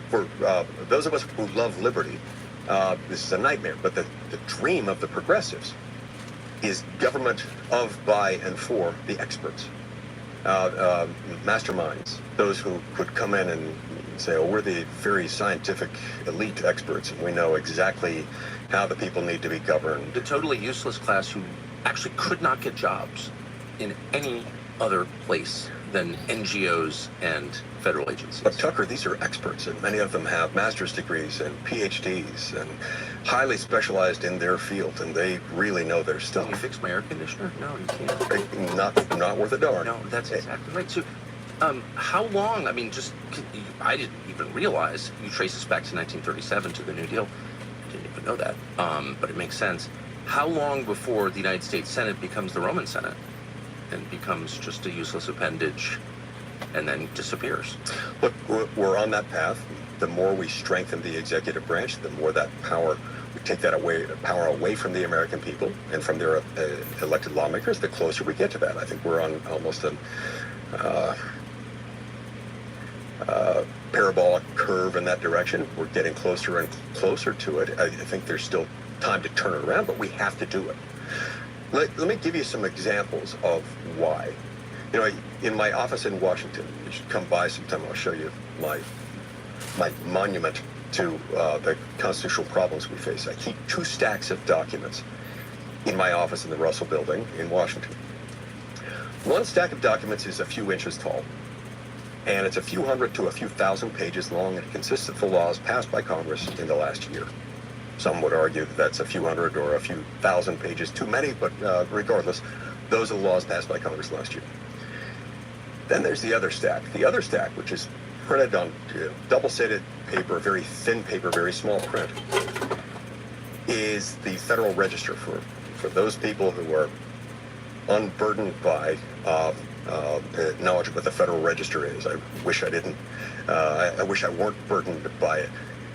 for those of us who love liberty, this is a nightmare. But the dream of the progressives is government of, by, and for the experts, masterminds, those who could come in and say, oh, we're the very scientific elite experts, and we know exactly how the people need to be governed. The totally useless class who actually could not get jobs in any other place than NGOs and federal agencies. But Tucker, these are experts, and many of them have master's degrees and PhDs and highly specialized in their field, and they really know their Can stuff. you fix my air conditioner? No, you can't. Not worth a darn. No, that's exactly right. So, how long? I mean, I didn't even realize you trace this back to 1937 to the New Deal. I didn't even know that, but it makes sense. How long before the United States Senate becomes the Roman Senate and becomes just a useless appendage and then disappears? Look, we're on that path. The more we strengthen the executive branch, the more that power, we take that power away from the American people and from their elected lawmakers, the closer we get to that. I think we're on almost an parabolic curve in that direction. We're getting closer and closer to it. I think there's still time to turn it around, but we have to do it. Let me give you some examples of why. You know, in my office in Washington, you should come by sometime. I'll show you my monument to the constitutional problems we face. I keep 2 stacks of documents in my office in the Russell Building in Washington. One stack of documents is a few inches tall, and it's a few hundred to a few thousand pages long, and it consists of the laws passed by Congress in the last year. Some would argue that that's a few hundred or a few thousand pages too many, but regardless, those are the laws passed by Congress last year. Then there's the other stack. The other stack, which is printed on double-sided paper, very thin paper, very small print, is the Federal Register for those people who are unburdened by knowledge of what the Federal Register is. I wish I didn't. I wish I weren't burdened by it.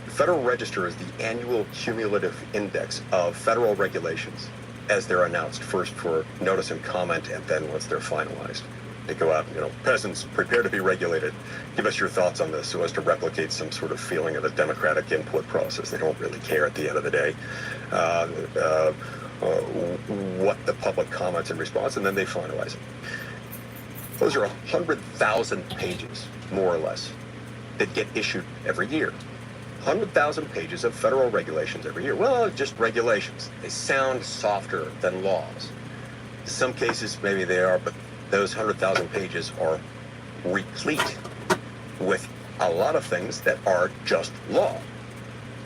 The Federal Register is the annual cumulative index of federal regulations as they're announced, first for notice and comment, and then once they're finalized. They go out, peasants, prepare to be regulated. Give us your thoughts on this so as to replicate some sort of feeling of a democratic input process. They don't really care at the end of the day what the public comments in response, and then they finalize it. Those are 100,000 pages, more or less, that get issued every year. 100,000 pages of federal regulations every year. Well, just regulations. They sound softer than laws. In some cases, maybe they are, but those 100,000 pages are replete with a lot of things that are just law.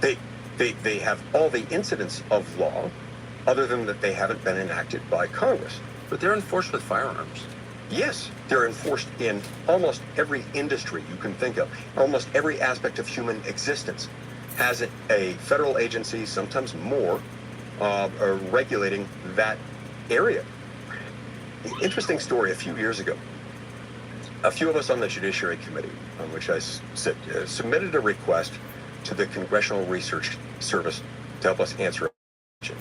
They have all the incidents of law, other than that they haven't been enacted by Congress. But they're enforced with firearms. Yes, they're enforced in almost every industry you can think of, almost every aspect of human existence. has a federal agency, sometimes more, regulating that area. Interesting story. A few years ago, a few of us on the Judiciary Committee, on which I sit, submitted a request to the Congressional Research Service to help us answer a question.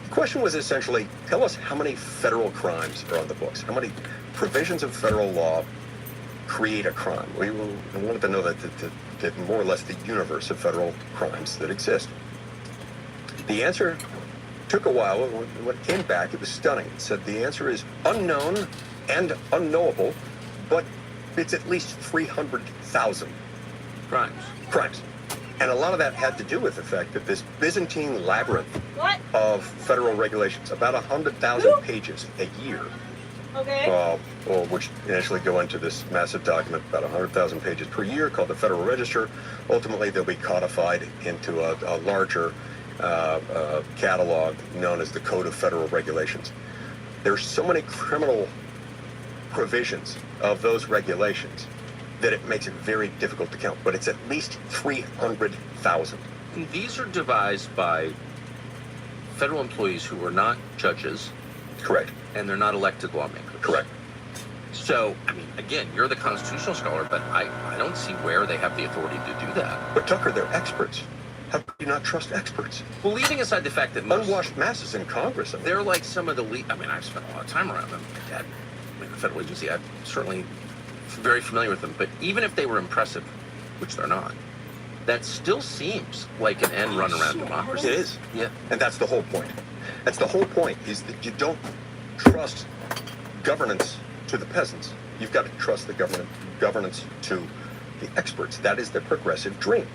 The question was essentially, tell us how many federal crimes are on the books, how many provisions of federal law create a crime. We wanted to know that more or less the universe of federal crimes that exist. The answer took a while. When it came back, it was stunning. It said the answer is unknown and unknowable, but it's at least 300,000 crimes. And a lot of that had to do with the fact that this Byzantine labyrinth of federal regulations, about 100,000 pages a year, which initially go into this massive document, about 100,000 pages per year, called the Federal Register. Ultimately, they'll be codified into a larger catalog known as the Code of Federal Regulations. There's so many criminal provisions of those regulations that it makes it very difficult to count, but it's at least 300,000. These are devised by federal employees who are not judges. Correct. And they're not elected lawmakers. Correct. So, I mean, again, you're the constitutional scholar, but I don't see where they have the authority to do that. But Tucker, they're experts. How could you not trust experts? Well, leaving aside the fact that unwashed masses in Congress, they're like some of the I've spent a lot of time around them. The federal agency, I'm certainly very familiar with them. But even if they were impressive, which they're not, that still seems like an end run around democracy. It is. Yeah. And that's the whole point. That's the whole point, is that you don't trust governance to the peasants. You've got to trust the governance to the experts. That is the progressive dream.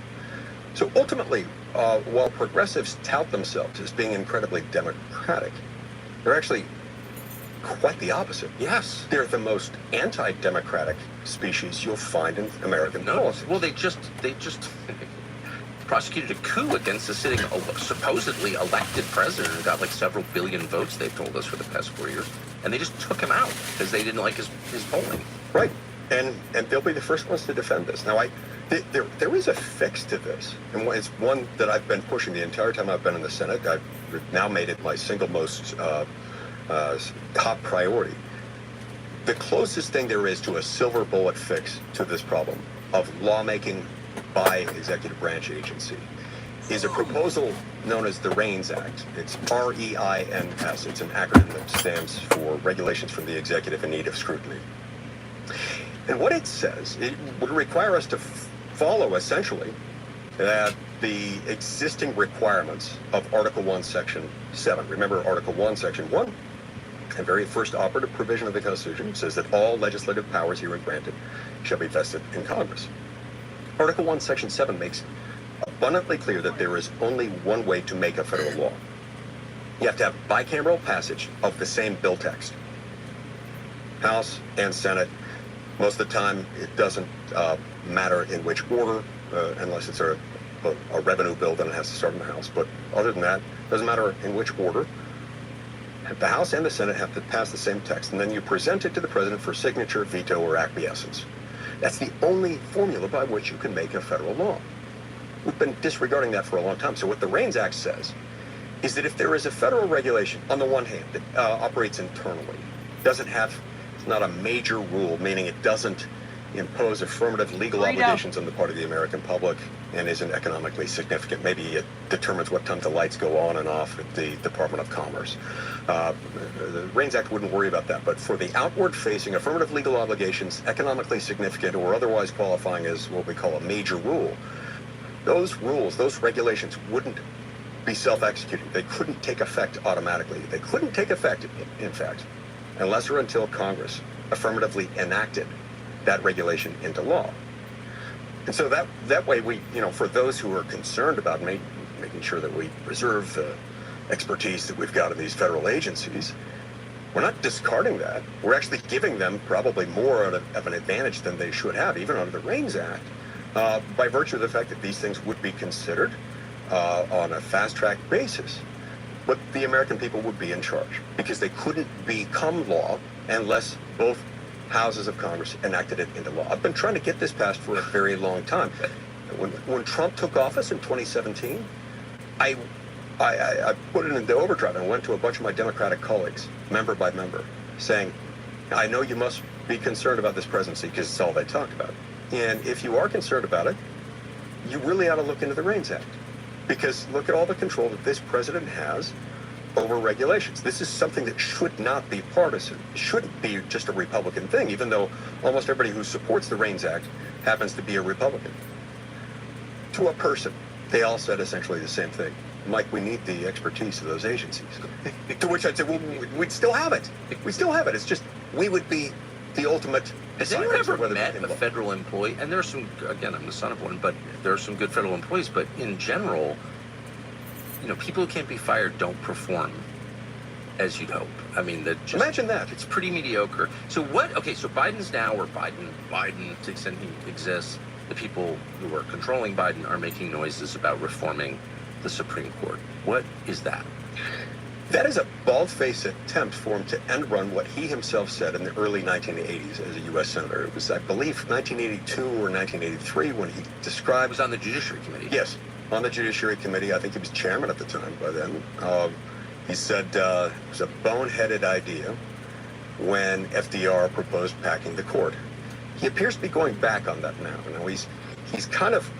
So ultimately, while progressives tout themselves as being incredibly democratic, they're actually quite the opposite. Yes. They're the most anti-democratic species you'll find in American politics. Well, they just prosecuted a coup against a sitting supposedly elected president who got like several billion votes, they've told us, for the past 4 years. And they just took him out because they didn't like his polling. Right. And they'll be the first ones to defend this. Now, there is a fix to this, and it's one that I've been pushing the entire time I've been in the Senate. I've now made it my single most top priority. The closest thing there is to a silver bullet fix to this problem of lawmaking by executive branch agency is a proposal known as the REINS Act. It's REINS. It's an acronym that stands for Regulations from the Executive in Need of Scrutiny. And what it says, it would require us to follow, essentially, the existing requirements of Article 1, Section 7. Remember, Article 1, Section 1, the very first operative provision of the Constitution, says that all legislative powers herein granted shall be vested in Congress. Article 1, Section 7 makes abundantly clear that there is only one way to make a federal law. You have to have bicameral passage of the same bill text. House and Senate. Most of the time, it doesn't matter in which order, unless it's a revenue bill, then it has to start in the House. But other than that, it doesn't matter in which order. The House and the Senate have to pass the same text, and then you present it to the President for signature, veto, or acquiescence. That's the only formula by which you can make a federal law. We've been disregarding that for a long time. So what the REINS Act says is that if there is a federal regulation, on the one hand, that operates internally, doesn't have, it's not a major rule, meaning it doesn't impose affirmative legal obligations on the part of the American public and isn't economically significant. Maybe it determines what time the lights go on and off at the Department of Commerce. The REINS Act wouldn't worry about that. But for the outward-facing affirmative legal obligations, economically significant or otherwise qualifying as what we call a major rule, those rules, those regulations wouldn't be self-executing. They couldn't take effect automatically. They couldn't take effect, in fact, unless or until Congress affirmatively enacted that regulation into law. And so that way we, for those who are concerned about making sure that we preserve the expertise that we've got in these federal agencies, we're not discarding that. We're actually giving them probably more of an advantage than they should have, even under the REINS Act, by virtue of the fact that these things would be considered on a fast-track basis. But the American people would be in charge because they couldn't become law unless both houses of Congress enacted it into law. I've been trying to get this passed for a very long time. When Trump took office in 2017, I put it into overdrive and went to a bunch of my Democratic colleagues, member by member, saying, I know you must be concerned about this presidency because it's all they talked about. And if you are concerned about it, you really ought to look into the REINS Act. Because look at all the control that this president has over regulations. This is something that should not be partisan. It shouldn't be just a Republican thing, even though almost everybody who supports the REINS Act happens to be a Republican. To a person, they all said essentially the same thing. Mike, we need the expertise of those agencies. To which I'd say, well, we'd still have it. We still have it. It's just, we would be the ultimate. Has anyone ever met a federal employee? And there are some, again, I'm the son of one, but there are some good federal employees. But in general, you know, people who can't be fired don't perform as you'd hope. I mean, imagine that. It's pretty mediocre. So what, okay, so Biden's now, or Biden, to the extent he exists, the people who are controlling Biden are making noises about reforming the Supreme Court. What is that? That is a bald-faced attempt for him to end-run what he himself said in the early 1980s as a U.S. Senator. It was, I believe, 1982 or 1983 when he described... It was on the Judiciary Committee. Yes, on the Judiciary Committee. I think he was chairman at the time by then. He said it was a boneheaded idea when FDR proposed packing the court. He appears to be going back on that now. Now he's kind of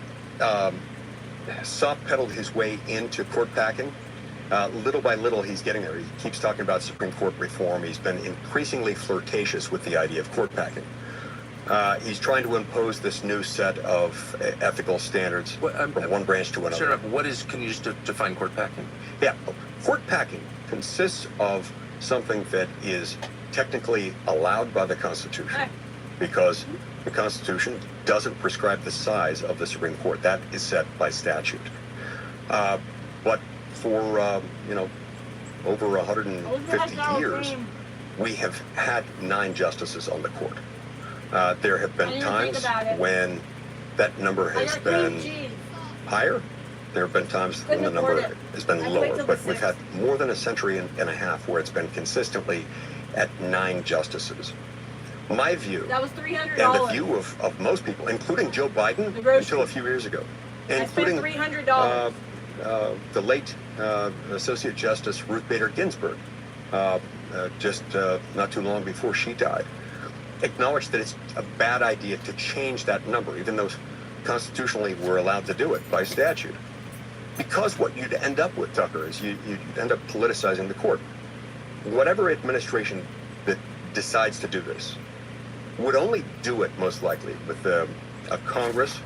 soft-pedaled his way into court packing. Little by little, he's getting there. He keeps talking about Supreme Court reform. He's been increasingly flirtatious with the idea of court packing. He's trying to impose this new set of ethical standards from one branch to another. Sure, what is, can you just define court packing? Yeah, court packing consists of something that is technically allowed by the Constitution, because the Constitution doesn't prescribe the size of the Supreme Court. That is set by statute. But for, over 150 years, we have had 9 justices on the court. There have been times when that number has been higher. There have been times when the number has been lower. But we've had more than a century and a half where it's been consistently at 9 justices. My view, that was $300. And the view of most people, including Joe Biden until a few years ago, including $300. The late Associate Justice Ruth Bader Ginsburg, just not too long before she died, acknowledged that it's a bad idea to change that number, even though constitutionally we're allowed to do it by statute. Because what you'd end up with, Tucker, is you'd end up politicizing the court. Whatever administration that decides to do this would only do it, most likely, with a Congress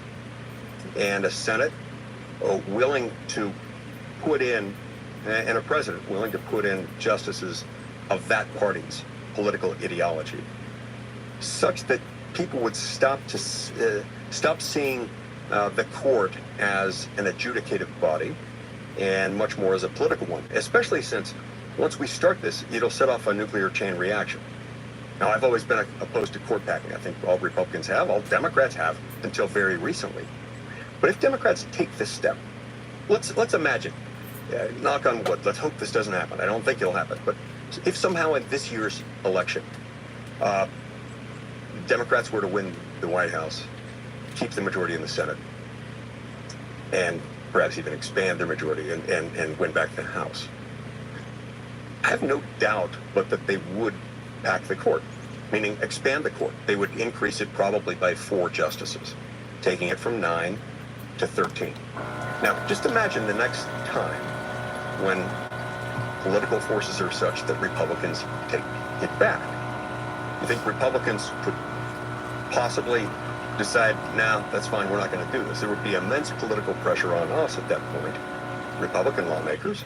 and a Senate willing to put in, and a president willing to put in justices of that party's political ideology, such that people would stop seeing the court as an adjudicative body and much more as a political one, especially since once we start this, it'll set off a nuclear chain reaction. Now, I've always been opposed to court packing. I think all Republicans have, all Democrats have, until very recently. But if Democrats take this step, let's imagine, knock on wood, let's hope this doesn't happen. I don't think it'll happen. But if somehow in this year's election, Democrats were to win the White House, keep the majority in the Senate, and perhaps even expand their majority and win back the House, I have no doubt but that they would pack the court, meaning expand the court. They would increase it probably by 4 justices, taking it from 9 to 13. Now, just imagine the next time when political forces are such that Republicans take it back. You think Republicans could possibly decide, no, that's fine, we're not going to do this? There would be immense political pressure on us at that point, Republican lawmakers,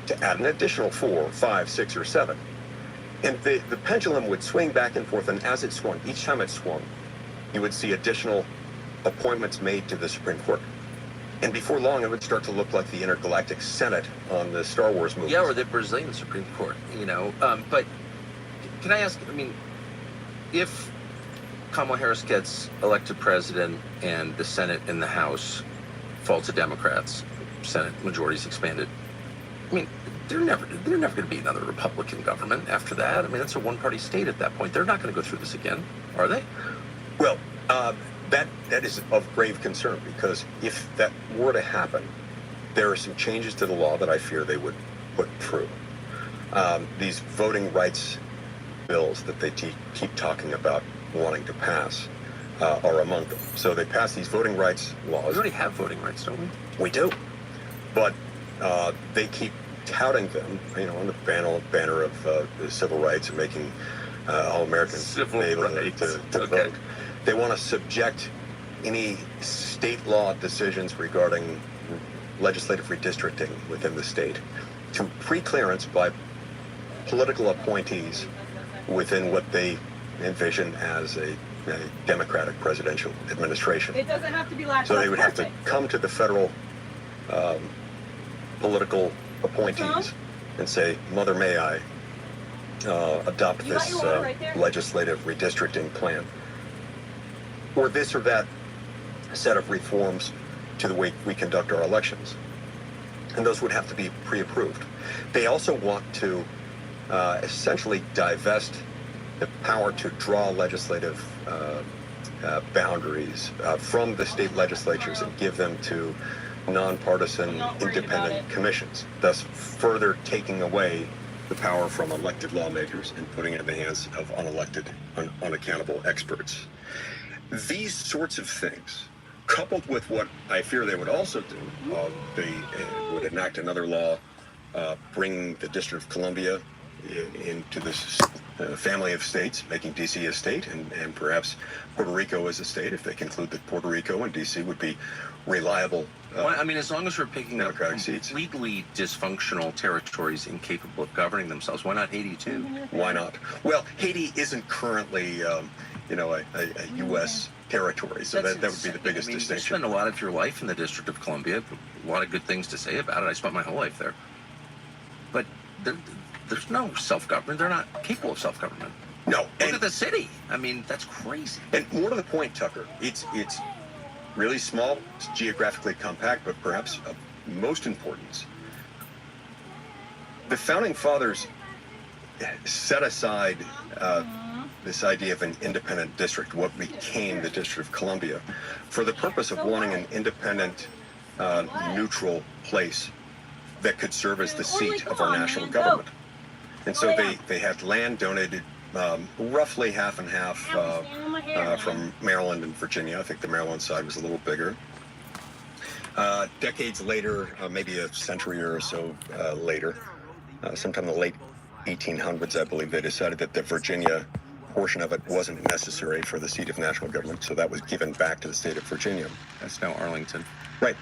to add an additional 4, 5, 6, or 7. And the pendulum would swing back and forth, and as it swung, each time it swung, you would see additional appointments made to the Supreme Court. And before long, it would start to look like the intergalactic Senate on the Star Wars movies. Yeah, or the Brazilian Supreme Court, But can I ask, if Kamala Harris gets elected president and the Senate and the House fall to Democrats, Senate majorities expanded, they're never going to be another Republican government after that. That's a one-party state at that point. They're not going to go through this again, are they? Well, that is of grave concern, because if that were to happen, there are some changes to the law that I fear they would put through. These voting rights bills that they keep talking about wanting to pass are among them. So they pass these voting rights laws. We already have voting rights, don't we? We do. But they keep touting them, on the banner of the civil rights and making all Americans be able to vote. They want to subject any state law decisions regarding legislative redistricting within the state to pre-clearance by political appointees within what they envision as a Democratic presidential administration. It doesn't have to be like so they would have to come to the federal political appointees and say, Mother, may I adopt this legislative redistricting plan, or this or that set of reforms to the way we conduct our elections. And those would have to be pre-approved. They also want to essentially divest the power to draw legislative boundaries from the state legislatures and give them to nonpartisan independent commissions, thus further taking away the power from elected lawmakers and putting it in the hands of unelected, unaccountable experts. These sorts of things, coupled with what I fear they would also do, they would enact another law bringing the District of Columbia into this family of states, making D.C. a state, and perhaps Puerto Rico as a state, if they conclude that Puerto Rico and D.C. would be reliable. As long as we're picking up completely dysfunctional territories incapable of governing themselves, why not Haiti too? Why not? Well, Haiti isn't currently, a U.S. territory, so that would be the biggest distinction. You spend a lot of your life in the District of Columbia, a lot of good things to say about it. I spent my whole life there. But there's no self-government. They're not capable of self-government. No. Look at the city. That's crazy. And more to the point, Tucker, it's really small, it's geographically compact, but perhaps of most importance, the Founding Fathers set aside this idea of an independent district, what became the District of Columbia, for the purpose of wanting an independent, neutral place that could serve as the seat of our national government. And so they had land donated, roughly half and half from Maryland and Virginia. I think the Maryland side was a little bigger. Decades later, maybe a century or so later, sometime in the late 1800s, I believe, they decided that the Virginia portion of it wasn't necessary for the seat of national government, so that was given back to the state of Virginia. That's now Arlington. Right.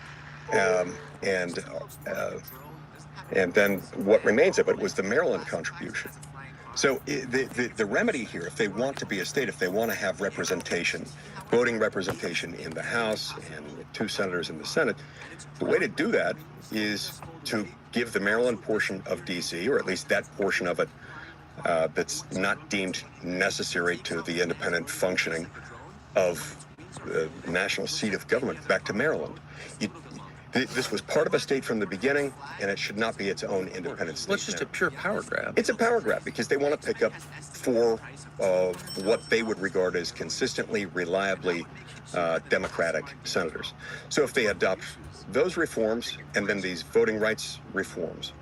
And then what remains of it was the Maryland contribution. So the remedy here, if they want to be a state, if they want to have representation, voting representation in the House and 2 senators in the Senate, the way to do that is to give the Maryland portion of D.C., or at least that portion of it that's not deemed necessary to the independent functioning of the national seat of government, back to Maryland. This was part of a state from the beginning, and it should not be its own independent state. Well, it's just a pure power grab. It's a power grab because they want to pick up 4 of what they would regard as consistently, reliably Democratic senators. So if they adopt those reforms and then these voting rights reforms,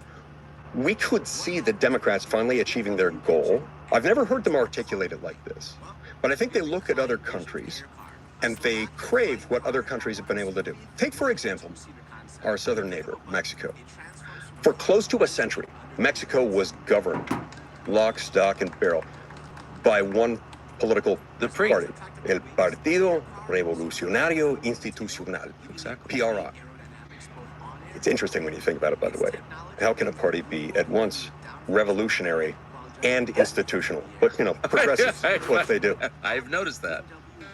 we could see the Democrats finally achieving their goal. I've never heard them articulate it like this, but I think they look at other countries and they crave what other countries have been able to do. Take, for example, our southern neighbor, Mexico. For close to a century, Mexico was governed, lock, stock, and barrel, by one political party, El Partido Revolucionario Institucional, exactly. PRI. It's interesting when you think about it, by the way. How can a party be at once revolutionary and institutional? But, progressive, what they do. I've noticed that.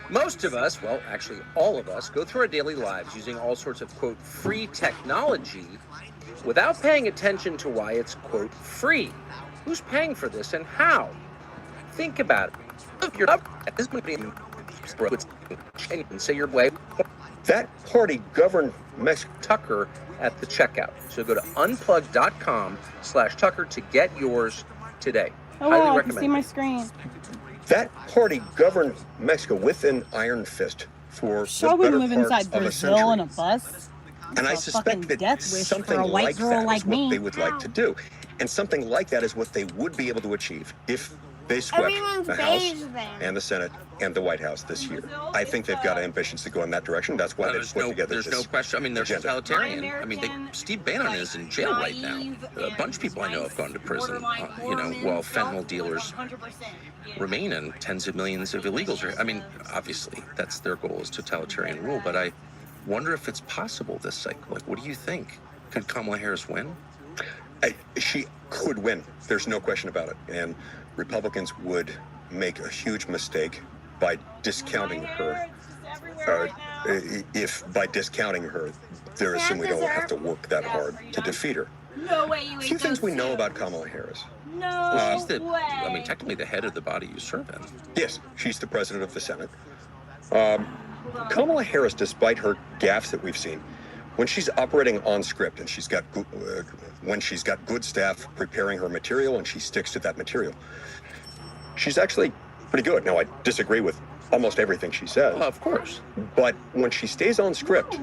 Most of us, well, actually all of us, go through our daily lives using all sorts of, quote, free technology without paying attention to why it's, quote, free. Who's paying for this and how? Think about it. If you're up at this point, and say your way. That party governed Mexico. Tucker at the checkout. So go to unplug.com/Tucker to get yours today. Oh, Highly wow, I recommend. can see my screen. That party governed Mexico with an iron fist for So I the wouldn't better live part inside of a Brazil century. in a bus. And I It's a fucking suspect that death wish something for a white like girl that like is what me. they would like to do. And something like that is what they would be able to achieve if they swept Everyone's the House beige there. and the Senate and the White House this year. I think they've got ambitions to go in that direction. That's why they've put together There's this no question. I mean, they're agenda. totalitarian. I mean, Steve Bannon is in jail right now. A bunch of people I know have gone to prison. While fentanyl dealers remain and tens of millions of illegals are. I mean, obviously, that's their goal is totalitarian rule. But I wonder if it's possible this cycle. Like, what do you think? Could Kamala Harris win? She could win. There's no question about it. And Republicans would make a huge mistake by discounting her. If by discounting her, they're assuming we don't have to work that hard to defeat her. No way you A few things we know about Kamala Harris. No She's technically the head of the body you serve in. Yes, she's the president of the Senate. Kamala Harris, despite her gaffes that we've seen, when she's operating on script and when she's got good staff preparing her material and she sticks to that material, she's actually pretty good. Now, I disagree with almost everything she says. Well, of course. But when she stays on script,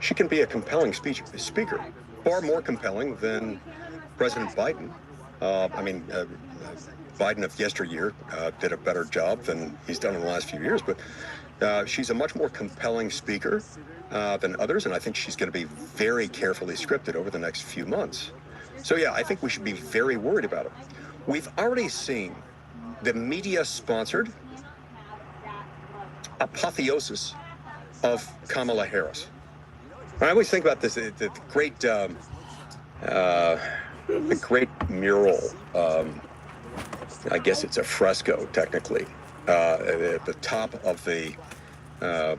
she can be a compelling speaker, far more compelling than President Biden. Biden of yesteryear did a better job than he's done in the last few years, but she's a much more compelling speaker than others, and I think she's going to be very carefully scripted over the next few months. So yeah, I think we should be very worried about it. We've already seen the media-sponsored apotheosis of Kamala Harris. I always think about this, the great mural, I guess it's a fresco technically, at the top of the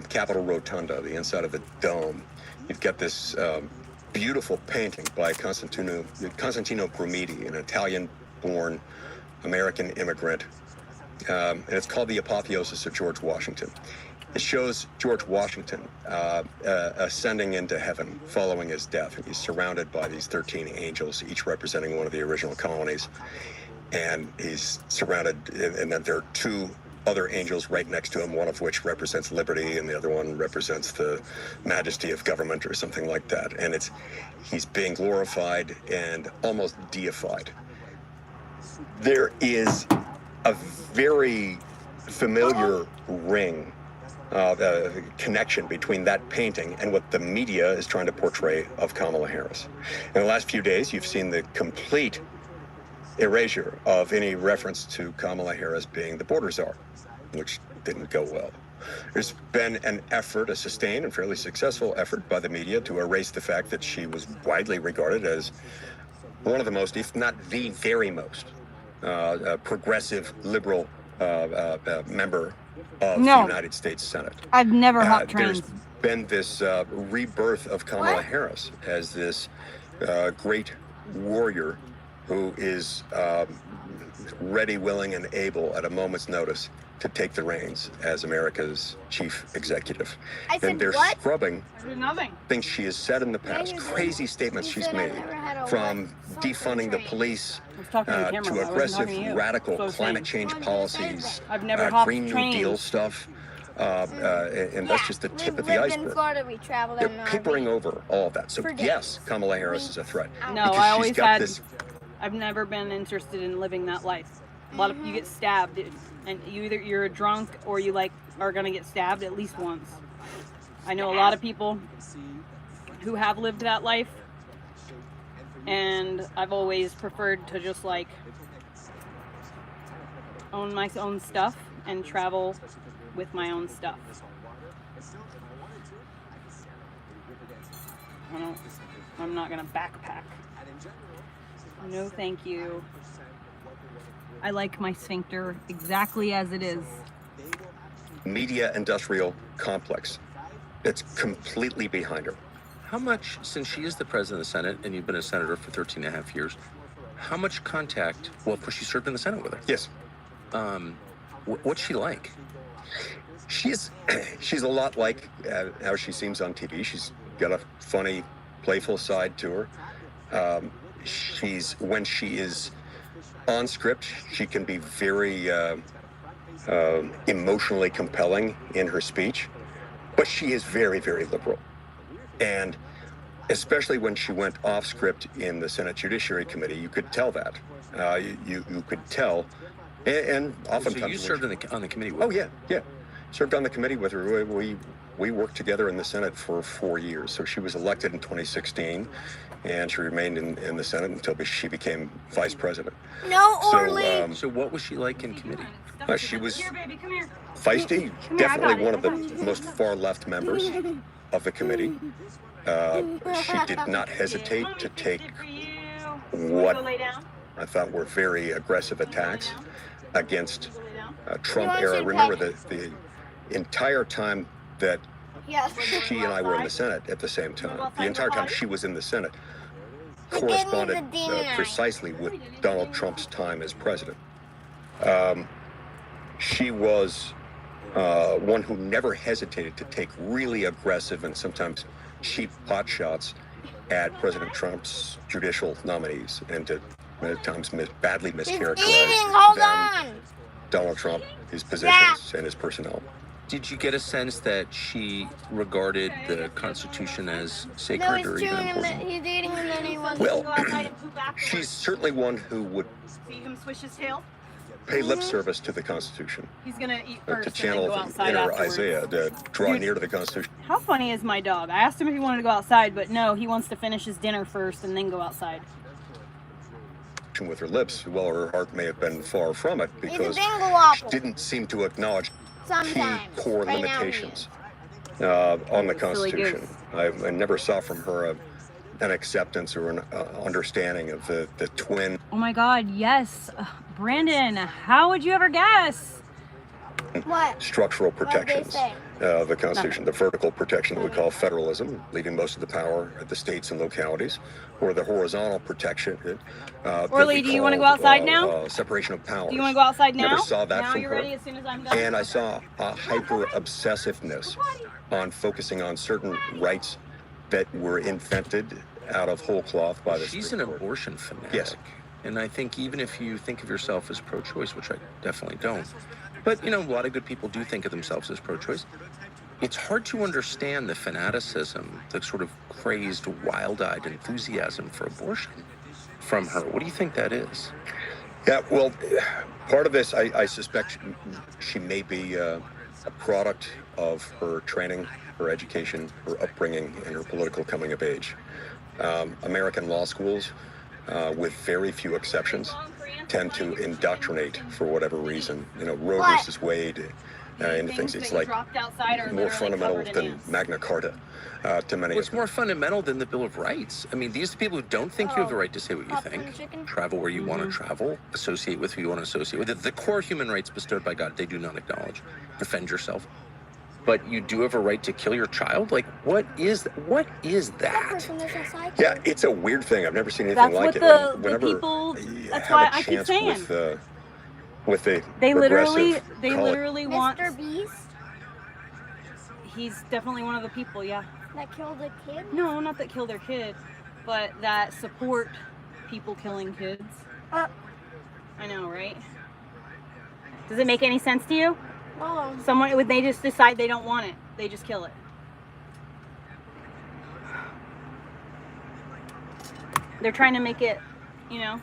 Capitol Rotunda, the inside of the dome. You've got this beautiful painting by Constantino Brumidi, an Italian-born American immigrant. And it's called The Apotheosis of George Washington. It shows George Washington ascending into heaven following his death. And he's surrounded by these 13 angels, each representing one of the original colonies. And he's surrounded, and then there are two other angels right next to him, one of which represents liberty and the other one represents the majesty of government or something like that. And he's being glorified and almost deified. There is a very familiar ring, connection between that painting and what the media is trying to portray of Kamala Harris. In the last few days, you've seen the complete erasure of any reference to Kamala Harris being the border czar, which didn't go well. There's been an effort, a sustained and fairly successful effort by the media to erase the fact that she was widely regarded as one of the most, if not the very most, progressive liberal member of the United States Senate. I've never hopped trains. There's been this rebirth of Kamala Harris as this great warrior who is ready, willing, and able at a moment's notice to take the reins as America's chief executive. And they're scrubbing things she has said in the past, crazy statements she's made, from defunding the police to aggressive, radical climate change policies, Green New Deal stuff. And that's just the tip of the iceberg. In Florida, we traveled in They're papering over all of that. So yes, Kamala Harris is a threat. No, I always had. I've never been interested in living that life. A lot of you get stabbed, and you're a drunk or you are gonna get stabbed at least once. I know a lot of people who have lived that life, and I've always preferred to just own my own stuff and travel with my own stuff. I'm not gonna backpack. No, thank you. I like my sphincter exactly as it is. Media industrial complex. It's completely behind her. How much, since she is the president of the Senate and you've been a senator for 13 and a half years, how much contact, well, of course you served in the Senate with her. Yes. What's she like? She's a lot like how she seems on TV. She's got a funny, playful side to her. When she is on script, she can be very emotionally compelling in her speech. But she is very, very liberal. And especially when she went off script in the Senate Judiciary Committee, you could tell that. You could tell. And oftentimes... So you served on the committee with her? Oh, yeah. Served on the committee with her. We worked together in the Senate for 4 years. So she was elected in 2016, and she remained in the Senate until she became vice president. No, Orly. So what was she like in committee? She was Here, baby, come here. feisty, Come here, I definitely got it. one of the most far-left members of the committee. She did not hesitate to take what I thought were very aggressive attacks against Trump era. Remember the entire time that Yes. she and I were in the Senate at the same time, the entire time she was in the Senate, corresponded precisely with Donald Trump's time as president. She was one who never hesitated to take really aggressive and sometimes cheap pot shots at President Trump's judicial nominees, and to many times badly mischaracterize Donald Trump, his positions, and his personnel. Did you get a sense that she regarded the Constitution as No, sacred he's or chewing even him. important? He's eating him, and he wants Well, Go outside and poop afterwards. she's certainly one who would See him swish his tail? pay lip service to the Constitution, He's gonna eat to first and then channel go the outside inner afterwards. Isaiah, to draw Dude. near to the Constitution How funny is my dog? I asked him if he wanted to go outside, but no, he wants to finish his dinner first and then go outside. with her lips. Well, her heart may have been far from it He's a because dingle she wobble. didn't seem to acknowledge key Sometimes. core Right now he limitations on the Silly Constitution. I never saw from her an acceptance or an understanding of the twin Oh my God, yes. Brandon, how would you ever guess? What? structural What'd they protections say? of the Constitution. The vertical protection that we call federalism, leaving most of the power at the states and localities, or the horizontal protection. that Orly, we do you wanna go call, outside now? Separation of powers. Do you want to go outside now? Never saw that now from you're her. ready as soon as I'm done? And I saw a hyper obsessiveness on focusing on certain rights that were invented out of whole cloth by the She's an Supreme Court. abortion fanatic. Yes. And I think even if you think of yourself as pro-choice, which I definitely don't, but you know, a lot of good people do think of themselves as pro-choice, it's hard to understand the fanaticism, the sort of crazed, wild-eyed enthusiasm for abortion from her. What do you think that is? Yeah, well, part of this, I suspect she may be a product of her training, her education, her upbringing, and her political coming of age. American law schools, with very few exceptions, tend to indoctrinate for whatever reason. You know, Roe What? versus Wade, into things. It's like more fundamental than Magna Carta to many What's of them. more fundamental than the Bill of Rights? I mean, these are the people who don't think you have the right to say what you Popcorn think, chicken? travel where you want to travel, associate with who you want to associate with. The core human rights bestowed by God, they do not acknowledge. Defend yourself. But you do have a right to kill your child? Like, what is that? That person is inside. Yeah, it's a weird thing. I've never seen anything That's like what it. the And whenever people. you That's have why a I keep chance saying. with the They literally progressive want. Mr. Beast He's definitely one of the people. Yeah. that killed a kid? No, not that kill their kid, but that support people killing kids. Uh, I know, right? Does it make any sense to you? oh. Someone, when they just decide they don't want it, they just kill it. They're trying to make it, you know,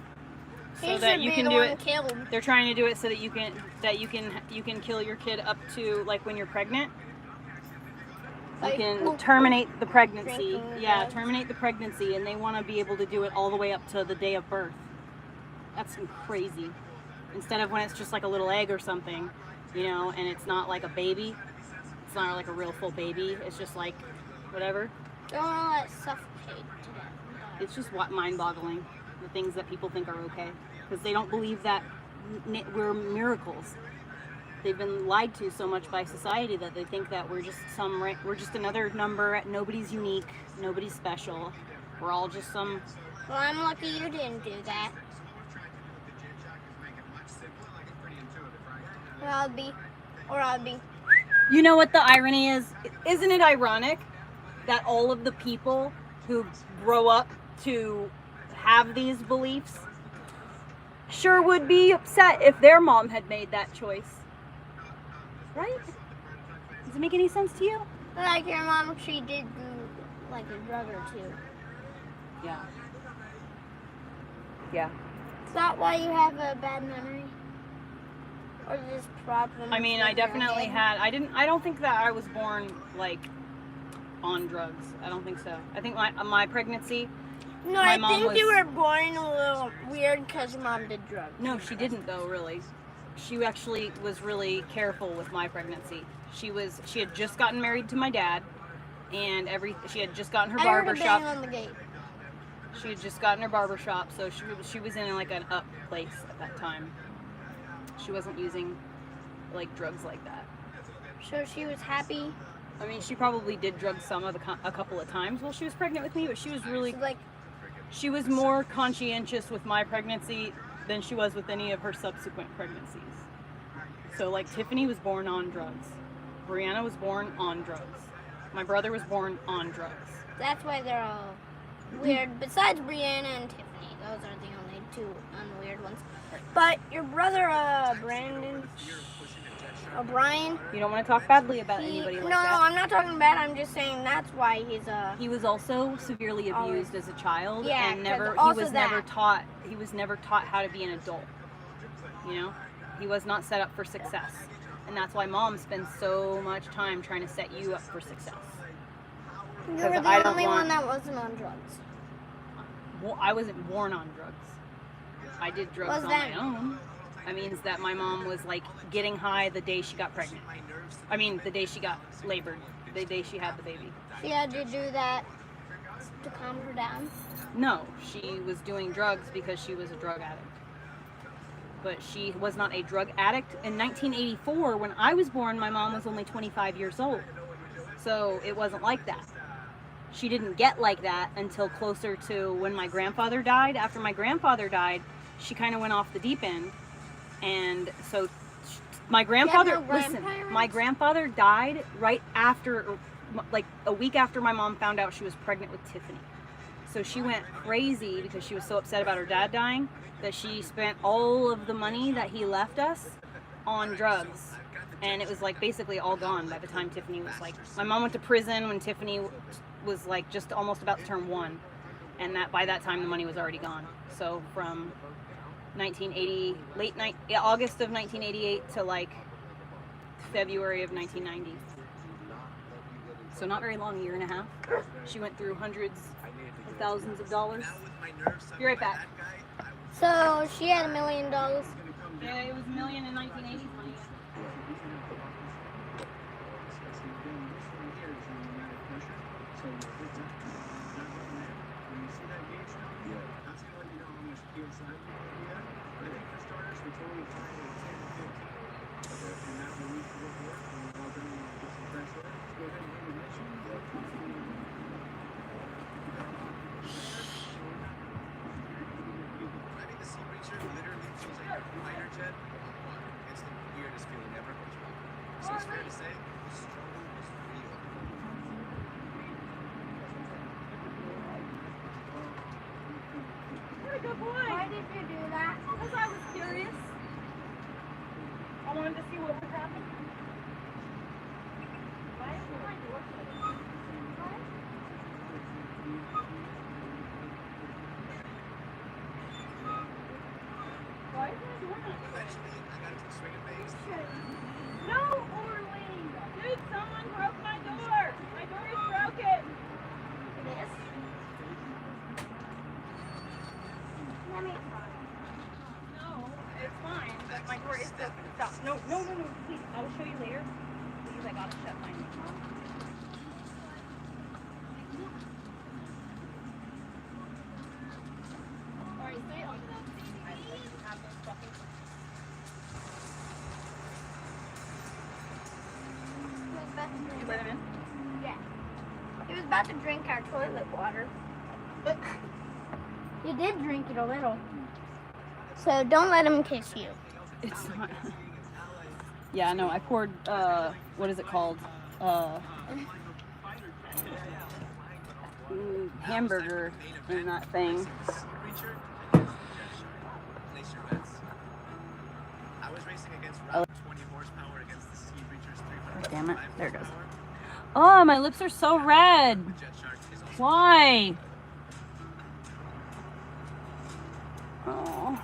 so He that should you be can the do one it. killed. They're trying to do it so that you can kill your kid up to like when you're pregnant. You Like, can terminate the pregnancy. Drinking the Yeah, blood. terminate the pregnancy, and they want to be able to do it all the way up to the day of birth. That's crazy. Instead of when it's just like a little egg or something, you know, and it's not like a baby. It's not like a real full baby. It's just like whatever. Don't let it suffocate to death. It's just mind-boggling, the things that people think are okay, because they don't believe that we're miracles. They've been lied to so much by society that they think that we're just another number. Nobody's unique. Nobody's special. We're all just some. Well, I'm lucky you didn't do that. Or I'll be. You know what the irony is? Isn't it ironic that all of the people who grow up to have these beliefs sure would be upset if their mom had made that choice? Right? Does it make any sense to you? Like your mom, she did do like a drug or two. Yeah. Yeah. Is that why you have a bad memory? Or just problems? I mean, I with your definitely head? had. I don't think that I was born like on drugs. I don't think so. I think my pregnancy. No, my I mom think was- you were born a little weird because mom did drugs. No, she didn't though. Really, she actually was really careful with my pregnancy. She had just gotten married to my dad, and she had just gotten her I heard barber a shop. bang on the gate. She had just gotten her barber shop, so she was in like an up place at that time. She wasn't using like drugs like that. So she was happy. I mean, she probably did drugs a couple of times while she was pregnant with me, but she was really So, like, she was more conscientious with my pregnancy than she was with any of her subsequent pregnancies. So like Tiffany was born on drugs. Brianna was born on drugs. My brother was born on drugs. that's why they're all weird. Besides Brianna and Tiffany, those are the only two unweird ones. But your brother, Brian. You don't want to talk badly about No, anybody like no, that. I'm not talking bad. I'm just saying that's why he's He was also severely abused as a child, Yeah, and 'cause he also was never taught. He was never taught how to be an adult. You know, he was not set up for success, and that's why mom spends so much time trying to set you up for success. You were 'Cause the I don't only want- one that wasn't on drugs. Well, I wasn't born on drugs. I did drugs What's on that? my own. That means that my mom was like getting high the day she got pregnant. I mean, the day she got labored, the day she had the baby. She had to do that to calm her down. No, she was doing drugs because she was a drug addict. But she was not a drug addict. In 1984, when I was born, my mom was only 25 years old. So it wasn't like that. She didn't get like that until closer to when my grandfather died. After my grandfather died, she kind of went off the deep end. And so my grandfather, no listen, grandparents? my grandfather died right after, like a week after my mom found out she was pregnant with Tiffany. So she went crazy because she was so upset about her dad dying that she spent all of the money that he left us on drugs. And it was like basically all gone by the time Tiffany was like, my mom went to prison when Tiffany was like just almost about to turn 1. And that by that time the money was already gone. So from 1980, August of 1988 to like February of 1990. So not very long, a year and a half. She went through hundreds of thousands of dollars. Be right back. So she had $1 million. Yeah, it was $1 million in 1980s money. Good boy. Why did you do that? Because I was curious. I wanted to see what would happen. Why is my door closed? Why is my door not closed? No, Orly! Dude, someone broke my door! My door is broken! It is? Let me try. No, it's fine, but my door is broken. Stop. No, please. I will show you later. Please, I gotta shut my door. Alright, stay on that. I have those fucking... You let him in? Yeah. He was about to drink our toilet water. You did drink it a little. So don't let him kiss you. It's not... Yeah, no, I poured, what is it called? Hamburger in that thing. Oh, damn it. There it goes. Oh, my lips are so red. Why? Oh.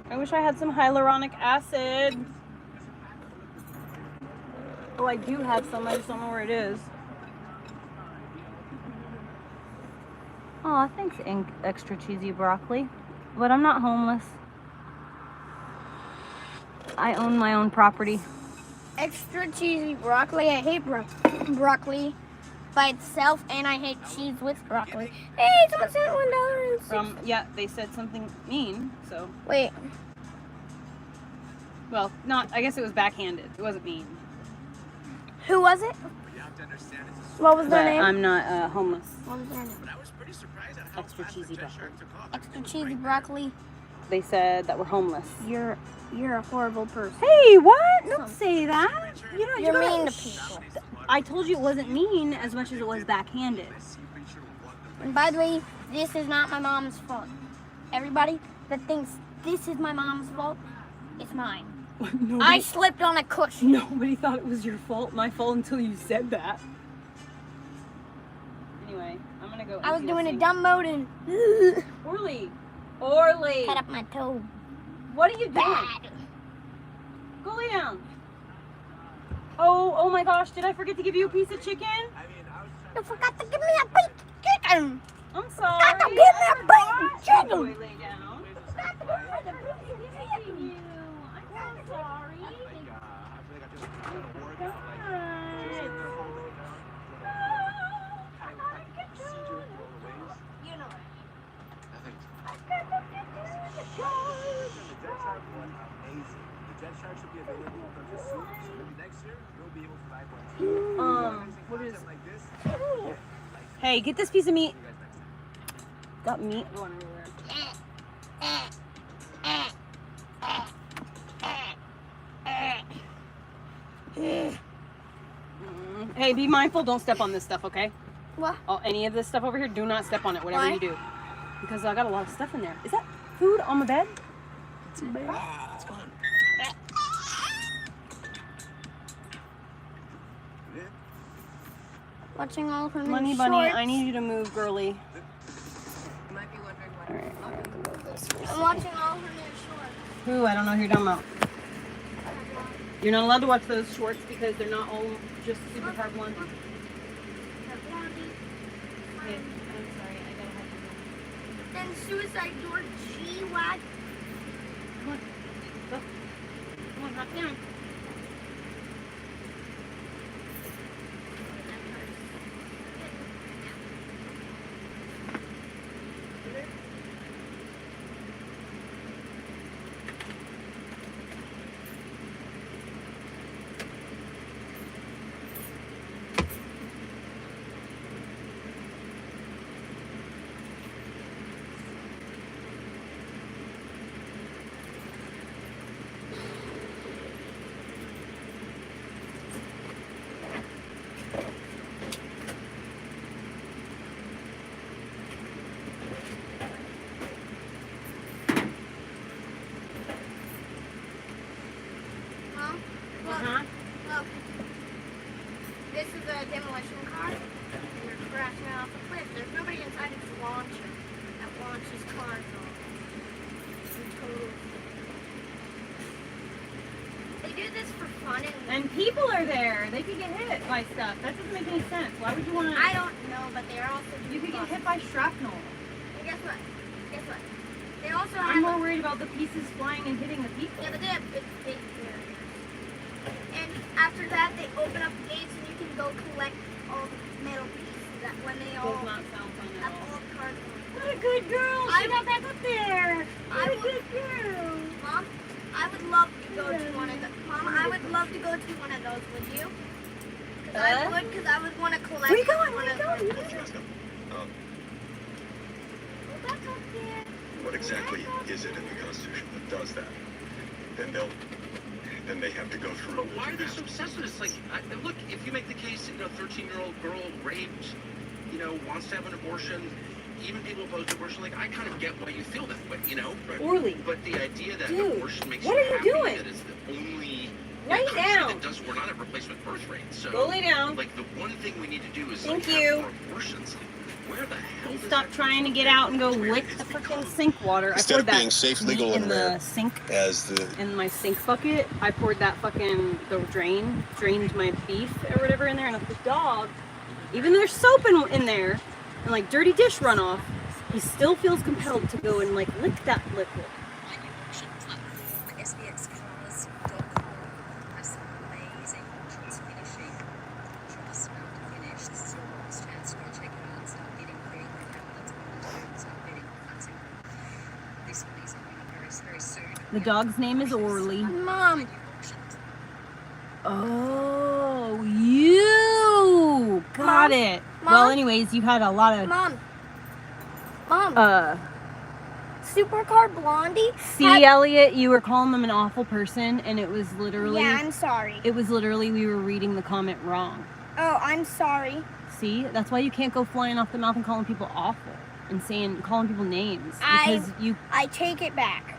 I wish I had some hyaluronic acid. Oh, I do have some. I just don't know where it is. Oh, thanks, extra cheesy broccoli. But I'm not homeless. I own my own property. Extra cheesy broccoli. I hate broccoli by itself, and I hate cheese with broccoli. Hey, someone sent $1. Yeah, they said something mean, so. Wait. Well, I guess it was backhanded. It wasn't mean. Who was it? What was their But name? I'm not homeless. What was their name? Extra cheesy broccoli. Extra cheesy broccoli. They said that we're homeless. You're a horrible person. Hey, what? Don't say that. You know, You're mean to people. I told you it wasn't mean as much as it was backhanded. And by the way, this is not my mom's fault. Everybody that thinks this is my mom's fault, it's mine. I slipped on a cushion. Nobody thought it was your fault, my fault, until you said that. Anyway, I'm gonna go. I was empty doing this a thing. dumb mode and Orly, cut up my toe. what are you doing? Bad. Go lay down. Oh my gosh, did I forget to give you a piece of chicken? You forgot to give me a big chicken. I'm sorry. Forgot to give me a big Good chicken. boy, lay down. Thank you. I'm so sorry. You know What is? Hey, get this piece of meat. Got meat going everywhere. Hey, be mindful. Don't step on this stuff, okay? What? Oh, any of this stuff over here, do not step on it, whatever Why? you do. Because I got a lot of stuff in there. Is that food on the bed? It's gone. Watching all her new Money Bunny, shorts. I need you to move, girly. I'm watching all her new shorts. Ooh, I don't know who you're talking about. You're not allowed to watch those shorts because they're not all just super hard ones. Okay, I'm sorry, I gotta have to Then suicide door G-Wag. go. Go. Come on, knock down. Mom, look, Uh-huh. look. This is a demolition car. And they're crashing off a cliff. There's nobody inside. It's a launcher that launches cars off. It's a total. They do this for fun and And people are there. They could get hit by stuff. That doesn't make any sense. Why would you want to? I don't know, but they're also You could get fun. hit by shrapnel. And guess what? Guess what? They also I'm more have. worried about the pieces flying and hitting the people. Yeah, but they have big barriers. And after that, they open up the gates and you can go collect all the metal pieces that when they all Does not sound fun at have all. all the cars on. What a good girl. I She got back up there. I What a would- good girl. Mom, I would love to go to one of the. Mom, I would love to go to one of those. Would you? Because I would want to collect. Where you going? one Where you of going? those. Go back up there. What exactly is it in the Constitution that does that? Then they have to go through. But why are they so obsessed with this? Like, look, if you make the case, 13-year-old girl raped, wants to have an abortion, even people opposed to abortion, like, I kind of get why you feel that way, you know? Orly. But the idea that Dude, abortion makes what you are you happy, doing? that is the only Lay country down. that does, we're not at replacement birth rate. So, Go lay down. like, the one thing we need to do is Thank like, you. have more abortions. Where the hell does Stop that trying to come get from? out and go Where lick it's the freaking become- sink water. Instead I of poured being that safe, meat legal, in and the rare. sink. As the In my sink bucket, I poured that fucking drained my beef or whatever in there, and the dog, even though there's soap in there and like dirty dish runoff, he still feels compelled to go and like lick that liquid. SBXcars.com has some amazing options finishing. Just about to finish. This is your last chance to go check it out. Start getting pretty quick. That's what I'm doing. Start bidding. That's it. This one is coming up very, very soon. The dog's name is Orly. Mom, Oh, you got Mom? it. Mom? Well, anyways, you had a lot of Mom, Supercar Blondie. See, Elliot, you were calling them an awful person, and it was literally Yeah, I'm sorry. we were reading the comment wrong. Oh, I'm sorry. See, that's why you can't go flying off the mouth and calling people awful and calling people names, because I take it back.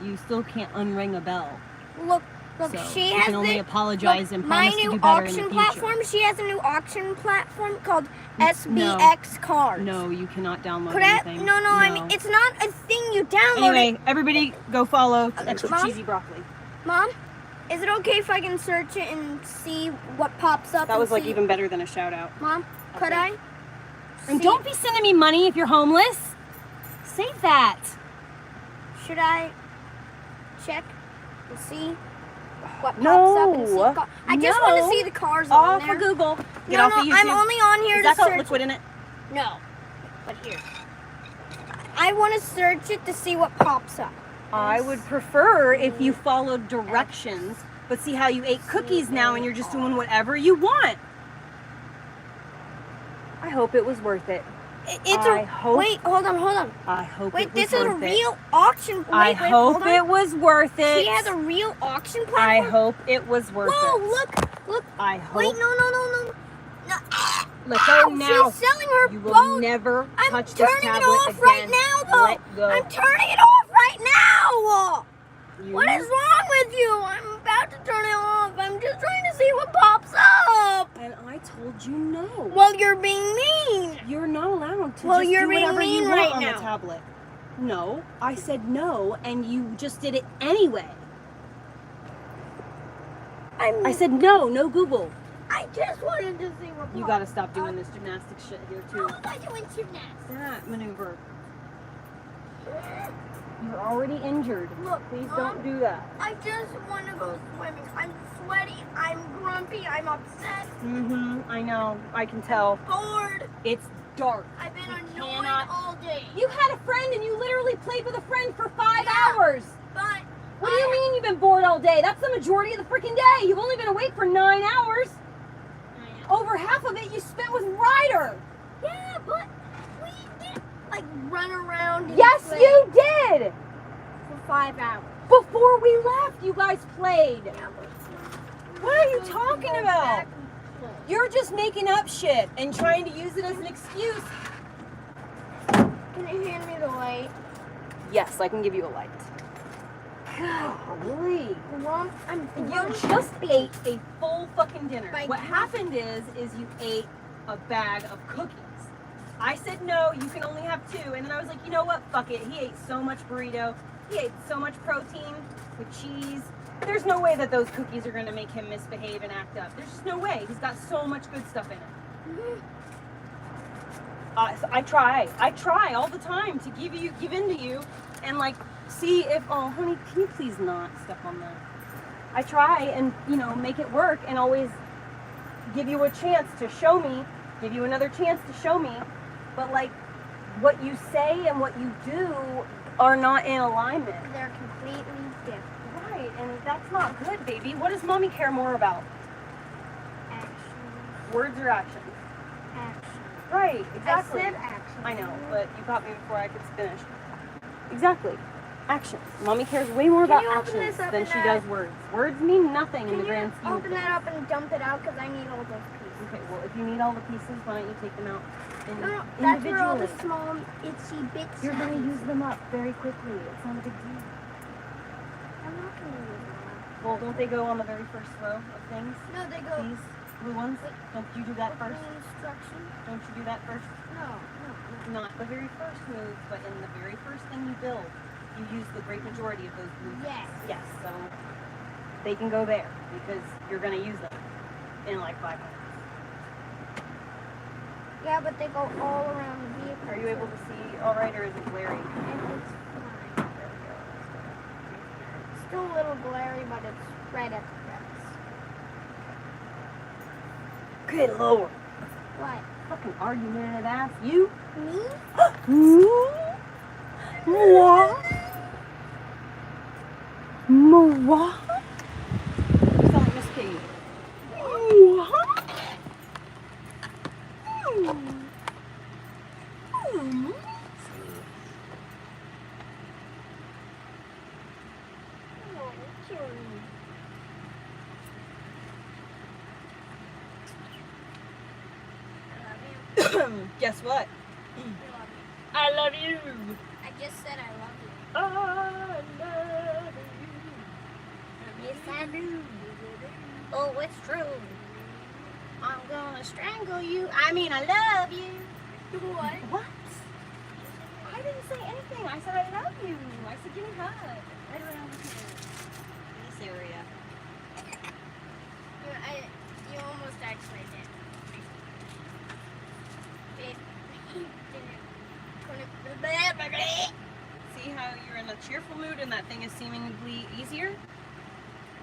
you still can't unring a bell. Look, So she you has can only the, apologize and my promise to new do better in auction the future. platform. She has a new auction platform called No. SBX Cars. No, you cannot download Could I? anything. No, I mean it's not a thing you download. Anyway, everybody go follow Extra Mom? Cheesy Broccoli. Mom, is it okay if I can search it and see what pops up? That was and like see- even better than a shout out. Mom, could Okay. I? And See- don't be sending me money if you're homeless. Save that. Should I check and see what pops No. up and see? I just want No. to see the cars on Off there. of Google. Get No, off no, of YouTube. I'm only on here Is to that got search. liquid in it? No, but here. I want to search it to see what pops up. I would prefer if you followed directions, but see how you ate cookies now and you're just doing whatever you want. I hope it was worth it. It's I hope- wait, hold on. I hope Wait, it was this is a worth it. real auction. Wait, I wait, hope hold on. it was worth it. She has a real auction I platform. hope it was worth Whoa, it. look. I hope. Wait, no. Let Ow, go now. she's selling her You will boat. never I'm touch this turning it tablet off again. right now, though. Let go. I'm turning it off right now. You- What is wrong with you? I'm about to turn it off. I'm just trying to see what pops up. And I told you no. Well, you're being mean. You're not allowed to Well, just you're do being whatever you mean want right on now. the tablet. No, I said no, and you just did it anyway. I said no Google. I just wanted to see what You pops gotta stop up. doing this gymnastic shit here How too. was I doing gymnastics? That maneuver. You're already injured. Look, Please Mom, don't do that. I just want to go swimming. I'm sweaty. I'm grumpy. I'm upset. I know. I can tell. Bored. It's dark. I've been You annoyed cannot- all day. You had a friend and you literally played with a friend for 5 Yeah. hours. But What do you mean you've been bored all day? That's the majority of the freaking day. You've only been awake for 9 hours. Over half of it you spent with Ryder. yeah, but we did like run around. And Yes, play you did. for 5 hours. Before we left, you guys played. Yeah, but What are you we talking go about? back and play. You're just making up shit and trying to use it as an excuse. Can you hand me the light? Yes, I can give you a light. Golly. Mom, I'm You grumpy. just ate a full fucking dinner. Like- What happened is you ate a bag of cookies. I said no, you can only have 2, and then I was like, you know what? Fuck it. He ate so much burrito. He ate so much protein with cheese. There's no way that those cookies are gonna make him misbehave and act up. There's just no way. He's got so much good stuff in it. So I try all the time to give in to you, and like see if, oh honey, can you please not step on that? I try and make it work and always give you a chance to show me, give you another chance to show me, but like what you say and what you do are not in alignment. They're completely different. Right, and that's not good, baby. What does mommy care more about? Actions. Words or actions? Actions. Right, exactly. I said actions. I know, but you caught me before I could finish. Exactly. Actions. Mommy cares way more Can about you open actions this up than and she that- does words. Words mean nothing in Can the you grand scheme of open things. that up and dump it out because I need all those pieces. Okay, well, if you need all the pieces, why don't you take them out? No, that's where all the individually. small itsy bits. You're gonna use them up very quickly. It's not a big deal. I'm not gonna use them. Well, don't they go on the very first row of things? No, they go. These blue ones? Don't you do that first? Instruction. Don't you do that first? No. Not the very first move, but in the very first thing you build, you use the great majority of those blue things. Yes. Yes, so they can go there because you're going to use them in like 5 minutes. Yeah, but they go all around the vehicle. Are you able to see all right, or is it glary? And it's fine. There we go. It's still a little glary, but it's right at the crevice. Good lord. What? Fucking argumentative ass. You? Me? What? What? You sound like Miss Piggy. Guess what? I love you. I just said I love you. I love you. Yes, I do. Oh, it's true. I'm gonna strangle you. I mean, I love you. What? What? I didn't say anything. I said I love you. I said give me a hug. Right around here. This area. You almost actually did. See how you're in a cheerful mood and that thing is seemingly easier?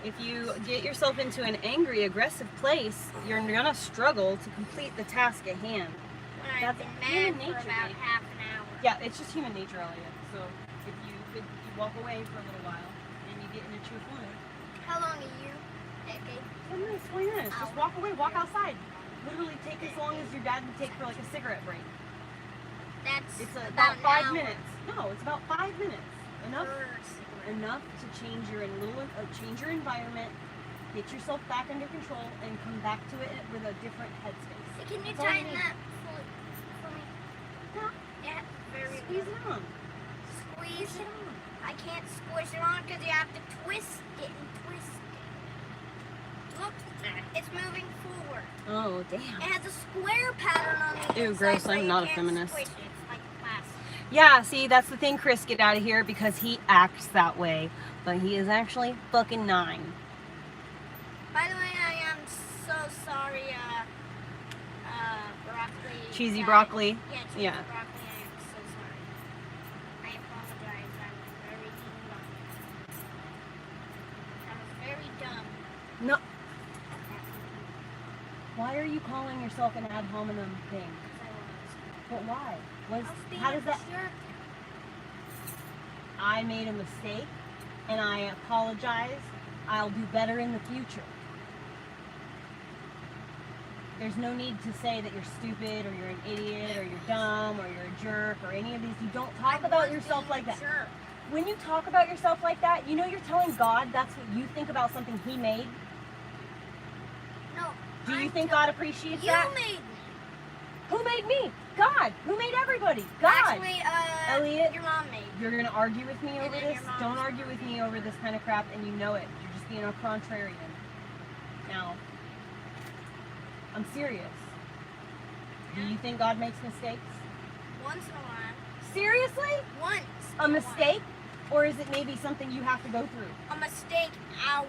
If you get yourself into an angry, aggressive place, you're gonna struggle to complete the task at hand. When I've That's been human mad for nature, about baby. half an hour. Yeah, it's just human nature, Elliot. So if you walk away for a little while and you get in a cheerful mood, How long a year? Decade? 10 minutes, 20 minutes, just walk away, walk outside. Literally take as long as your dad would take for like a cigarette break. That's It's about about 5 an hour. minutes. No, it's about 5 minutes. Enough Per cigarette. enough to change your change your environment, get yourself back under control, and come back to it with a different headspace. So can you That's all you tighten need. that for me? Yeah. Yeah, very Squeeze good. it on. Squeeze Squeeze it. it on. I can't squish it on because you have to twist it and twist it. Look, it's moving forward. Oh, It damn. has a square pattern on the Ew, inside, gross. but I'm you not a can't feminist. squish it. It's like plastic. Yeah, see, that's the thing, Chris. Get out of here because he acts that way. But he is actually fucking 9. By the way, I am so sorry, broccoli. Cheesy died. broccoli. Yeah, cheesy Yeah. broccoli. I am so sorry. I apologize. I was very dumb. I was very dumb. No. Why are you calling yourself an ad hominem thing? I was. But why? I was being How does a that? jerk. I made a mistake, and I apologize. I'll do better in the future. There's no need to say that you're stupid or you're an idiot or you're dumb or you're a jerk or any of these. You don't talk I about was yourself being like a that. jerk. When you talk about yourself like that, you know you're telling God that's what you think about something He made. No. Do you I'm think tell- God appreciates You that? made me. Who made me? God. Who made everybody? God. Actually, Elliot, your mom made. You're gonna argue with me And over then this? your mom's Don't argue with me over this kind of crap, and you know it. You're just being a contrarian. Now, I'm serious. Do you think God makes mistakes? Once in a while. Seriously? Once. A in mistake? Or is it maybe something you have to go through? while. A mistake. Owls.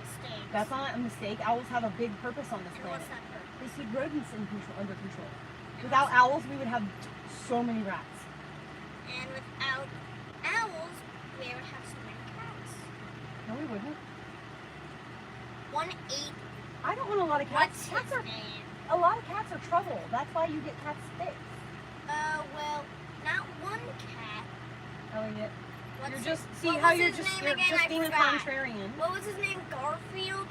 Mistakes. That's not a mistake. Owls have a big purpose on this And planet. what's that for? They keep rodents under control. Without owls, we would have so many rats. And without owls, we would have so many cats. No, we wouldn't. 1-8. I don't want a lot of cats. What's Cats his are name? a lot of cats are trouble. That's why you get cats fixed. Well, not one cat. Elliot, What's you're his- just see what how was you're his just name you're again? just I being forgot. a contrarian. What was his name? Garfield?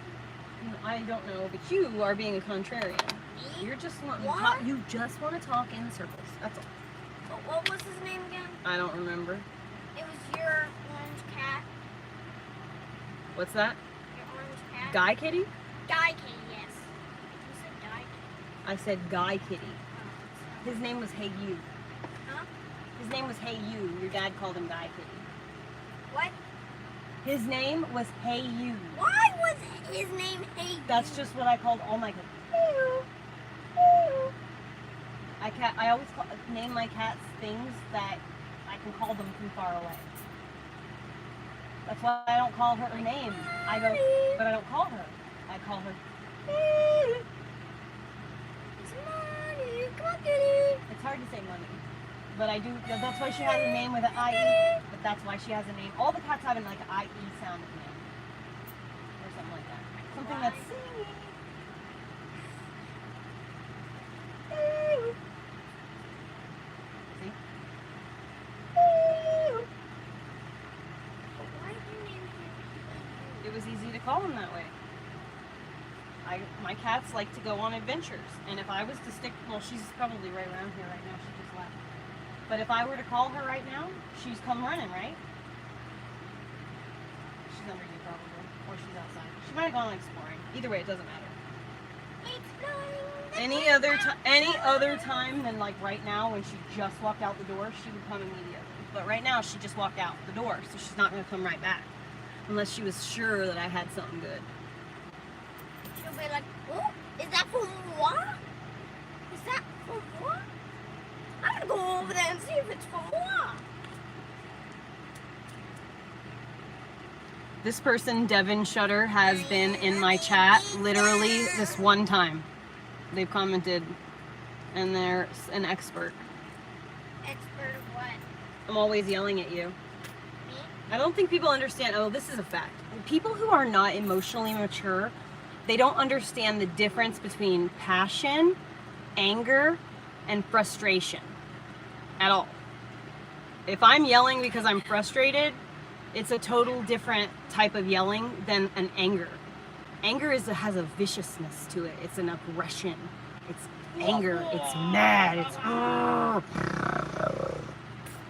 I don't know, but you are being a contrarian. Me? You're just wanting to What? talk. You just want to talk in circles. That's all. What was his name again? I don't remember. It was your orange cat. What's that? Your orange cat. Guy Kitty? Guy Kitty, yes. You said Guy Kitty. I said Guy Kitty. Oh, His name was Hey You. Huh? His name was Hey You. Your dad called him Guy Kitty. What? His name was Hey You. Why was his name Hey? That's just what I called all my cats. Hey You. Hey You. I always name my cats things that I can call them from far away. That's why I don't call her her name. I go, but I don't call her. I call her. It's money. Come on, kitty. It's hard to say money, but I do. That's why she has a name with an IE. But that's why she has a name. All the cats have like an IE sounding name, or something like that. Something that's singing. See? Why did you name him? It was easy to call him that way. My cats like to go on adventures, and if I was to stick, well, she's probably right around here right now. She just left. But if I were to call her right now, she's come running, right? She's under you probably, or she's outside. She might have gone exploring. Either way, it doesn't matter. Any other time than like right now when she just walked out the door, she would come immediately. But right now she just walked out the door, so she's not going to come right back unless she was sure that I had something good. She'll be like, oh, is that for moi? Is that for moi? I'm gonna go over there and see if it's for moi. This person, Devin Shutter, has been in my chat literally this one time. They've commented, and they're an expert. Expert of what? I'm always yelling at you. Me? I don't think people understand. Oh, this is a fact. People who are not emotionally mature, they don't understand the difference between passion, anger, and frustration at all. If I'm yelling because I'm frustrated, it's a total different type of yelling than an anger. Anger has a viciousness to it. It's an aggression. It's anger. It's mad. It's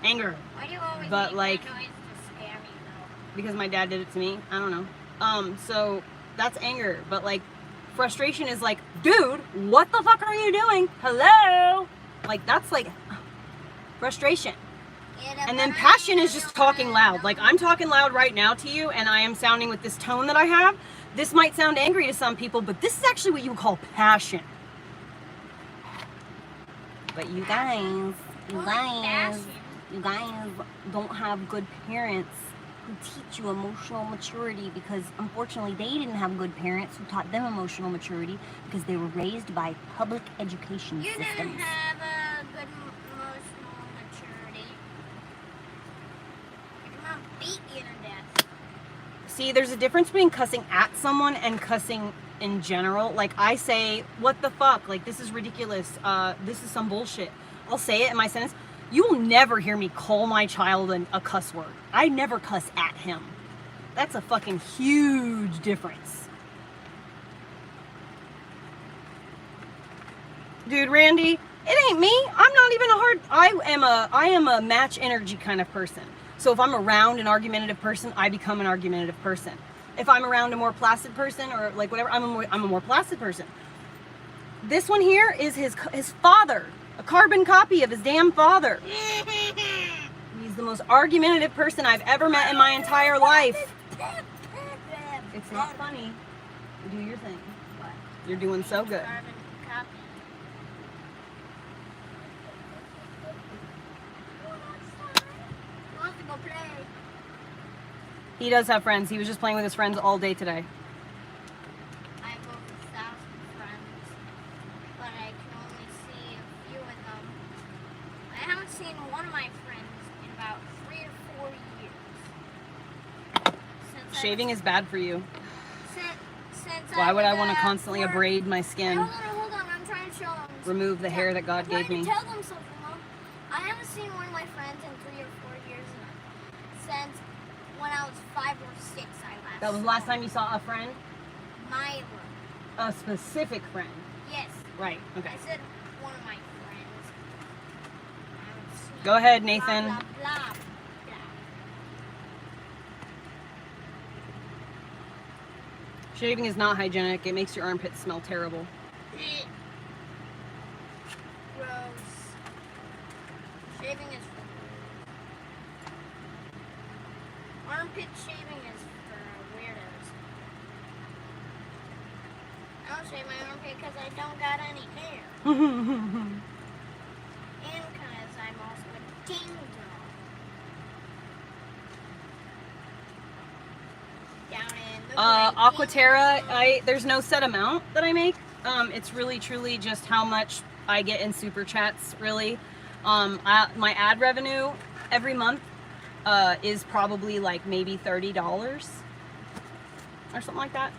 anger. Why do you always But, make like, that noise to scare me though? Because my dad did it to me. I don't know. So that's anger. But like frustration is like, dude, what the fuck are you doing? Hello? Like that's like frustration. And then passion is just talking loud. Like I'm talking loud right now to you and I am sounding with this tone that I have. This might sound angry to some people, but this is actually what you would call passion. But you guys don't have good parents who teach you emotional maturity because unfortunately they didn't have good parents who taught them emotional maturity because they were raised by public education You systems. didn't have a good emotional maturity. Your mom beat you to death. See, there's a difference between cussing at someone and cussing in general. Like I say, what the fuck? Like this is ridiculous. This is some bullshit. I'll say it in my sentence. You will never hear me call my child a cuss word. I never cuss at him. That's a fucking huge difference. Dude, Randy, it ain't me. I'm not even I am a match energy kind of person. So if I'm around an argumentative person, I become an argumentative person. If I'm around a more placid person or like whatever, I'm a more placid person. This one here is his father. A carbon copy of his damn father. He's the most argumentative person I've ever met in my entire life. It's not funny. Do your thing. You're doing so good. Carbon copy. He wants to go play. He does have friends. He was just playing with his friends all day today. I have over 1,000 friends, but I can only see a few of them. I haven't seen one of my friends in about 3 or 4 years. Shaving is bad for you. Since Why would I want to was, constantly abrade my skin? Hold on, I'm trying to show them. Remove the hair that God gave me. I'm trying to tell them something, Mom. I haven't seen one of my friends in 3 or 4 years since when I was 5 or 6. That was the last time you saw a friend? My A specific friend. Yes. Right, okay. I said one of my friends. I haven't seen Go ahead, blah, Nathan. blah, blah, blah. Shaving is not hygienic. It makes your armpits smell terrible. Gross. shaving is for armpit shaving is for weirdos. I don't shave my armpit because I don't got any hair. And because I'm also a teen girl. Down in the Aquaterra, there's no set amount that I make. It's really truly just how much I get in super chats, really. My ad revenue every month is probably like maybe $30 or something like that.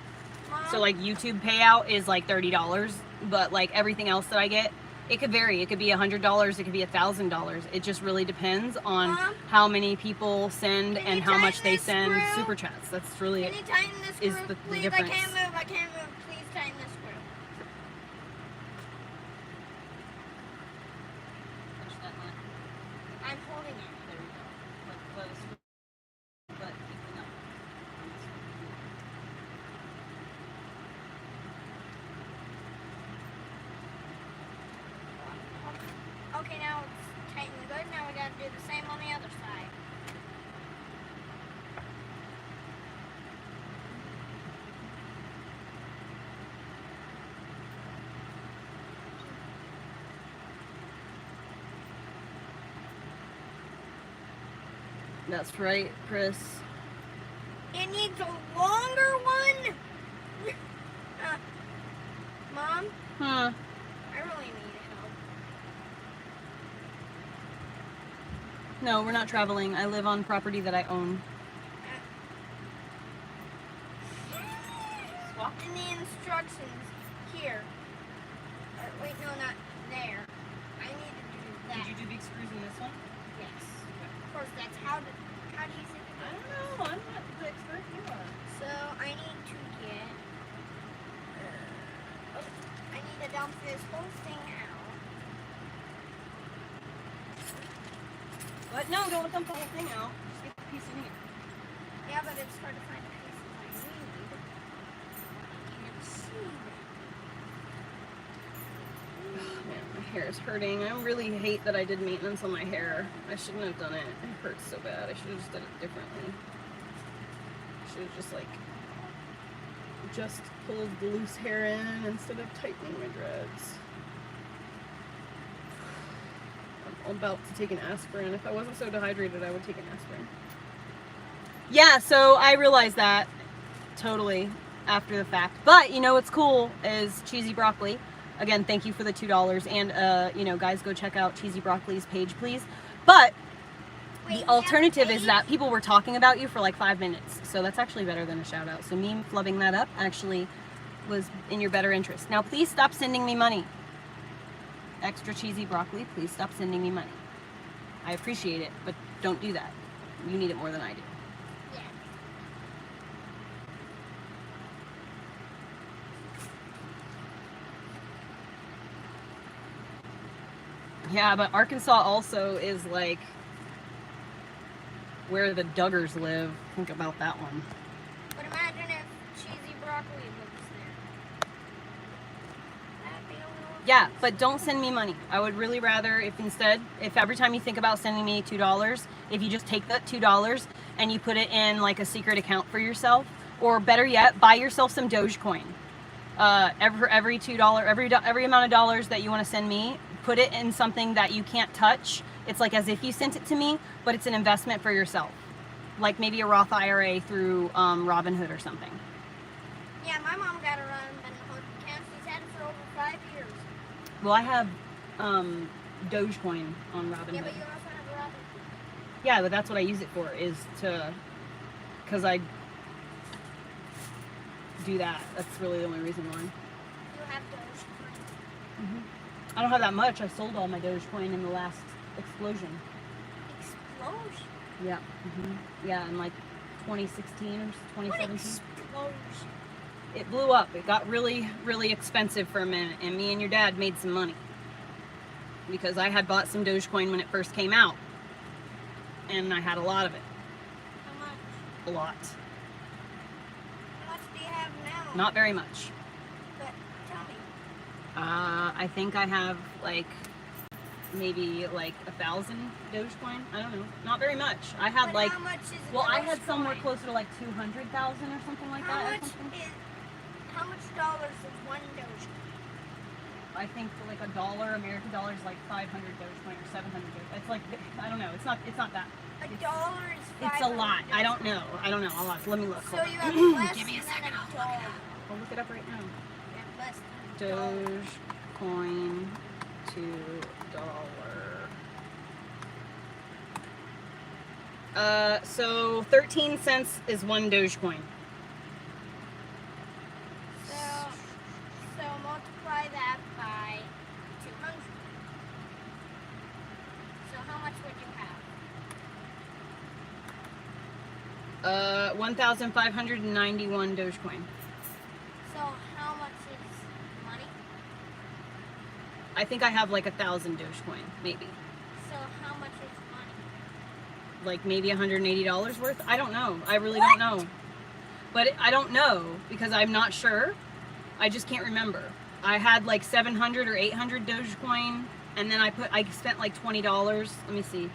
So like YouTube payout is like $30, but like everything else that I get, it could vary. It could be $100, it could be $1,000. It just really depends on how many people send and how much they send super chats. That's really Can you tighten this screw? is the Please, difference. I can't move. Please tighten this screw. I'm holding it. There we go. But keep the nut. Okay, now it's tightened good. Now we gotta do the same on the other side. That's right, Chris. It needs a longer one. Mom, Huh. I really need help. No, we're not traveling. I live on property that I own. In the instructions here. Wait, no, not there. I need to do that. Did you do big screws in this one? Yes. Of course, that's how do you say I don't know. I'm not the expert. You are. So I need to get. I need to dump this whole thing out. What? No, don't dump the whole thing out. Just get the piece in here. Yeah, but it's hard to find the pieces I need. I can't see them. Man, my hair is hurting. I really hate that I did maintenance on my hair. I shouldn't have done it. It hurts so bad. I should have just done it differently. I should have just pulled the loose hair in instead of tightening my dreads. I'm about to take an aspirin. If I wasn't so dehydrated, I would take an aspirin. Yeah, so I realized that totally after the fact. But you know what's cool is Cheesy Broccoli. Again, thank you for the $2. And you know, guys, go check out Cheesy Broccoli's page, please. But the alternative is that people were talking about you for like 5 minutes. So that's actually better than a shout out. So me flubbing that up actually was in your better interest. Now, please stop sending me money. Extra Cheesy Broccoli, please stop sending me money. I appreciate it, but don't do that. You need it more than I do. Yeah. Yeah, but Arkansas also is like where the Duggars live. Think about that one. But imagine if Cheesy Broccoli lives there. That'd be a little. Yeah, but don't send me money. I would really rather if instead, if every time you think about sending me $2, if you just take that $2 and you put it in like a secret account for yourself, or better yet, buy yourself some Dogecoin. Every $2, every amount of dollars that you want to send me, put it in something that you can't touch. It's like as if you sent it to me, but it's an investment for yourself. Like maybe a Roth IRA through Robinhood or something. Yeah, my mom got a Robinhood account. She's had it for over 5 years. Well, I have Dogecoin on Robinhood. Yeah, but you also have a Robinhood. Yeah, but that's what I use it for, is to, because I do that. That's really the only reason why. You have Dogecoin. I don't have that much. I sold all my Dogecoin in the last explosion. Explosion. Yeah. Yeah, in like 2016 or 2017. Explosion. It blew up. It got really, really expensive for a minute, and me and your dad made some money. Because I had bought some Dogecoin when it first came out. And I had a lot of it. How much? A lot. How much do you have now? Not very much. But tell me. I think I have like maybe like 1,000 Dogecoin. I don't know, not very much. I had But like, how much is a well, I had somewhere Dogecoin? closer to like 200,000 or something like How that. Or much something. how much dollars is one Dogecoin? I think for like $1 American dollars, like 500 Dogecoin or 700 Dogecoin. It's like, I don't know. It's not that. A It's- dollar is It's a 500 lot. I don't Dogecoin. know. I'll look. Let me look. So Hold you on. have less Give me a than second. a dollar. I'll look it up right now. You have less than a dollar. Dogecoin to dollar. So 13 cents is one Dogecoin. So multiply that by 200. So how much would you have? 1,591 Dogecoin. So how much is money? I think I have like 1,000 Dogecoin, maybe. So how much is money? Like maybe $180 worth. I don't know. I really don't know. But I don't know because I'm not sure. I just can't remember. I had like 700 or 800 Dogecoin, and then I spent like $20. Let me see.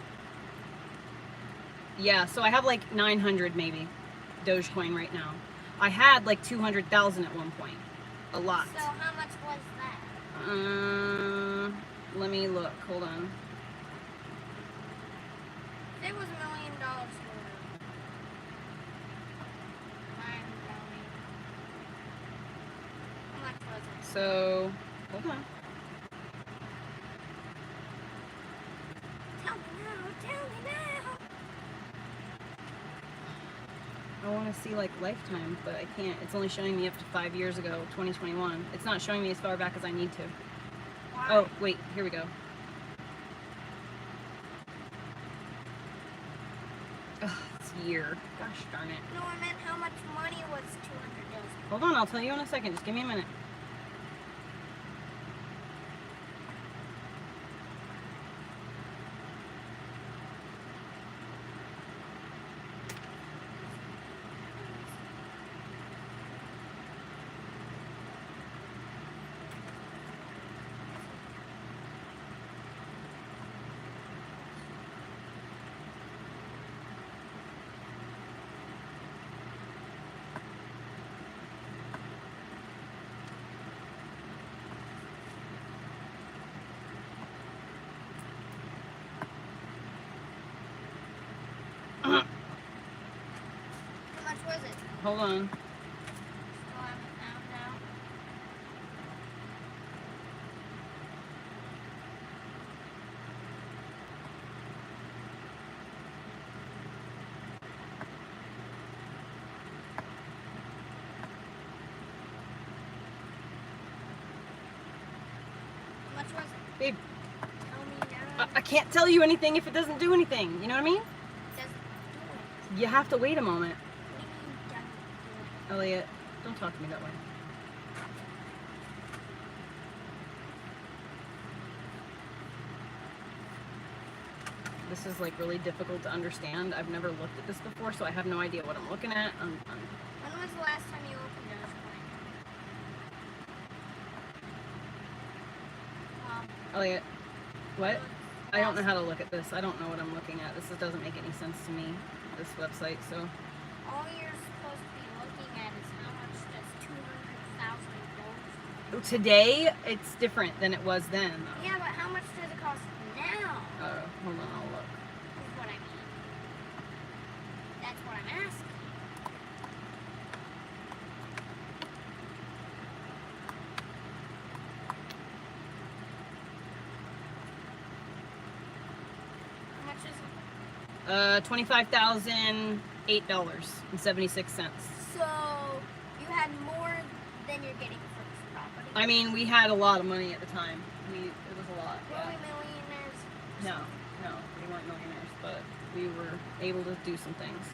Yeah, so I have like 900 maybe Dogecoin right now. I had like 200,000 at one point. A lot. So how much was that? Let me look. Hold on. If it was $1 million for 9 million. How much was it? So, hold on. Tell me now, tell me now. I want to see like lifetime, but I can't. It's only showing me up to 5 years ago, 2021. It's not showing me as far back as I need to. Why? Oh, wait, here we go. Ugh, it's year. Gosh darn it. No, I meant how much money was 200 dollars. Hold on, I'll tell you in a second. Just give me a minute. How much was it? Hold on. Still haven't found out. How much was it? Babe, Tell me now. I can't tell you anything if it doesn't do anything. You know what I mean? Doesn't do it. You have to wait a moment. What do you mean doesn't do it? Elliot, don't talk to me that way. This is like really difficult to understand. I've never looked at this before, so I have no idea what I'm looking at. When was the last time you opened Dogecoin? Elliot, what? I don't know how to look at this. I don't know what I'm looking at. This doesn't make any sense to me, this website, so. All you're supposed to be looking at is how much does 200,000 Today, it's different than it was then. Yeah, but how much does it cost now? Hold on, I'll look. Is what I mean. That's what I'm asking. How much is it? $25,008.76. So you had more than you're getting for this property. I mean, we had a lot of money at the time. It was a lot. Were Yeah. we millionaires? No, we weren't millionaires, but we were able to do some things.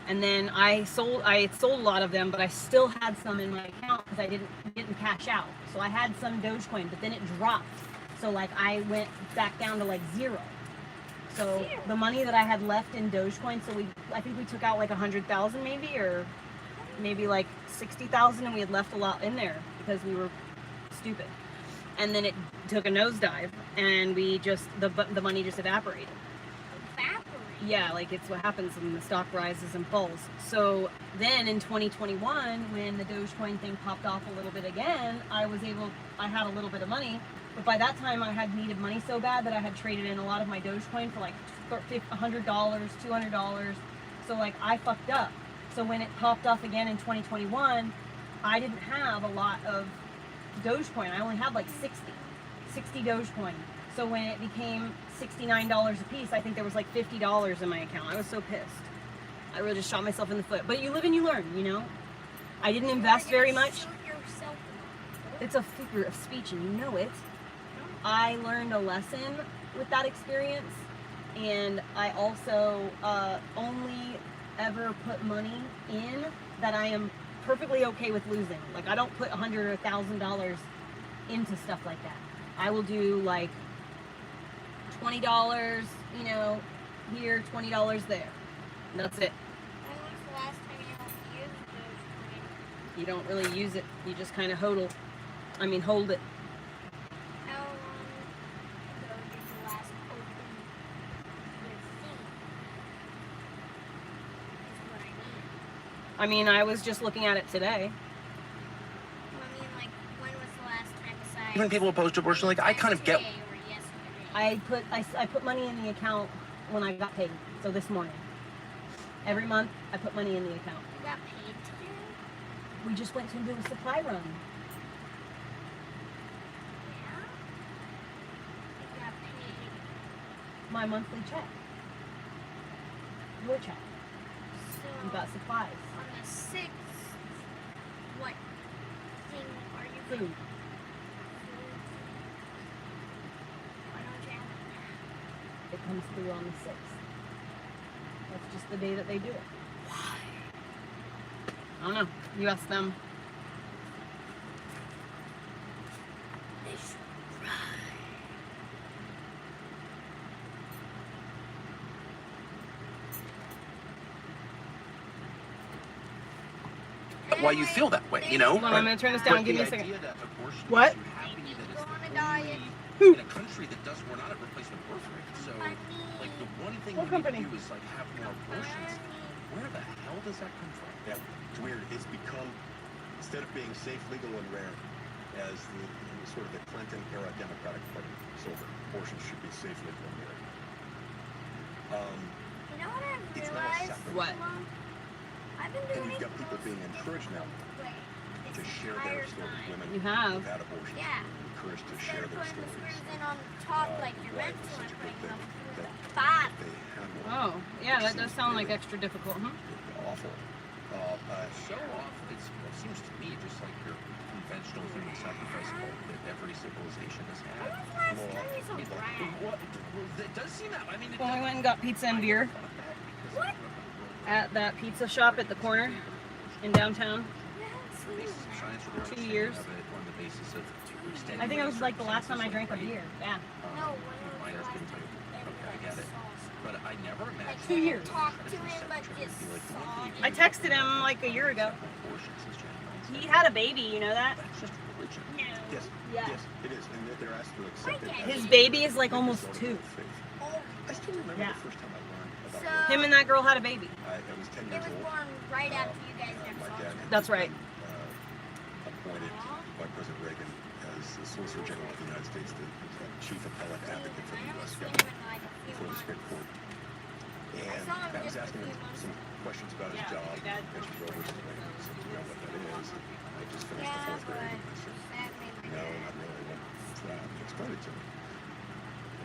And then I had sold a lot of them, but I still had some in my account because I didn't cash out. So I had some Dogecoin, but then it dropped. So like I went back down to like zero. So Zero? the money that I had left in Dogecoin, so I think we took out like 100,000 maybe, or maybe like 60,000, and we had left a lot in there because we were stupid. and then it took a nosedive, and we just the money just evaporated. Yeah, like it's what happens when the stock rises and falls. So then in 2021, when the Dogecoin thing popped off a little bit again, I had a little bit of money, but by that time I had needed money so bad that I had traded in a lot of my Dogecoin for like $100, $200. So like I fucked up. So when it popped off again in 2021, I didn't have a lot of Dogecoin. I only had like 60 Dogecoin. So when it became $69 a piece, I think there was like $50 in my account. I was so pissed. I really just shot myself in the foot. But you live and you learn, you know? I didn't invest very much. It's a figure of speech and you know it. I learned a lesson with that experience. And I also only ever put money in that I am perfectly okay with losing. Like I don't put $100 or $1,000 into stuff like that. I will do like $20, you know, here, $20 there. And that's it. When was the last time you used Dogecoin? You don't really use it. You just kind of hold it. How long ago did you last open your thing? Is what I mean. I was just looking at it today. I mean, like, when was the last time besides Even people opposed to abortion, like I kind of get. today or yesterday? I put money in the account when I got paid. So this morning. Every month I put money in the account. You got paid today? We just went to do a supply run. Yeah? You got paid. My monthly check. Your check. So, You got supplies. on the 6th, what thing are you Food. Why don't you have it? It comes through on the 6th. That's just the day that they do it. Why? I don't know. You ask them. Why you feel that way, you know? Hold on, I'm gonna turn this down. But Give me the a second. idea that abortion What? makes you happy, that it's Go on a the diet. only- in a country that does, we're not at replacement birth rate. So, like, the one thing What we company? need to do is like have more abortions. Where the hell does that come from? Yeah, it's weird. It's become, instead of being safe, legal, and rare, as the sort of the Clinton era Democratic Party sold it, abortion should be safe, legal, and rare. You know what I've It's not a realized? separate- What? Mom? I've been And doing you've got people being encouraged now to share their stories. Women You have. who've had abortions, Yeah. encouraged to Instead share of their putting the stories. screws in on top like you're Why meant it was to such and a good putting them thing through that the bottom. they had one. Oh, yeah, that does sound like extra difficult, huh? Awful. So often, it seems to me just like your conventional human sacrifice cult that every civilization has When had. was the last time you saw Brad? Well, it does seem that. I mean, it Well, we does- went and got pizza and beer What? at that pizza shop at the corner in downtown. I haven't seen basis him. of science or their 2 understanding years. of it on the basis of extending I think it was like the last time I circumstances, drank a like, beer. Yeah. No, when was minors the can last tell you. time Okay, I you get it. saw someone? But I never imagined. 2 years. Talk to him, but just saw I him. texted him like a year ago. He had a baby, you know that? That's just religion. No. Yes, Yeah. yes, it is, and they're asked to accept it. His as baby is a like almost result of 2. their faith. Oh, I still remember Yeah. the first time I learned about So- abortion. Him and that girl had a baby. I was 10 it years was old. born right after you guys never My saw dad each had That's been, right. appointed by President Reagan as the Solicitor General of the United States, the chief appellate advocate for the I U.S. haven't seen him government in like a few before the Supreme months. Court. And saw him I was just a asking few him months some questions about his Yeah, job, my dad- pension Roe versus Wade. He said, "You know what that is?" I just finished the Yeah, 4th grade. but And I said, that made my "No, dad. not really. What's that?" He explained it to me.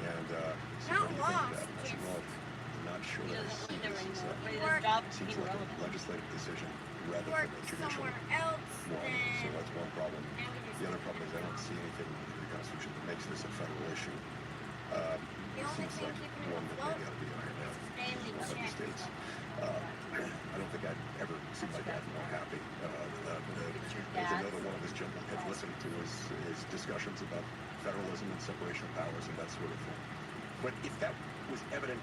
And he said, Not "What do you think of lost, that?" And I said, just- "Well, I'm not sure He that I doesn't see live there this as anymore. a- But his Work. job seems became like a irrelevant. legislative decision rather than Worked a judicial somewhere else, one. So then that's one problem. now we just The other problem is I don't see anything in the Constitution that makes this a federal issue. The It only seems thing like keeping it one that afloat maybe ought to be ironed out daily in other check. states. I don't think I'd ever see my dad more happy. As another one of his gentlemen had listened to his discussions about federalism and separation of powers and that sort of thing. But if that was evident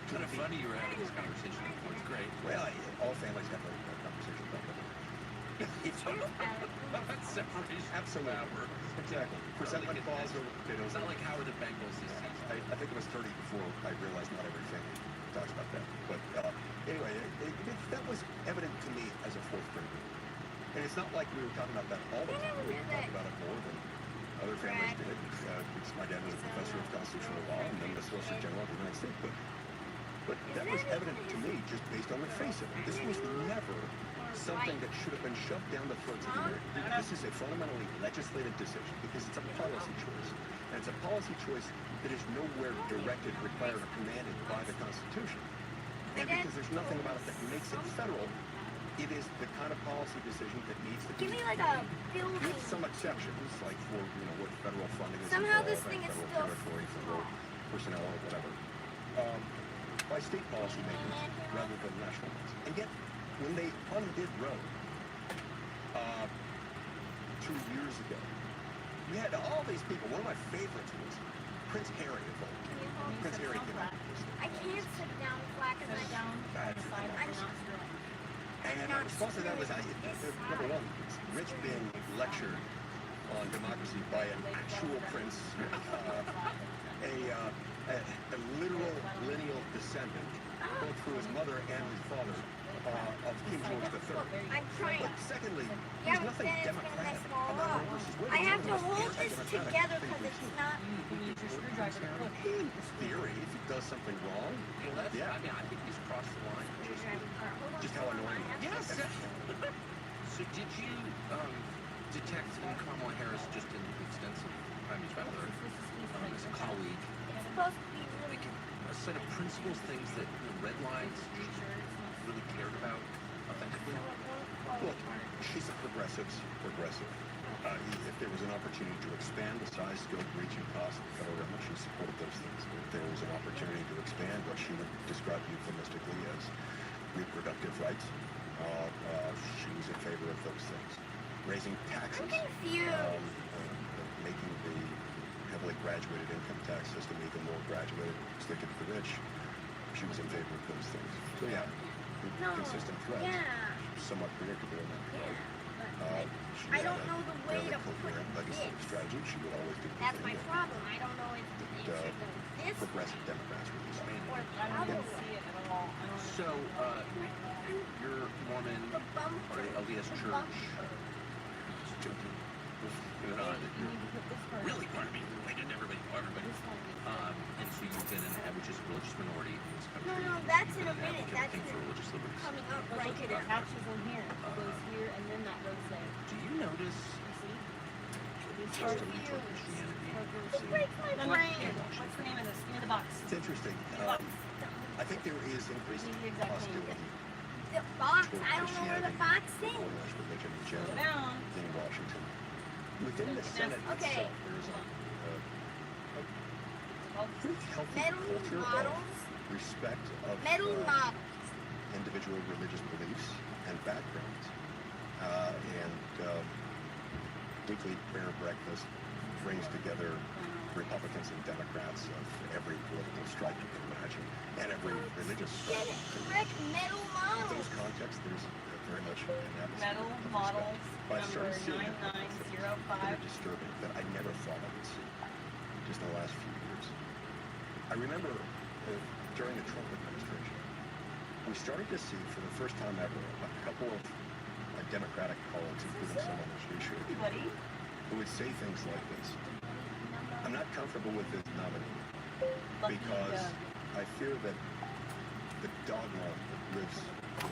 to Kind of me, funny you were having this conversation before. It's great. well, all families have a conversation about that. That's separation of Absolutely. power. Exactly. Presentment clause or potatoes. It's not like Howard the Bengals is. I think it was 30 before I realized not every family talks about that. But anyway, that was evident to me as a fourth grader. And it's not like we were talking about that all the time. We were talking about it more than other families did. Because my dad was a professor of constitutional law and then the Solicitor General of the United States. But that was evident to me just based on the face of it. This was never something that should have been shoved down the throats of the American people. This is a fundamentally legislative decision because it's a policy choice. And it's a policy choice that is nowhere directed, required, or commanded by the Constitution. And because there's nothing about it that makes it federal, it is the kind of policy decision that needs to be. Give me like a building. With some exceptions, like for what federal funding is Somehow involved, this thing like is federal still territory, federal personnel, or whatever, by state policymakers rather than national ones. And yet, when they undid Roe 2 years ago, you had all these people. One of my favorites was Prince Harry of all people. Prince Harry came out with this thing. I can't sit down flat because I down on the side of I'm the not nostril. And the response to that was, number one, it's Rich being lectured on democracy by an actual prince, a literal lineal descendant, both through his mother and his father, of King George III. I'm trying. But secondly, Yeah, there's but nothing then it's gonna democratic mess it all about up. Roe versus Wade. I have to There's nothing hold this anti-democratic together thing because we it's not. You need your screwdriver to push. In theory, if he does something wrong, Well, that's, yeah, I mean, I think he's crossed the line. just how annoying it is. Yes. So did you detect in Kamala Harris just in extensive time you spent with her as a colleague, It's supposed to be really. like a set of principles, things that red lines she really cared about authentically? Look, she's a progressive. If there was an opportunity to expand the size, scope, reach, and cost of the federal government, she supported those things. If there was an opportunity to expand what she would describe euphemistically as reproductive rights, she was in favor of those things. Raising taxes, I'm confused. making the heavily graduated income tax system even more graduated, sticking to the rich, she was in favor of those things. So yeah, No. consistent threats, Yeah. somewhat predictable in that regard. She I had don't a know the way fairly to put coherent legislative this. strategy. She would always do the That's thing my that problem. I don't know if it should go this progressive Democrats would do. or I don't other even see way. it at all. I don't So, you're Mormon The bump. or the LDS The Church. bump. Just joking. you need to put this part. Really part of me. I didn't everybody know everybody. This one. And so you've been an which is a religious minority in this country. No, that's in a You've been an minute. advocate, I That's think, for in religious liberties. coming up But right look, it here. attaches in here. It goes here and then that goes there. Do you notice You see? This just part to reach our Confused. Christianity? It breaks my No, no, brain. what's the name of this? Give me the box. It's interesting. I think there is increasing Give me the exact name. hostility The box. toward I don't know where the Christianity, box is. organized religion in Slow general, down. in Washington. Within the Senate Okay. itself, there is a pretty healthy Metal culture models. of respect of Metal models. individual religious beliefs and backgrounds. Weekly prayer breakfast brings together Republicans and Democrats of every political stripe you can imagine, and every religious Get stripe. it. Correct. Metal In models. those contexts, there's very much an atmosphere Metal of models respect. But I number started seeing it that are 9905. disturbing that I never thought I would see just in the last few years. I remember during the Trump administration, we started to see for the first time ever a couple of Democratic colleagues, including some on the Judiciary, Everybody. who would say things like this: I'm not comfortable with this nominee Lucky because Doug. I fear that the dogma that lives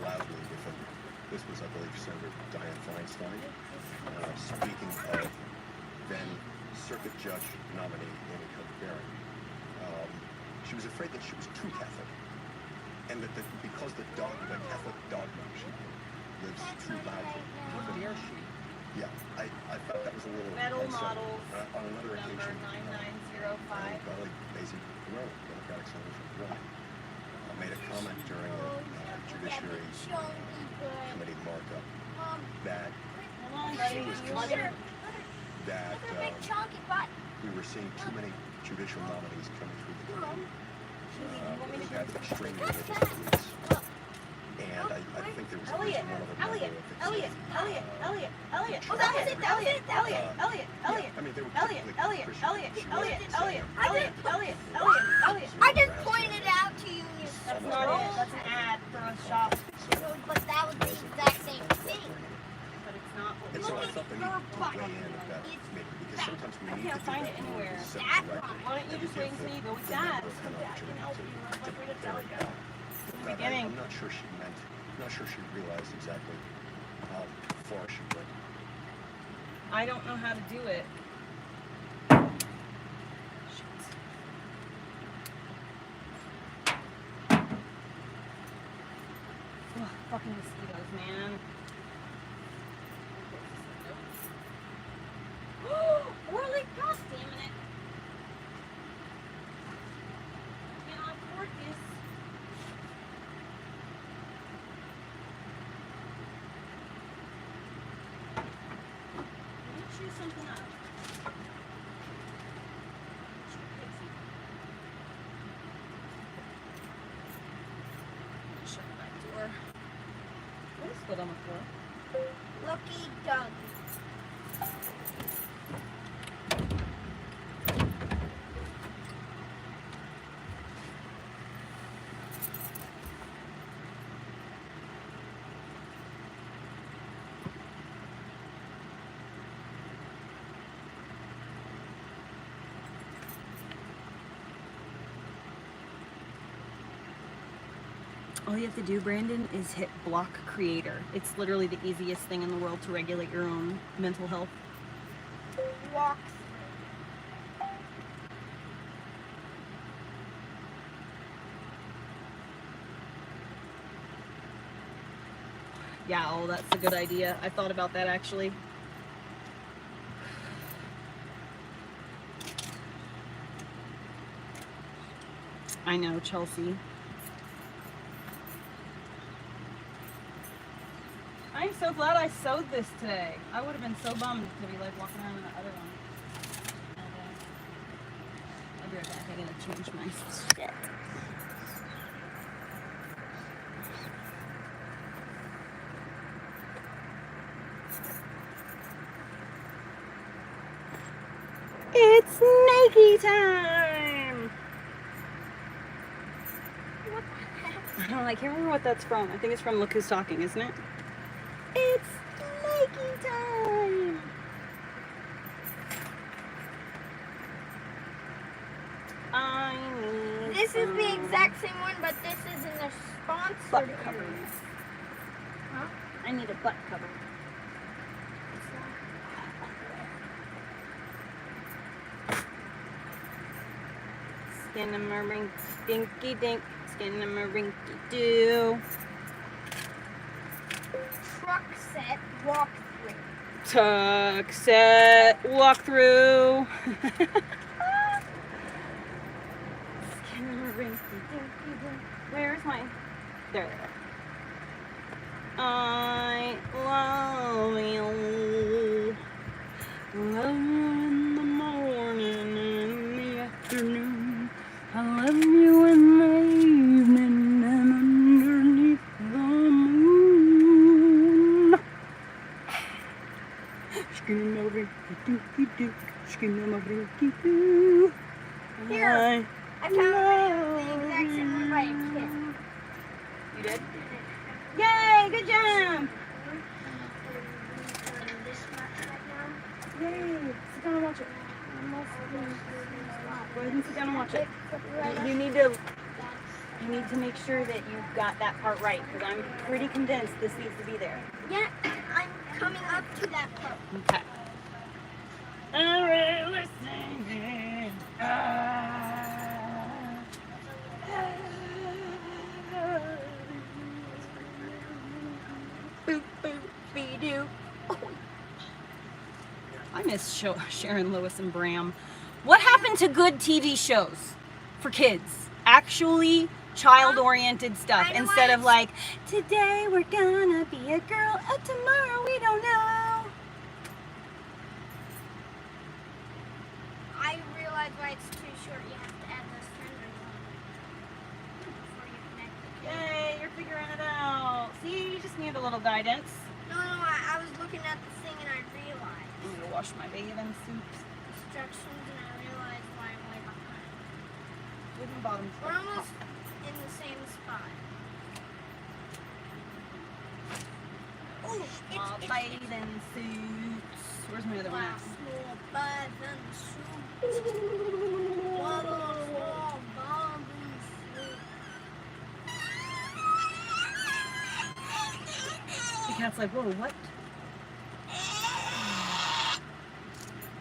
loudly within me. This was, I believe, Senator Dianne Feinstein speaking of then Circuit Judge nominee Amy Coney Barrett. She was afraid that she was too Catholic, and that because the Catholic dogma she lives too loudly. How dare she? Yeah, I thought that was a little Metal unsettling. models On another number occasion, 9905. my colleague Maisie Monroe, Democratic senator from Vermont, made a comment during a Judiciary committee markup that Hold on, buddy. She was You concerned want that Look at the big chunky butt. we were seeing too many judicial nominees coming through the country me who to had do extreme What's religious that? beliefs. Look. And I think there was at Elliot, least one other Elliot, member of the Elliot, team. Elliot, Elliot, Elliot. Oh, that was it, that was it, that was it. Elliot, Elliot, I mean, they were Elliot, typically Elliot, Christian. Elliot, She wasn't Elliot, saying Elliot, them. Elliot, Elliot, Elliot, Elliot. I just pointed out to you and you That's scrolled. not it. That's an ad for a shop, But that was the exact same thing. but it's not what And we so I want. thought they Your needed to butt. weigh in at that maybe, because sometimes we I need can't to do find that it in order anywhere. to set That correctly. Why don't you just wait until you go with Dad? Member So an Dad can help you. opportunity I'm afraid to tell you. In the But beginning. I'm not sure she meant, not sure she realized exactly how far she went. I don't know how to do it. Ugh, fucking mosquitoes, man. Really? God damn it. Cannot afford this. Let me choose something up. Shut the back door. What is spilled on the floor? Lucky Doug. All you have to do, Brandon, is hit block creator. It's literally the easiest thing in the world to regulate your own mental health. Walk Yeah, oh, that's a good idea. I thought about that actually. I know, Chelsea. I'm so glad I sewed this today. I would have been so bummed to be like walking around in the other one. I'll be right back. I gotta change my shit. It's Nike time! What the heck? I don't know, I can't remember what that's from. I think it's from Look Who's Talking, isn't it? It's Nike time! I need This is the some exact same one, but this is in the butt sponsored covers. area. Huh? I need a butt cover. Skin em a rink, dinky dink, skin em a rinky doo. Truck set walk through. Tuck, set, walk through. Skin em a rinky dinky dink. Where's my. There. I love you. Love you in the morning and in the afternoon. I love you in the evening and underneath the moon. Skin of a rinky dinky dink, skin of a rinky doo. Here, I found a video of the exact same one by a kid. You did? Yay! Good job! Yay! Sit down and watch it. Go ahead and sit down and watch it. You need to make sure that you got that part right, because I'm pretty convinced this needs to be there. Yeah, I'm coming up to that part. Okay. I'm really singing. Boop boop be doo. I miss Sharon Lewis and Bram. What happened to good TV shows for kids? Actually child-oriented stuff I know instead why of like, today we're gonna be a girl, tomorrow we don't know. I realize why it's too short. You have to add those tenders on before you connect it. Yay, you're figuring it out. little guidance. No, I was looking at the thing and I realized I'm gonna wash my bathing suits. instructions and I realized why I'm way behind. Wooden bottoms. We're almost in the same spot. Oh, Small bathing suits. Where's my other one? wow, at? small bathing suit. What a small bathing suit. The cat's like, whoa, what?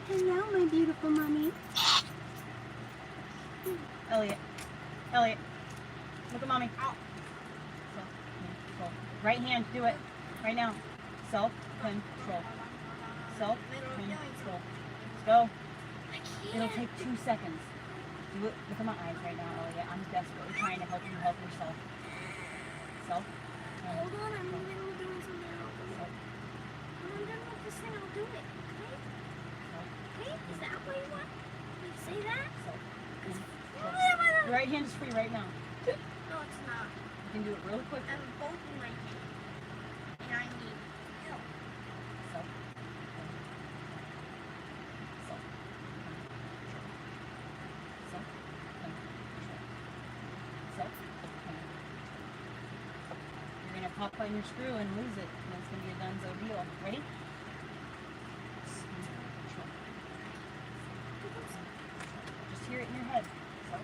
Hello, my beautiful mommy. Elliot. Elliot. Look at mommy. Self-control. Right hand, do it. Right now. Self-control. Self-control. Let's go. I It'll can't. take 2 seconds. Do it. Look at my eyes right now, Elliot. I'm desperately trying to help you help yourself. Self. Hold on, I'm in the middle of doing something else. When I'm done with this thing, I'll do it. Okay? Okay? Is that what you want? You say that? The right hand is free right now. No, it's not. You can do it really quick. I'm both in my hand. And I need help. Self. Self. Self. Self. You're gonna pop on your screw and lose it, and it's gonna be a donezo deal. Ready? Just hear it in your head. Self.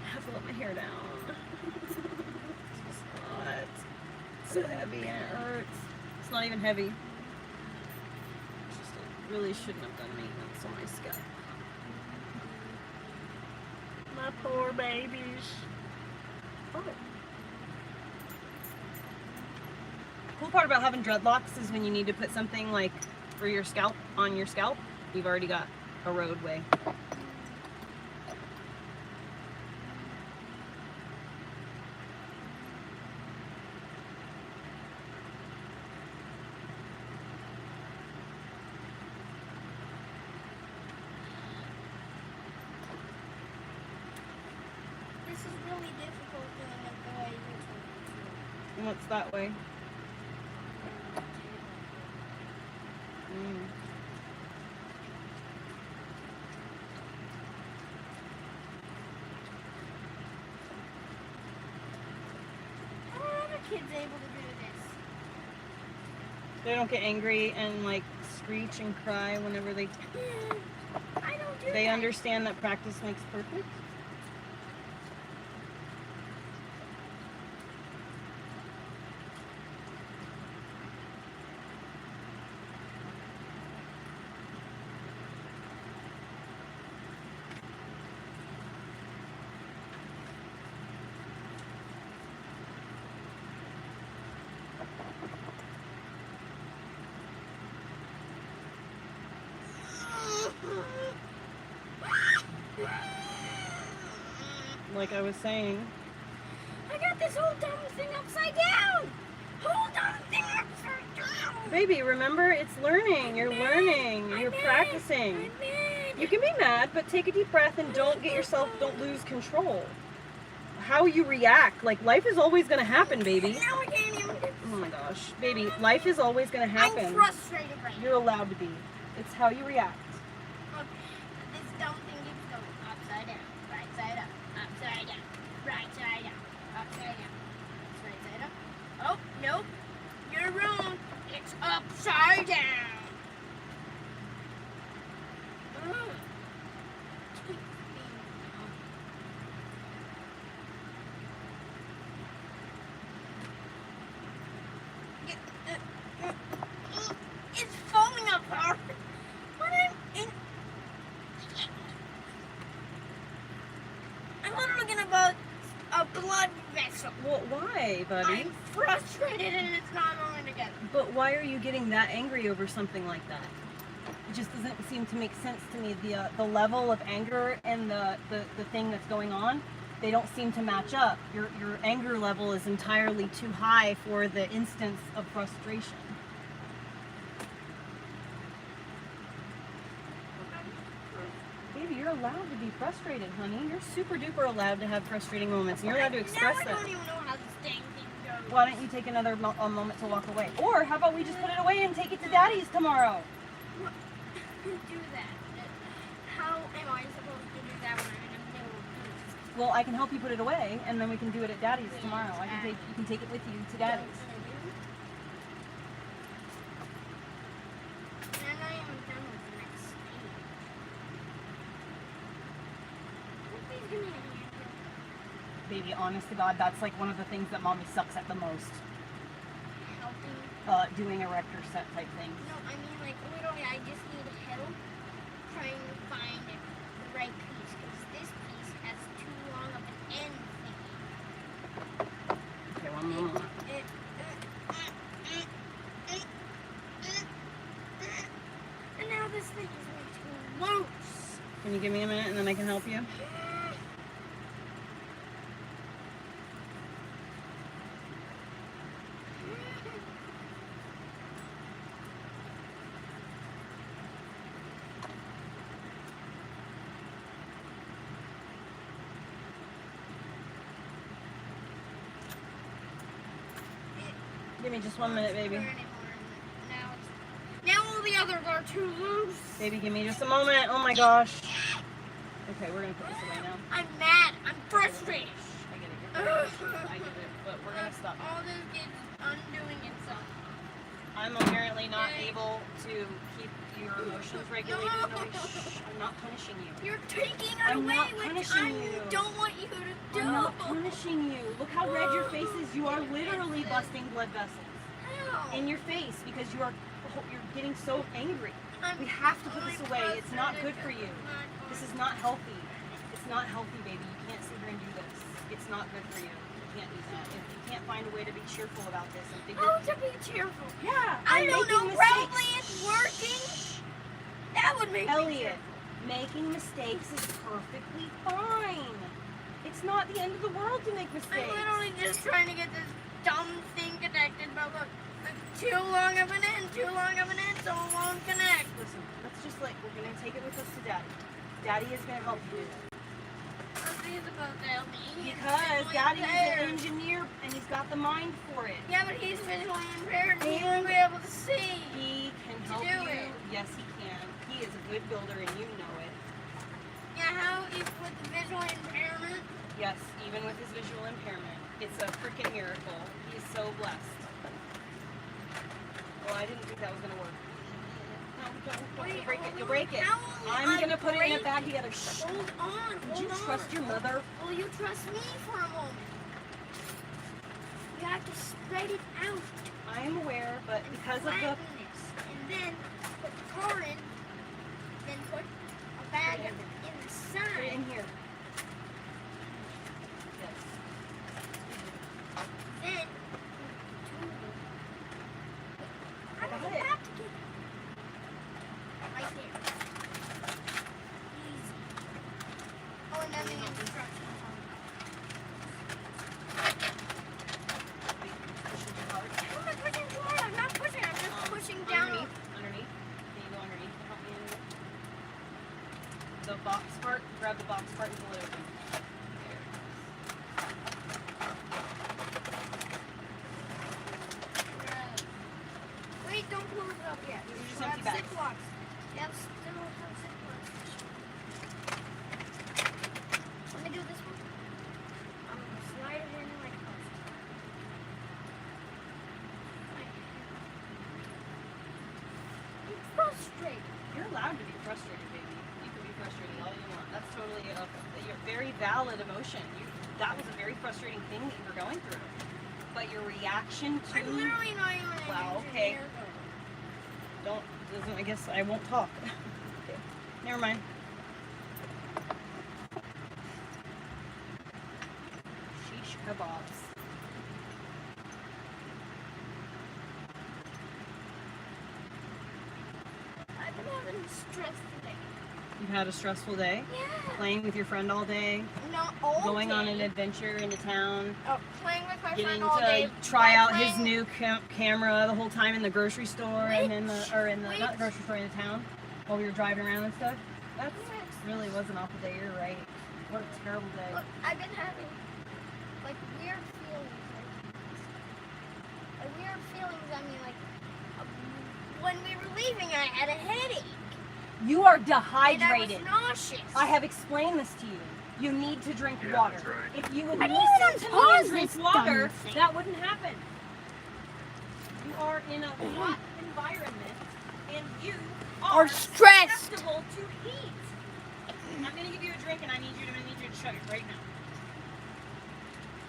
I have to let my hair down. It's hot. It's so heavy and it hurts. It's not even heavy. It's just I really shouldn't have done maintenance on my scalp. My poor babies. Oh. Cool part about having dreadlocks is when you need to put something like for your scalp on your scalp, you've already got a roadway. This is really difficult doing it the way you told me And what's that way? Mm. to. How are other kids able to do this? They don't get angry and like screech and cry whenever they I don't do they that. understand that practice makes perfect. Like I was saying, I got this whole dumb thing upside down. Whole dumb thing upside down. baby, remember it's learning. You're learning. You're practicing. I'm mad. You can be mad, but take a deep breath and don't lose control. How you react, like life is always gonna happen, baby. Now I can't even do Oh my gosh, baby, life is always gonna happen. I'm frustrated right now. You're allowed to be. It's how you react. Look, this dumb thing keeps going upside down, right side up, upside down, right side up, upside down, right side up. Oh, nope, you're wrong. It's upside down. Ugh. Keep being dumb. It's falling apart. But I'm literally gonna bug a blood vessel. Well, why, buddy? I'm frustrated and it's not going together. But why are you getting that angry over something like that? It just doesn't seem to make sense to me. The level of anger and the thing that's going on, they don't seem to match up. Your anger level is entirely too high for the instance of frustration. Baby, you're allowed to be frustrated, honey. You're super duper allowed to have frustrating moments, and you're allowed to express Now I them. don't even know how this dang thing goes. Why don't you take another a moment to walk away? Or how about we just put it away and take it to Daddy's tomorrow? Do that. How am I supposed to do that when I'm in the middle of this? Well, I can help you put it away, and then we can do it at Daddy's tomorrow. You can take it with you to Daddy's. And I am done with the next stage. Please give me a hand. Baby, honest to God, that's like one of the things that Mommy sucks at the most. Helping. Doing erector set type things. No, I mean like literally I just need help trying to find the right piece because this piece has too long of an end thingy. Okay, one more. And now this thing is way too loose. Can you give me a minute and then I can help you? Give me just 1 minute, baby. Now all the others are too loose. Baby, give me just a moment. Oh my gosh. Okay, we're gonna put this away now. I'm mad. I'm frustrated. I get it. You're frustrated. I get it. But we're gonna stop. All this gets undoing itself. I'm apparently not able to keep your emotions regulated. No, I'm not punishing you. You're taking it I'm away, not which punishing I you. don't want you to do. I'm not punishing you. Look how red your face is. You are literally busting blood vessels How? in your face because you're getting so angry. We have to put this away. It's not good for you. This is not healthy. It's not healthy, baby. You can't sit here and do this. It's not good for you. You can't do that. If you can't find a way to be cheerful about this and figure How to be cheerful? yeah, I I'm don't know. making Probably mistakes. it's working. That would make me Elliot, making mistakes is perfectly fine. It's not the end of the world to make mistakes. I'm literally just trying to get this dumb thing connected, but look, too long of an end, so it won't connect. Listen, let's just we're gonna take it with us to Daddy. Daddy is gonna help you do this. What's he supposed to help me? He's Because visually Daddy is impaired. an engineer and he's got the mind for it. Yeah, but he's visually impaired and he won't be able to see. He can To help do you. it. Yes, he can. He is a good builder and you know it. Yeah, how is with the visual impairment? Yes, even with his visual impairment. It's a freaking miracle. He's so blessed. Well, I didn't think that was gonna work. No, don't you break it. You'll break it. How will I'm I gonna put it in a break bag together. Hold on, Would you hold on. trust your mother? Will you trust me for a moment? You have to spread it out. I am aware, but because of the Flatten this, and then put the car in, then put a bag in the put it side. in here. Yes. Then I put got the it. back together. Right there. Easy. Oh, and then the instructions on it. Pushing too hard. I'm not pushing too hard. I'm not pushing. I'm just pushing down. Underneath. Can you go underneath to help me in the box part? Grab the box part and pull it open. Wait, don't close it up yet. These are just Still have empty bags. Ziplocs. Yep, still have Ziplocs. Let me do this one. I'm gonna slide it in like this. I'm frustrated. You're allowed to be frustrated, baby. You can be frustrated all you want. That's totally a very valid emotion. That was a very frustrating thing that you were going through. But your reaction to I'm literally not even an Wow, okay. engineer. I guess I won't talk. Okay. Never mind. Sheesh kebabs. I've been having stress today. You've had a stressful day? Yeah. Playing with your friend all day? Not all Going day. on an adventure into town? Oh, playing with my Getting friend all day. to try out playing- his new camera the whole time in the grocery store and in the Which- not the grocery store, in the town while we were driving around and stuff? That's Yes. really was an awful day. You're right. What a terrible day. Look, I've been having like weird feelings. Like weird feelings. I mean, like when we were leaving, I had a headache. You are And I dehydrated. was nauseous. I have explained this to you. You need to drink water. that's right. If you would I listen didn't to me pause and drink this water, dumb thing. that wouldn't happen. You are in a hot environment, and you Are are stressed. susceptible to heat. I'm going to give you a drink, and I need you to chug it right now.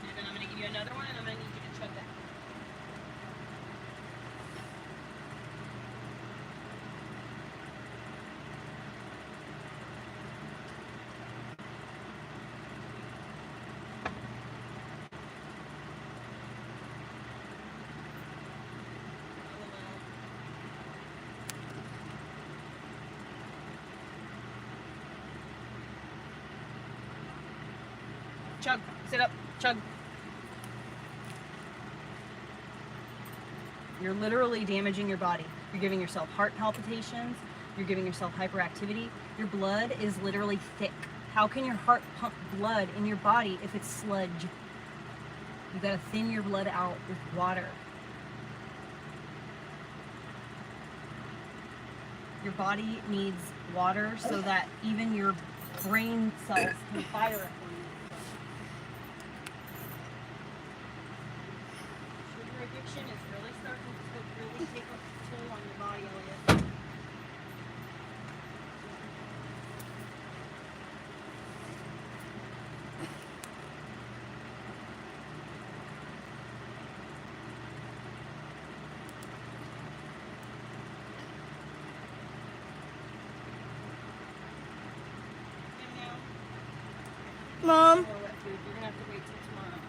And then I'm going to give you another one, and I'm going to need you to chug that. Chug. Sit up. Chug. You're literally damaging your body. You're giving yourself heart palpitations. You're giving yourself hyperactivity. Your blood is literally thick. How can your heart pump blood in your body if it's sludge? You gotta thin your blood out with water. Your body needs water so that even your brain cells can fire it for you. Sugar addiction is really starting to really take a toll on your body, Elliot. Mom, Or wet food. You're gonna have to wait till tomorrow.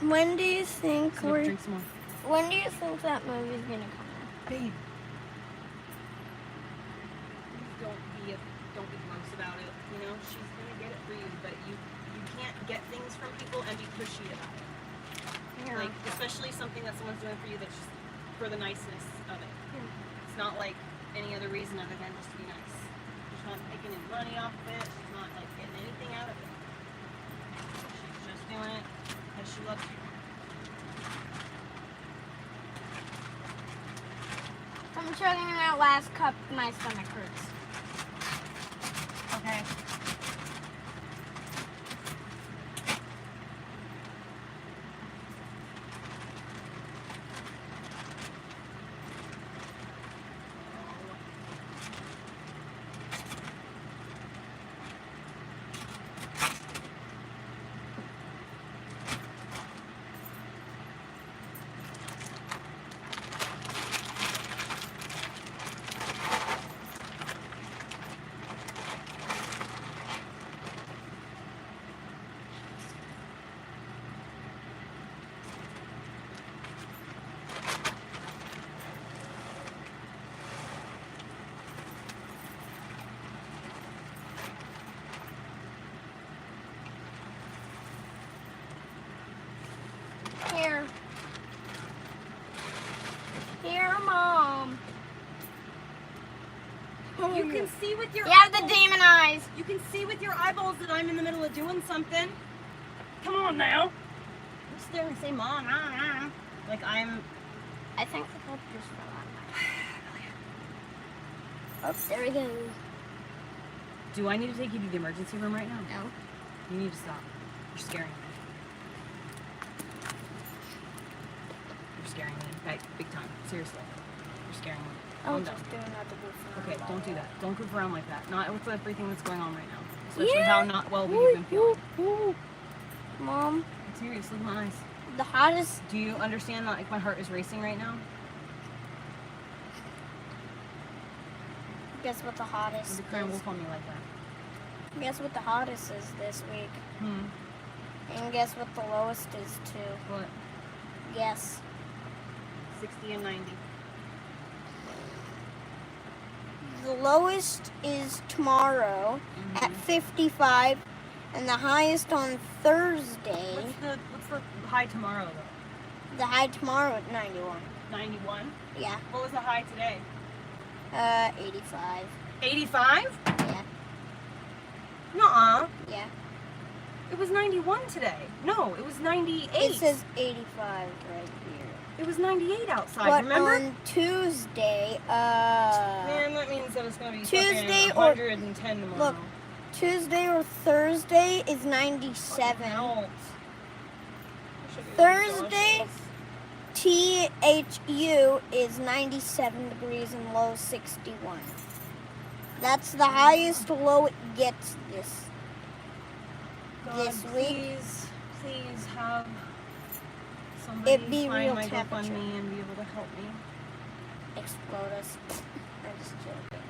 when do you think So drink some more. when do you think that movie's gonna come out? Babe. Please don't be gross about it. You know, she's gonna get it for you, but you can't get things from people and be pushy about it. Like, especially something that someone's doing for you that's just for the niceness of it. It's not like any other reason other than just to be nice. She's not making any money off of it. She's not like getting anything out of it. She's just doing it because she loves you. I'm chugging that last cup. My stomach hurts. Okay. Here. Here, Mom. You can see with your You have the eyeballs- demon eyes. You can see with your eyeballs that I'm in the middle of doing something. Come on now. I'm just there and say, Mom, like I'm. I think the cup just fell out. Oh, there we go. Do I need to take you to the emergency room right now? No. You need to stop. You're scaring me. You're scaring me. Like, big time. Seriously. You're scaring me. I'll Calm down. just do another goof. Okay, don't do that. Don't goof around like that. Not with everything that's going on right now. Especially how not well you've been feeling. Mom, I'm serious. Look at my eyes. the hottest. Do you understand that like my heart is racing right now? Guess what the Or hottest the crying is? wolf on me like that? Guess what the hottest is this week? And guess what the lowest is too? What? Guess. 60 and 90. The lowest is tomorrow at 55, and the highest on Thursday. What's the high tomorrow though? The high tomorrow at 91. 91. Yeah. What was the high today? 85. 85? Yeah. Nuh-uh. Yeah. It was 91 today. No, it was 98. It says 85 right here. It was 98 outside, But remember? on Tuesday, Man, that means that it's gonna be Tuesday fucking or- 110 tomorrow. look, Tuesday or Thursday is 97. Out. Thursday, THU is 97 degrees and low 61. That's the highest low it gets this week. Please have somebody It be find real my temperature. GoFundMe and be able to help me. Explode us. I'm just joking.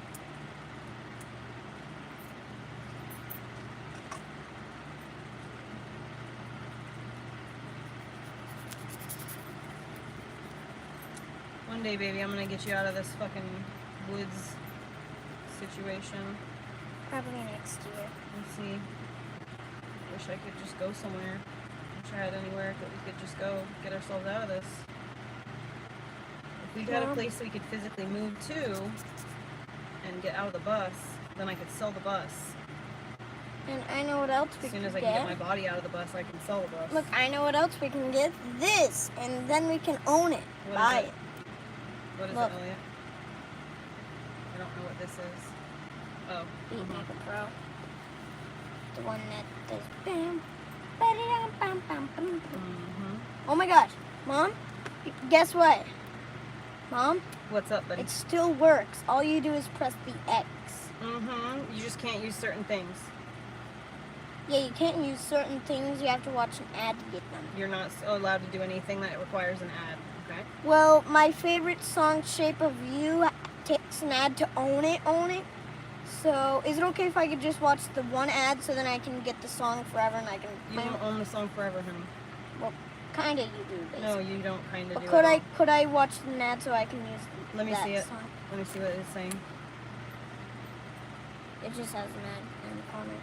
One day, baby, I'm gonna get you out of this fucking woods situation. Probably next year. Let's see. Wish I could just go somewhere. Wish I had anywhere that we could just go get ourselves out of this. If we had a Well- place we could physically move to and get out of the bus, then I could sell the bus. And I know what else we As soon can as I get. can get my body out of the bus, I can sell the bus. Look, I know what else we can get. This, and then we can own it. What is Buy it? it. What is Look. it, Elliot? I don't know what this is. Oh. Beatmaker Pro. The one that does bam, ba-da-dum, bam, bam, bam, bam. Mm-hmm. Oh my gosh, Mom, guess what? Mom, What's up, buddy? it still works. All you do is press the X. Mm-hmm. You just can't use certain things. Yeah, you can't use certain things. You have to watch an ad to get them. You're not allowed to do anything that requires an ad, okay? Well, my favorite song, Shape of You, takes an ad to own it. So, is it okay if I could just watch the one ad so then I can get the song forever and I can... You don't own the song forever, honey. Kinda you do, basically. No, you don't kind of But do could I watch the ad so I can use Let me that see it. song? Let me see what it's saying. It just has an ad in the corner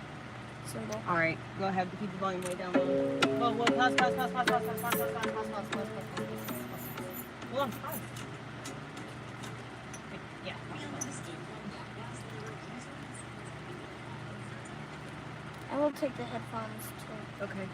symbol. All right, go ahead. Keep the volume way down low. Whoa, pause. Hold on, pause. Yeah. I will take the headphones too. Okay.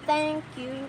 Thank you.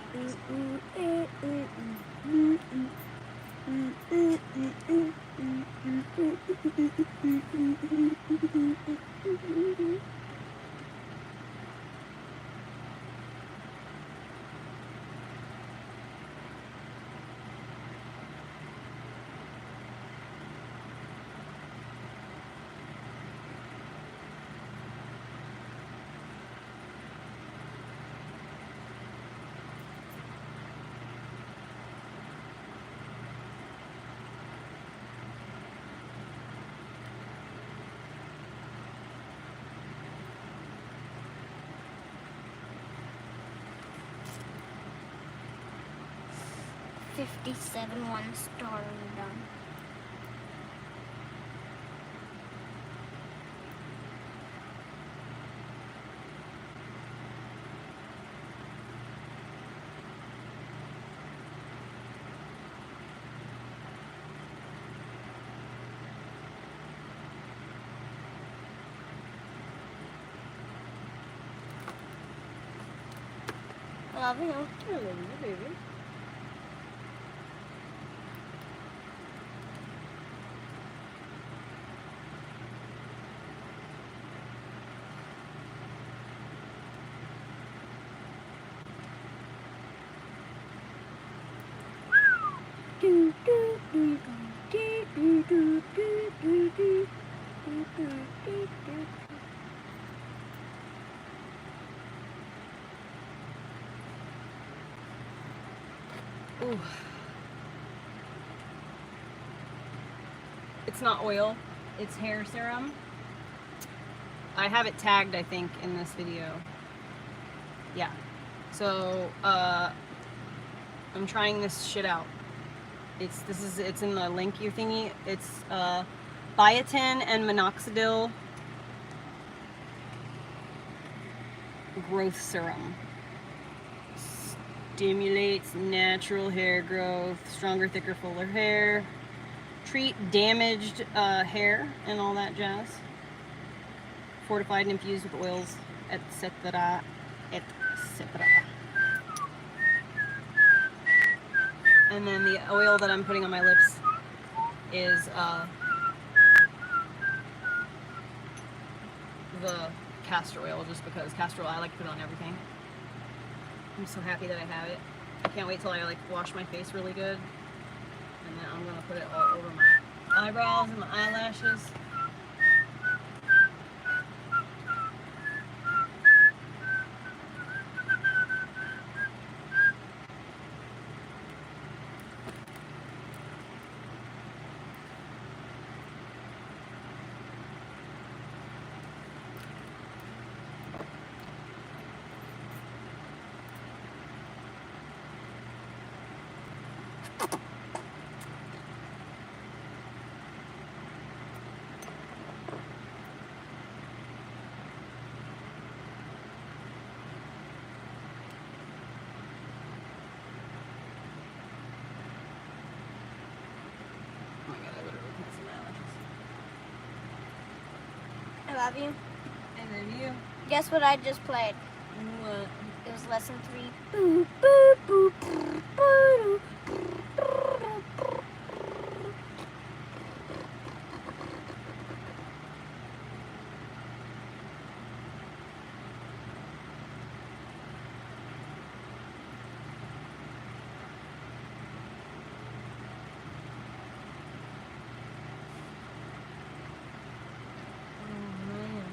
$57 1-star and done. Love you. I love you, baby. Ooh. It's not oil, it's hair serum. I have it tagged, I think, in this video. Yeah. So, I'm trying this shit out. It's in the link you thingy. It's biotin and minoxidil growth serum. Stimulates natural hair growth, stronger, thicker, fuller hair. Treat damaged hair and all that jazz. Fortified and infused with oils, etc. etc. And then the oil that I'm putting on my lips is the castor oil, just because castor oil I like to put on everything. I'm so happy that I have it. I can't wait till I like wash my face really good, and then I'm gonna put it all over my eyebrows and my eyelashes. Oh my god, I literally can't see my eyelashes. I love you. And then you. Guess what I just played? What? It was lesson 3. Boop, boop, boop, boop, boop, Oh man.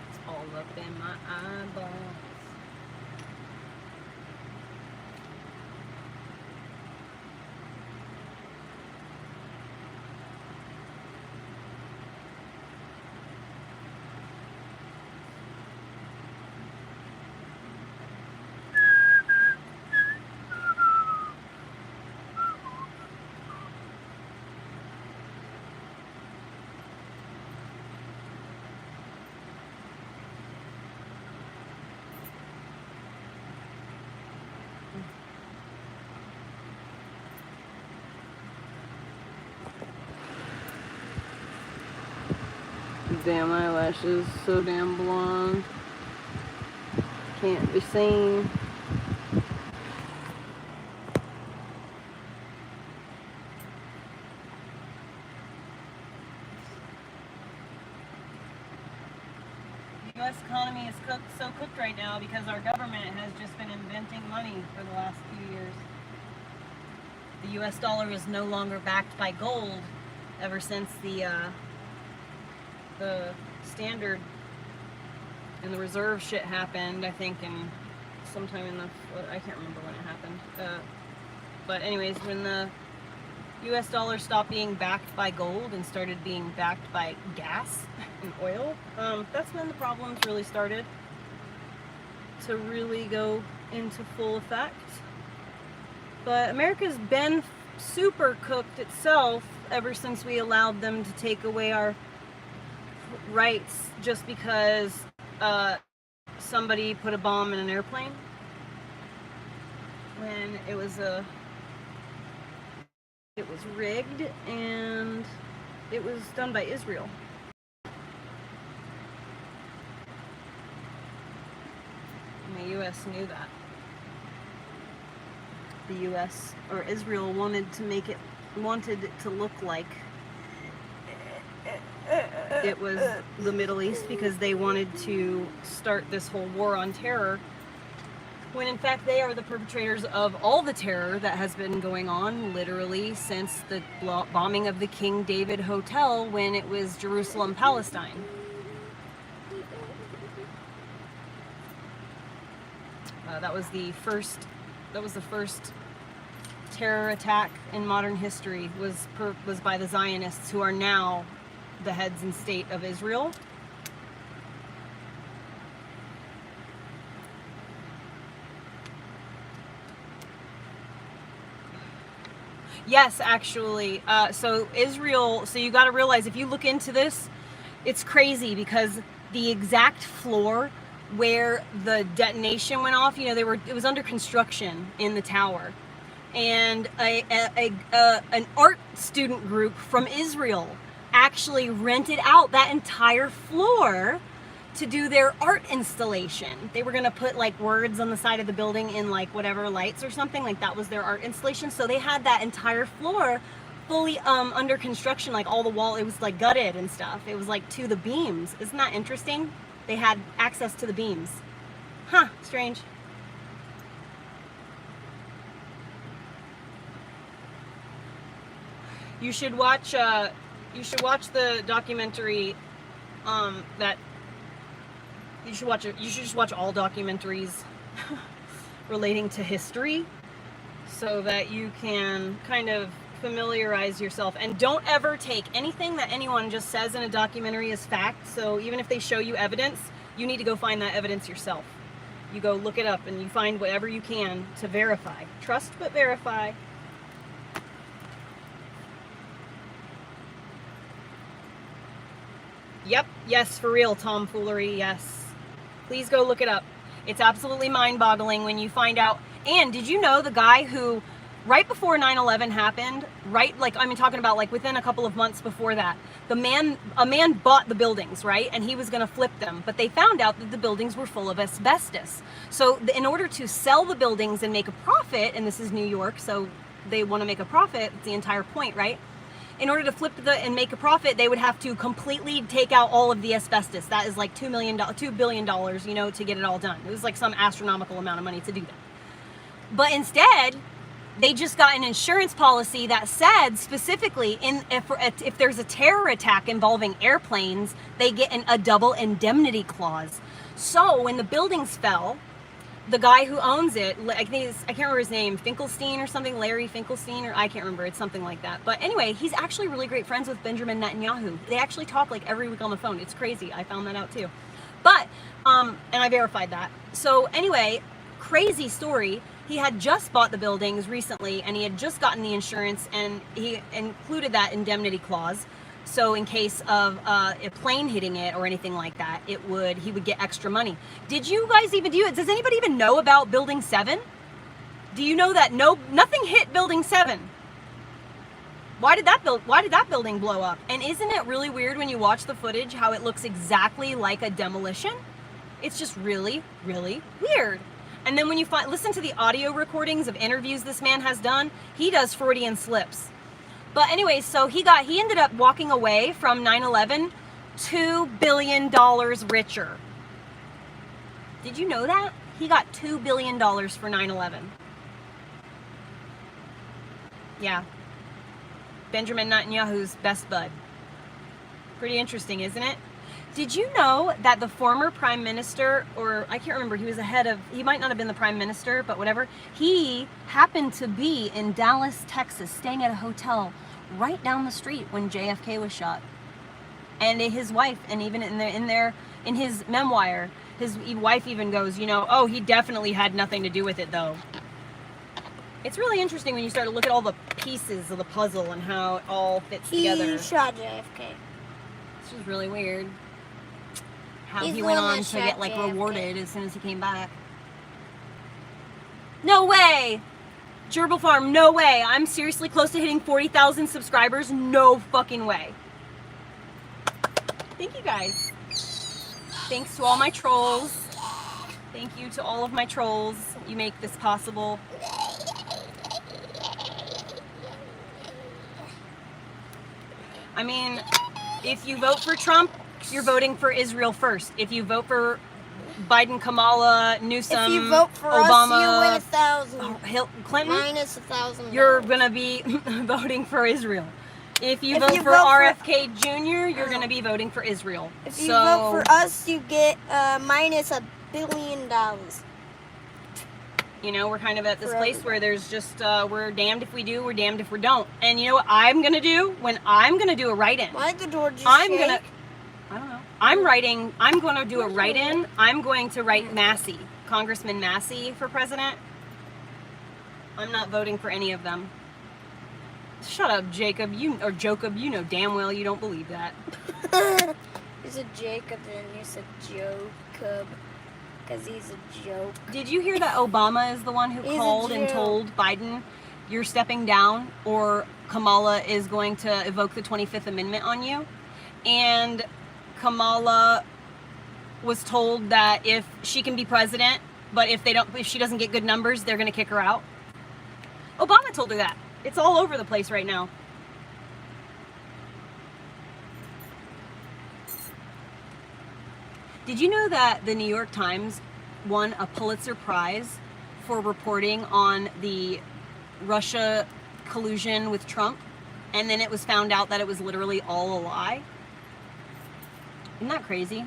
It's all up in my eyeballs. Damn eyelashes, so damn blonde. Can't be seen. The U.S. economy is so cooked right now because our government has just been inventing money for the last few years. The U.S. dollar is no longer backed by gold ever since the standard and the reserve shit happened, I think, in sometime in the, I can't remember when it happened. But anyways, when the US dollar stopped being backed by gold and started being backed by gas and oil, that's when the problems really started to really go into full effect. But America's been super cooked itself ever since we allowed them to take away our rights just because somebody put a bomb in an airplane when it was rigged, and it was done by Israel. the U.S. knew that. The U.S. or Israel wanted it to look like it was the Middle East because they wanted to start this whole war on terror, when in fact they are the perpetrators of all the terror that has been going on literally since the bombing of the King David Hotel when it was Jerusalem, Palestine. That was the first terror attack in modern history was by the Zionists, who are now the heads and state of Israel. Yes, actually. So Israel, so you got to realize, if you look into this, it's crazy because the exact floor where the detonation went off, you know, it was under construction in the tower. And an art student group from Israel actually rented out that entire floor to do their art installation. They were gonna put like words on the side of the building in like whatever lights or something, like that was their art installation. So they had that entire floor fully under construction, like all the wall, it was like gutted and stuff. It was like to the beams. Isn't that interesting? They had access to the beams. Huh, strange. You should watch the documentary that you should watch it. You should just watch all documentaries relating to history so that you can kind of familiarize yourself, and don't ever take anything that anyone just says in a documentary as fact. So even if they show you evidence, you need to go find that evidence yourself. You go look it up and you find whatever you can to verify. Trust but verify. Yep, yes, for real, tomfoolery, yes. Please go look it up. It's absolutely mind-boggling when you find out. And did you know the guy who, right before 9/11 happened, right, like, I mean, talking about like within a couple of months before that, a man bought the buildings, right, and he was going to flip them, but they found out that the buildings were full of asbestos. So in order to sell the buildings and make a profit, and this is New York, so they want to make a profit, it's the entire point, right? In order to flip and make a profit, they would have to completely take out all of the asbestos. That is like $2 billion, you know, to get it all done. It was like some astronomical amount of money to do that. But instead, they just got an insurance policy that said specifically, if there's a terror attack involving airplanes, they get a double indemnity clause. So when the buildings fell, the guy who owns it, I can't remember his name, Finkelstein or something, Larry Finkelstein, or I can't remember, it's something like that. But anyway, he's actually really great friends with Benjamin Netanyahu. They actually talk like every week on the phone. It's crazy. I found that out too. But, and I verified that. So anyway, crazy story. He had just bought the buildings recently and he had just gotten the insurance, and he included that indemnity clause. So in case of a plane hitting it or anything like that, he would get extra money. Did you guys does anybody even know about Building 7? Do you know that nothing hit Building 7? Why did that building blow up? And isn't it really weird when you watch the footage how it looks exactly like a demolition? It's just really, really weird. And then when you listen to the audio recordings of interviews this man has done, he does Freudian slips. But anyway, so he ended up walking away from 9/11 $2 billion richer. Did you know that? He got $2 billion for 9/11. Yeah. Benjamin Netanyahu's best bud. Pretty interesting, isn't it? Did you know that the former prime minister, or I can't remember, he might not have been the prime minister, but whatever, he happened to be in Dallas, Texas, staying at a hotel right down the street when JFK was shot. And his wife, and even in his memoir, his wife even goes, you know, oh, he definitely had nothing to do with it though. It's really interesting when you start to look at all the pieces of the puzzle and how it all fits together. He shot JFK. This was really weird. How He's he the went one on that to shot get like JFK. rewarded as soon as he came back. No way! Gerbil Farm, no way! I'm seriously close to hitting 40,000 subscribers. No fucking way. Thank you guys. Thanks to all my trolls. Thank you to all of my trolls. You make this possible. I mean, if you vote for Trump, you're voting for Israel first. If you vote for Biden, Kamala, Newsom, If you vote for Obama, us, you win 1,000. Clinton, Minus 1,000. you're gonna be voting for Israel. If you If vote you for vote for- RFK Jr., you're gonna be voting for Israel. If you vote for us, you get minus $1 billion. You know, we're kind of at this For place everybody. where there's just, we're damned if we do, we're damned if we don't. And you know what I'm gonna do? When I'm gonna do a write-in, Why the door just I'm shake? gonna, I don't know. I'm gonna do a write-in. I'm going to write Massey, Congressman Massey for president. I'm not voting for any of them. Shut up, Jacob. Jacob, you know damn well you don't believe that. He's a Jacob and you said Jacob. Because he's a joke. Did you hear that Obama is the one who He's a called and Jew. told Biden, you're stepping down or Kamala is going to evoke the 25th Amendment on you? And Kamala was told that if she can be president, but if she doesn't get good numbers, they're going to kick her out. Obama told her that. It's all over the place right now. Did you know that the New York Times won a Pulitzer Prize for reporting on the Russia collusion with Trump? And then it was found out that it was literally all a lie? Isn't that crazy?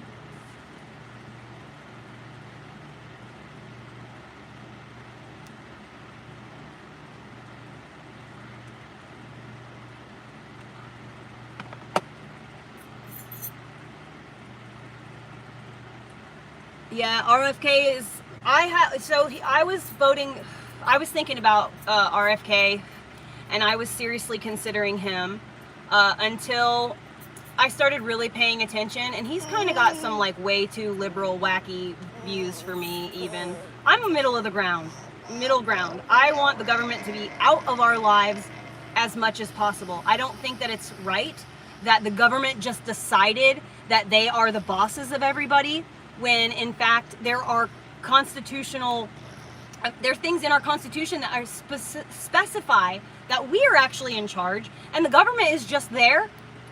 Yeah, RFK is. I was voting. I was thinking about RFK, and I was seriously considering him until I started really paying attention. And he's kind of got some like way too liberal, wacky views for me. Even I'm a middle ground. I want the government to be out of our lives as much as possible. I don't think that it's right that the government just decided that they are the bosses of everybody, when in fact there are things in our constitution that are specify that we are actually in charge, and the government is just there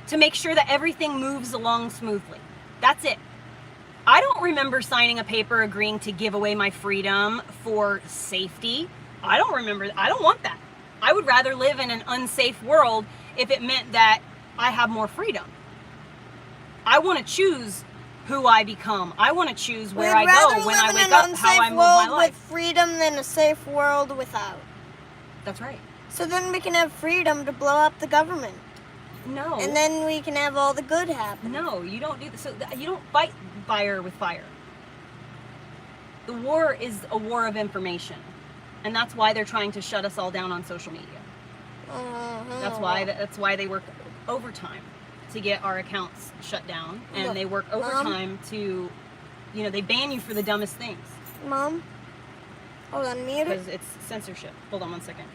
to make sure that everything moves along smoothly. That's it. I don't remember signing a paper agreeing to give away my freedom for safety. I don't want that. I would rather live in an unsafe world if it meant that I have more freedom. I want to choose who I become. I want to choose where I go when I wake up, how I move my life. With freedom than a safe world without. That's right. So then we can have freedom to blow up the government. No. And then we can have all the good happen. No, you don't do this. So you don't fight fire with fire. The war is a war of information. And that's why they're trying to shut us all down on social media. That's why they work overtime to get our accounts shut down, and they work overtime to, they ban you for the dumbest things. Mom? Hold on, mute it. Because it's censorship. Hold on one second.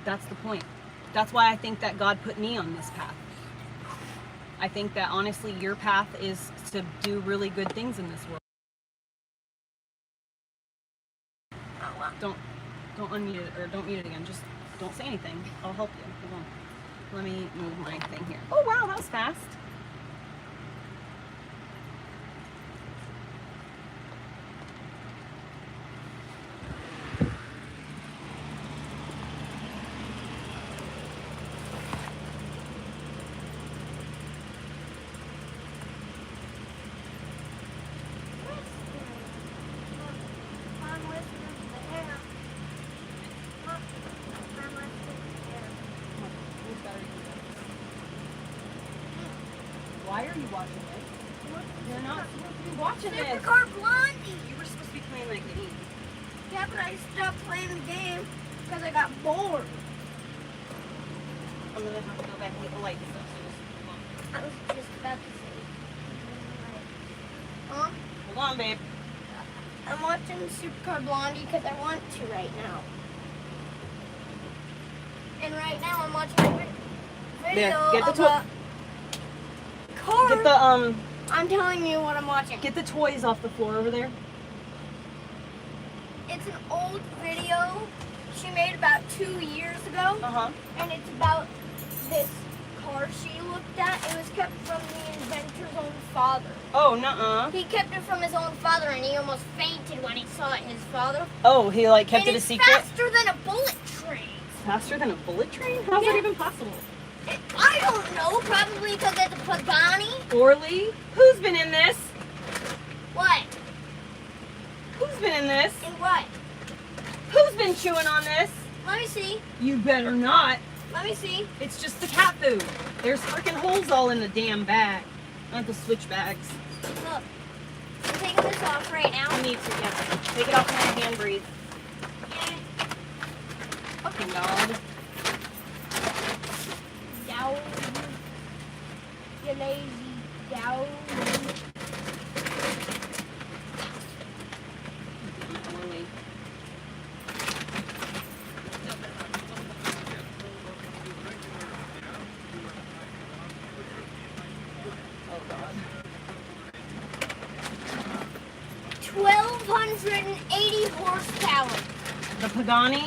That's the point. That's why I think that God put me on this path. I think that honestly your path is to do really good things in this world. Don't unmute it, or don't mute it again. Just don't say anything. I'll help you. Hold on. Let me move my thing here. Oh wow, that was fast. Why are you watching this? You're not supposed to be watching this. Supercar Blondie. You were supposed to be playing that game. Yeah, but I stopped playing the game because I got bored. I'm gonna have to go back and get the lights up. So just I was just about to say. Huh? hold on, babe. I'm watching Supercar Blondie because I want to right now. And right now I'm watching a video Yeah, get the of a car. Get the I'm telling you what I'm watching. get the toys off the floor over there. It's an old video she made about 2 years ago. Uh-huh. And it's about this car she looked at. It was kept from the inventor's own father. Oh, nuh-uh. He kept it from his own father, and he almost fainted when he saw it, his father. Oh, he like kept and it a it's secret? faster than a bullet train. Faster than a bullet train? How's that Yeah. even possible? I don't know, probably because it's a Pagani. Orly, who's been in this? What? Who's been in this? And what? Who's been chewing on this? Let me see. You better not. Let me see. It's just the cat food. There's freaking holes all in the damn bag. Not the switch bags. Look. I'm taking this off right now. You need to, yeah. Take it off my hand, breathe. Fucking dog. Down. You lazy down. Orly. Oh, God. 1,280 horsepower. The Pagani?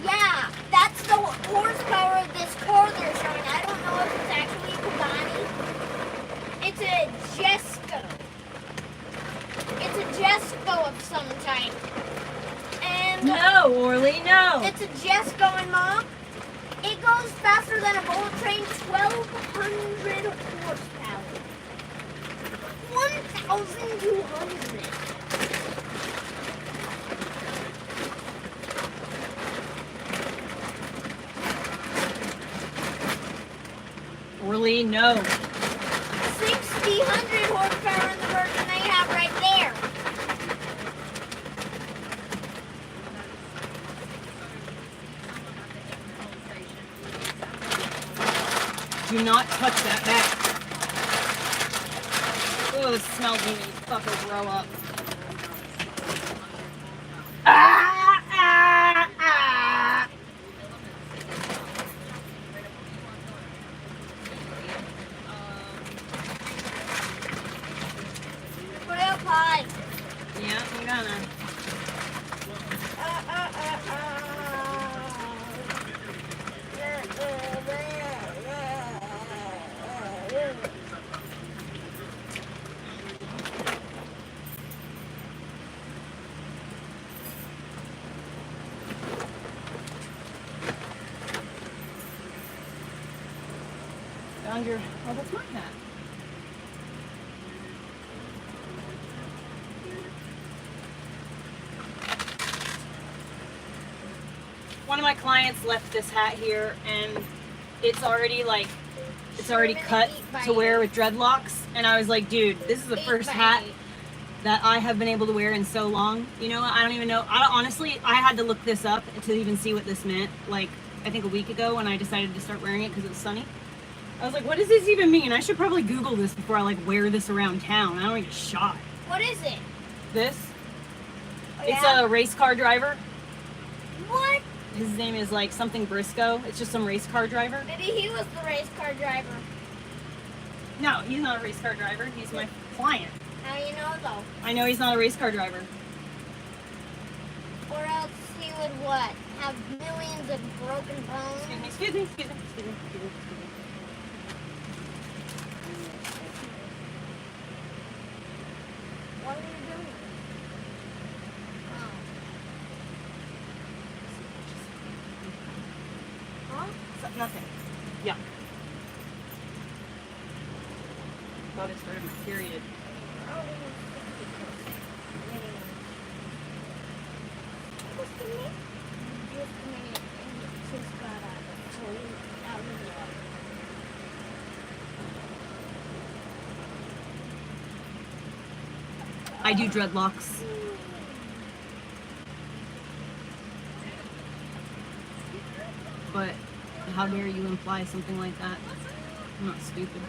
Yeah, that's the horsepower of this car they're showing. I don't know if it's actually a Pagani. It's a Jesco. It's a Jesco of some type. And No, Orly, no. it's a Jesco, and Mom, it goes faster than a bullet train, 1,200 horsepower. 1,200. Orly, no. 1,600 horsepower in the version they have right there. Do not touch that bag. Oh, it smells me. Fucker, grow up. Ah, ah, ah. Put it up high. Yeah, I'm gonna. Found your. Oh, that's my hat. One of my clients left this hat here, and it's already like, it's already cut to wear with dreadlocks. And I was like, dude, this is the first hat that I have been able to wear in so long. You know, I don't even know. Honestly, I had to look this up to even see what this meant. Like, I think a week ago when I decided to start wearing it because it was sunny. I was like, what does this even mean? I should probably Google this before I like wear this around town. I don't get shot. What is it? This? Oh, It's yeah? a race car driver. What? His name is like something Briscoe. It's just some race car driver. Maybe he was the race car driver. No, he's not a race car driver. He's my client. How do you know though? I know he's not a race car driver. Or else he would what? Have millions of broken bones? Excuse me, excuse me, excuse me, excuse me, excuse me, excuse me. What are you doing? Oh. Huh? Nothing. Yeah. Thought it started my period. Just a minute. Just a minute. And it just got out of the water. I do dreadlocks. But how dare you imply something like that? I'm not stupid.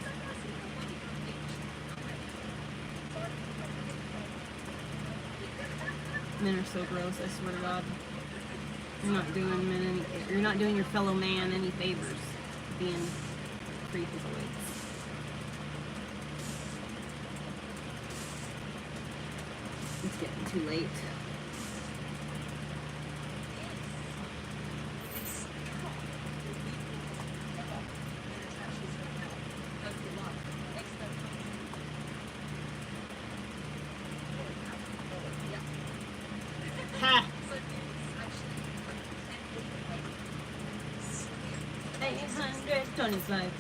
Men are so gross, I swear to God. You're not doing men any, you're not doing your fellow man any favors being a creep as always. It's getting too late. Ha! 825,600.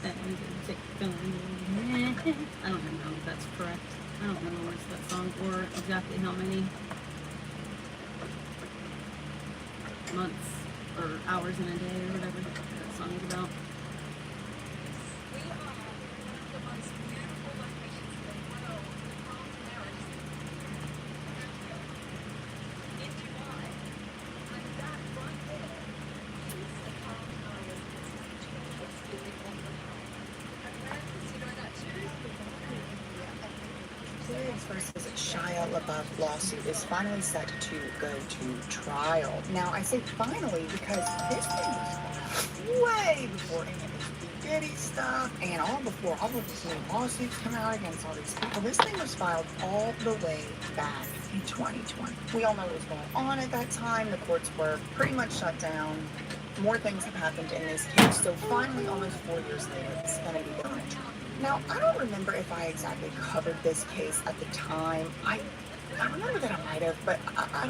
I don't even know if that's correct. I don't know the words of that song or exactly how many months or hours in a day or whatever that song is about. Versus Shia LaBeouf lawsuit is finally set to go to trial. Now, I say finally because this thing was way before any of this Diddy stuff and all before all of these new lawsuits come out against all these people. This thing was filed all the way back in 2020. We all know what was going on at that time. The courts were pretty much shut down. More things have happened in this case. So finally, almost 4 years later, it's going to be going to trial. Now, I don't remember if I exactly covered this case at the time. I remember that I might have, but I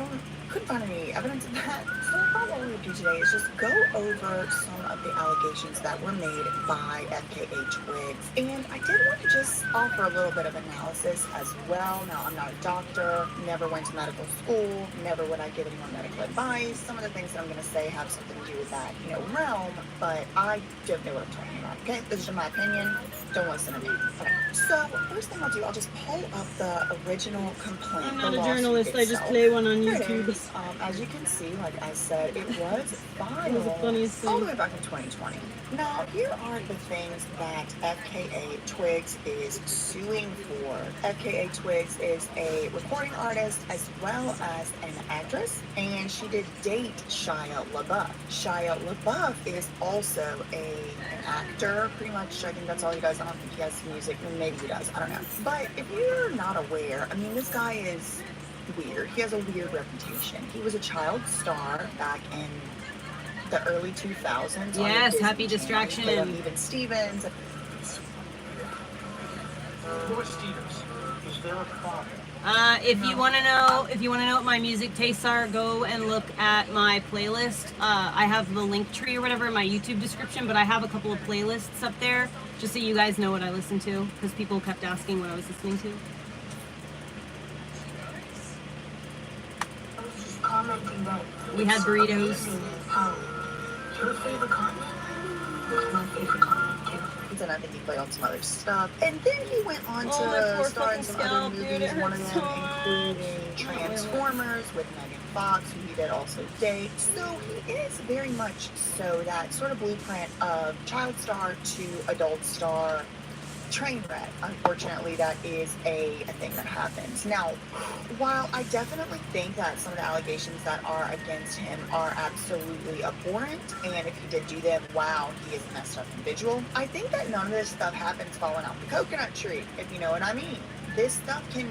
couldn't find any evidence of that. So I thought what we would do today is just go over some of the allegations that were made by FKA Twigs. And I did want to just offer a little bit of analysis as well. Now, I'm not a doctor, never went to medical school, never would I give anyone medical advice. Some of the things that I'm going to say have something to do with that, realm, but I don't know what I'm talking about, okay? This is just my opinion. Don't listen to me. Okay. So, first thing I'll do, I'll just pull up the original complaint. I'm not a journalist, I just play one on YouTube. As you can see, like I said, it was filed It was the funniest thing. all the way back in 2020. Now, here are the things that FKA Twigs is suing for. FKA Twigs is a recording artist as well as an actress, and she did date Shia LaBeouf. Shia LaBeouf is also an actor, pretty much. I think that's all he does. I don't think he has music. Maybe he does. I don't know. But if you're not aware, this guy is weird. He has a weird reputation. He was a child star back in the early 2000s. Yes, Happy Distraction. Even Stevens. Who is Stevens? Is there a problem? If you want to know what my music tastes are, go and look at my playlist. I have the link tree or whatever in my YouTube description, but I have a couple of playlists up there just so you guys know what I listen to, because people kept asking what I was listening to. I was just commenting that We had burritos. Your favorite comment? That's my favorite comment too. And I think he played on some other stuff. And then he went on Oh, my to poor star in fucking some other scalp, dude, movies, it one of hurts them so much. including Transformers with Megan Fox, who he did also date. So he is very much so that sort of blueprint of child star to adult star train wreck. Unfortunately, that is a thing that happens. Now, while I definitely think that some of the allegations that are against him are absolutely abhorrent, and if he did do them, wow, he is a messed up individual, I think that none of this stuff happens falling off the coconut tree, if you know what I mean. This stuff can,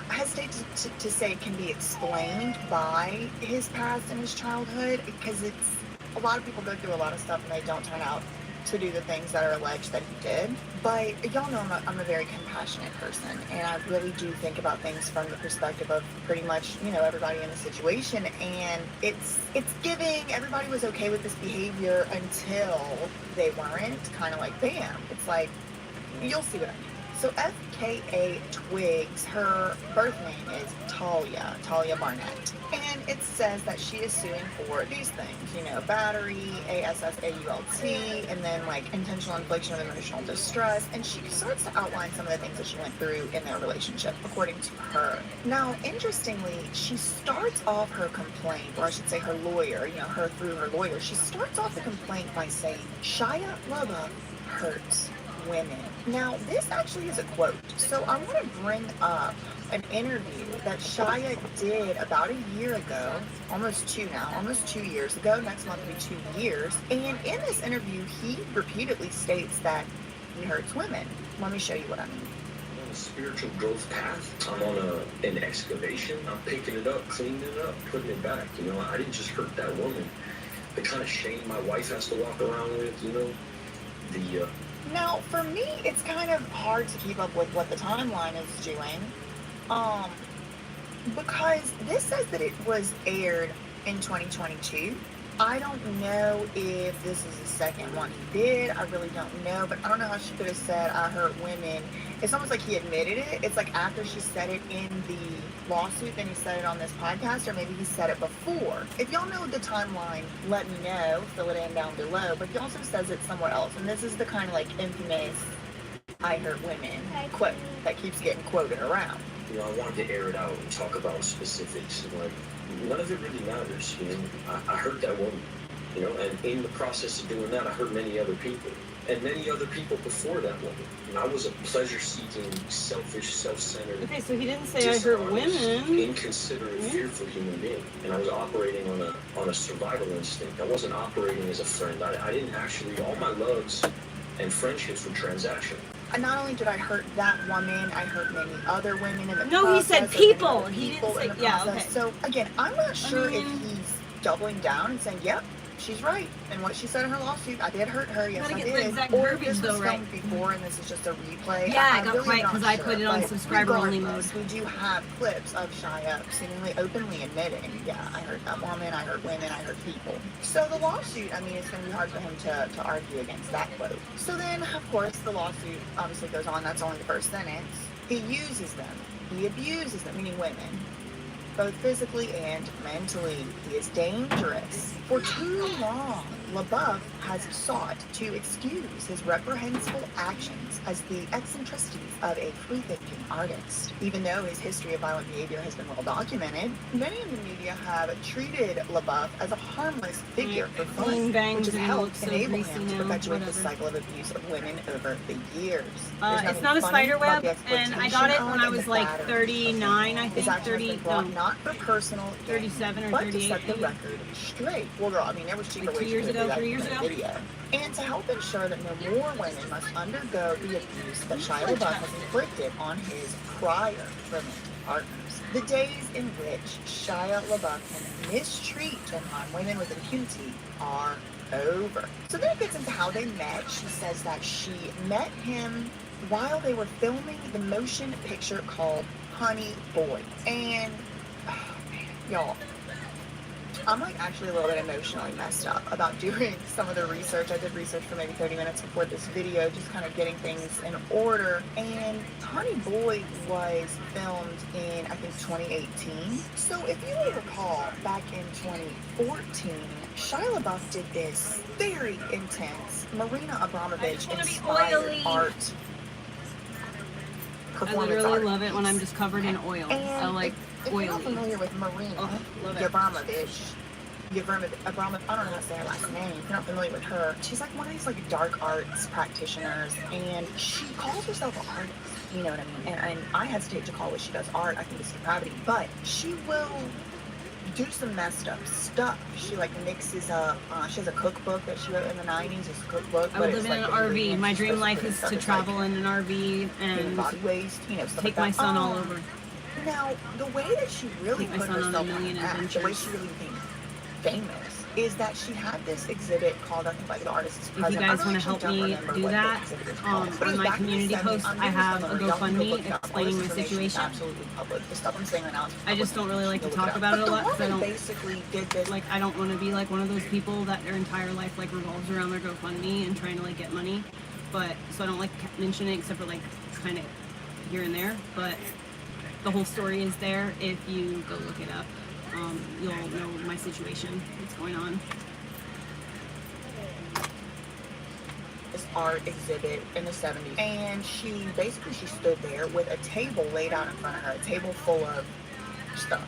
I hesitate to say it can be explained by his past and his childhood, because it's, a lot of people go through a lot of stuff and they don't turn out to do the things that are alleged that he did. But y'all know I'm a very compassionate person, and I really do think about things from the perspective of pretty much, everybody in the situation. And it's giving, everybody was okay with this behavior until they weren't, kind of like bam. It's like, you'll see what I mean. So FKA Twigs, her birth name is Talia Barnett. And it says that she is suing for these things, you know, battery, ASSAULT, and then like intentional infliction of emotional distress. And she starts to outline some of the things that she went through in their relationship, according to her. Now, interestingly, she starts off her complaint, or I should say her lawyer, you know, her through her lawyer, she starts off the complaint by saying, Shia LaBeouf hurts women. Now, this actually is a quote. So I want to bring up an interview that Shia did about a year ago, almost 2 years ago. Next month will be 2 years. And in this interview, he repeatedly states that he hurts women. Let me show you what I mean. I'm on a spiritual growth path. I'm on an excavation. I'm picking it up, cleaning it up, putting it back. You know, I didn't just hurt that woman. The kind of shame my wife has to walk around with, you know, Now, for me, it's kind of hard to keep up with what the timeline is doing. Because this says that it was aired in 2022. I don't know if this is the second one he did. I really don't know. But I don't know how she could have said, I hurt women. It's almost like he admitted it. It's like after she said it in the lawsuit, then he said it on this podcast, or maybe he said it before. If y'all know the timeline, let me know. Fill it in down below. But he also says it somewhere else. And this is the kind of like infamous I hurt women quote that keeps getting quoted around. you know, I wanted to air it out and talk about specifics. And, like, none of it really matters. You know, I hurt that woman, you know, and in the process of doing that, I hurt many other people. And many other people before that woman. And I was a pleasure-seeking, selfish, self-centered, Okay, so he didn't say I hurt women. inconsiderate, fearful human being. And I was operating on a survival instinct. I wasn't operating as a friend. I didn't actually, all my loves and friendships were transactional. And not only did I hurt that woman, I hurt many other women in the No, process. he said people. He didn't people say, in the yeah, process. okay. So again, I'm not sure mean- if he's doubling down and saying, yep, she's right. And what she said in her lawsuit, I did hurt her, yes Gotta I get the did. exact Or verbiage this was though, right? filmed before and this is just a replay. Yeah, I I'm got really right, not 'cause I sure, put it on but subscriber-only regardless, we do have clips of Shia seemingly openly admitting, yeah, I hurt that woman, I hurt women, I hurt people. So the lawsuit, I mean, it's going to be hard for him to argue against that quote. So then, of course, the lawsuit obviously goes on. That's only the first sentence. He uses them. He abuses them, meaning women, both physically and mentally. He is dangerous. For too long, LaBeouf has sought to excuse his reprehensible actions as the eccentricities of a free-thinking artist. Even though his history of violent behavior has been well documented, many in the media have treated LaBeouf as a harmless figure for Clean fun, bangs which has and helped looks so enable greasy him to now, perpetuate the whatever. cycle of abuse of women over the years. It's not a spider web, and I got it when I was like 39, I think, 30, no, not for personal gain, 37 or but to 38. set the record straight. Well, girl, I mean, there was cheaper Like 2 ways years to do ago, that 3 in years the ago. video. And to help ensure that no more women must undergo the abuse that Shia LaBeouf has inflicted on his prior romantic partners. The days in which Shia LaBeouf can mistreat and harm women with impunity are over. So then it gets into how they met. She says that she met him while they were filming the motion picture called Honey Boy. And, oh man, y'all, I'm like actually a little bit emotionally messed up about doing some of the research. I did research for maybe 30 minutes before this video, just kind of getting things in order. And Honey Boy was filmed in, I think, 2018. So if you will recall, back in 2014, Shia LaBeouf did this very intense Marina Abramovich inspired art I performance literally art. love it when I'm just covered in oil. I And like if you're not oily. familiar with Marina Love it. Abramovich, I don't know how to say her last name. If you're not familiar with her, she's like one of these like dark arts practitioners, and she calls herself an artist. You know what I mean? And I hesitate to call what she does art. I think it's depravity. But she will do some messed up stuff. She like mixes up. She has a cookbook that she wrote in the 90s. It's a cookbook. I but would it's live in like an RV. ingredients My she's dream supposed life put in is stuff. to It's like travel in an RV human and body waste, you know, stuff take like my that. son all over. Now, the way that she really Take my put son on a herself million on the map, the way adventures. she really became famous, is that she had this exhibit called, I think, like the artist's If you present. guys I want to actually help don't me remember do what the that, exhibit is called. But it on was my back in the community 70s. post, I'm I giving have this a number. Y'all can go GoFundMe look it up. All explaining this my information is situation. absolutely public. The stuff I'm saying right now is I just public don't really like to information. talk Go about it look a up. lot But because the I woman don't basically did this. like. I don't want to be like one of those people that their entire life like revolves around their GoFundMe and trying to like get money. but so I don't like mention it except for like kind of here and there. But the whole story is there if you go look it up. You'll know my situation, what's going on. This art exhibit in the 70s, and she stood there with a table laid out in front of her, a table full of stuff,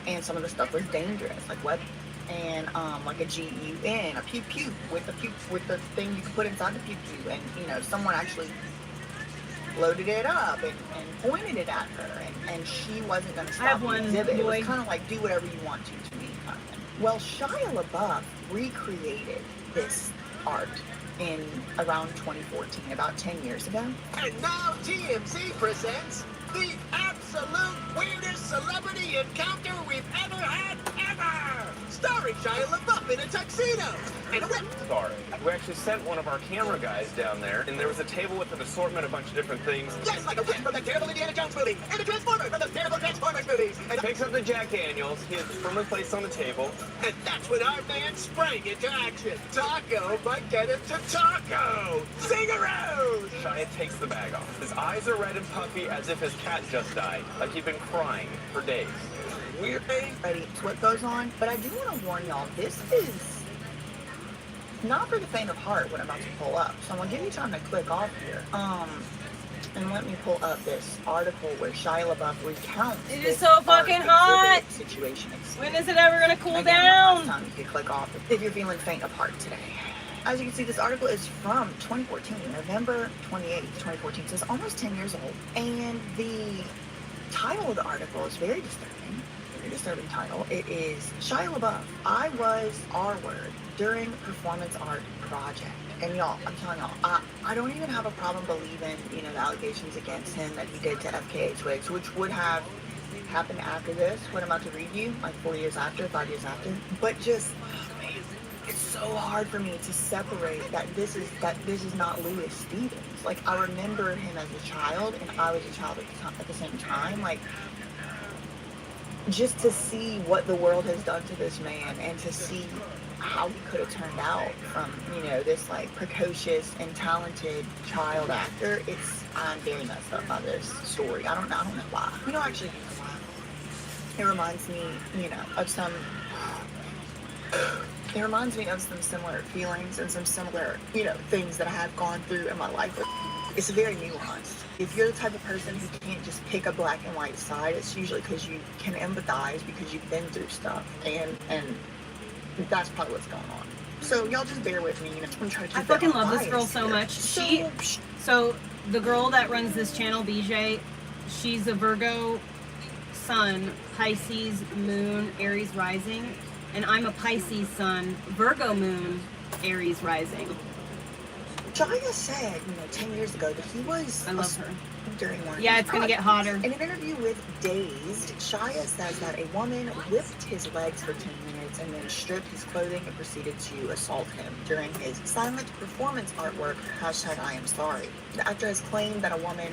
and some of the stuff was dangerous, like weapons, and like a GUN, a pew pew with the thing you could put inside the pew pew, and you know, someone actually loaded it up and pointed it at her, and she wasn't going to stop the exhibit. It was kind of like, do whatever you want to me kind of thing. Well, Shia LaBeouf recreated this art in around 2014, about 10 years ago. And now TMZ presents the absolute weirdest celebrity encounter we've ever had, ever! Starring Shia LaBeouf in a tuxedo and a whip. Sorry. We actually sent one of our camera guys down there, and there was a table with an assortment of a bunch of different things. Yes, like a whip from the terrible Indiana Jones movie, and a transformer from those terrible Transformers movies. And picks up the Jack Daniels, he is firmly placed on the table. And that's when our man sprang into action. Taco might get him to taco. Sing-a-roo! Shia takes the bag off. His eyes are red and puffy as if his cat just died, like he'd been crying for days. Weird ready what goes on, but I do want to warn y'all, this is not for the faint of heart what I'm about to pull up. So I'm gonna give you time to click off here. And let me pull up this article where Shia LaBeouf recounts. It is so fucking hot. Situation. When is it ever gonna cool Again, down? last time you could click off if you're feeling faint of heart today. As you can see, this article is from 2014, November 28th, 2014. So it's almost 10 years old. And the title of the article is very disturbing. Very disturbing title. It is Shia LaBeouf, I was R-word during performance art project. And y'all, I'm telling y'all, I don't even have a problem believing, you know, the allegations against him that he did to FKA Twigs, which would have happened after this, what I'm about to read you, like 4 years after, 5 years after. But just, oh, man, it's so hard for me to separate that this is not Louis Stevens. Like, I remember him as a child, and I was a child at the same time. Like, just to see what the world has done to this man, and to see how he could have turned out from, you know, this like precocious and talented child actor. I'm very messed up by this story. I don't know why. You know, actually, it reminds me, you know, of some similar feelings and some similar, you know, things that I have gone through in my life. It's very nuanced. If you're the type of person who can't just pick a black and white side, it's usually because you can empathize because you've been through stuff, and that's probably what's going on. So y'all just bear with me. You know, I'm trying to keep I fucking love this girl so much. So the girl that runs this channel, BJ, she's a Virgo sun, Pisces moon, Aries rising, and I'm a Pisces sun, Virgo moon, Aries rising. Shia said, you know, 10 years ago that he was. I love her. During one. Yeah, it's gonna get hotter. In an interview with Dazed, Shia says that a woman whipped his legs for 10 minutes and then stripped his clothing and proceeded to assault him during his silent performance artwork, #I am sorry. The actor has claimed that a woman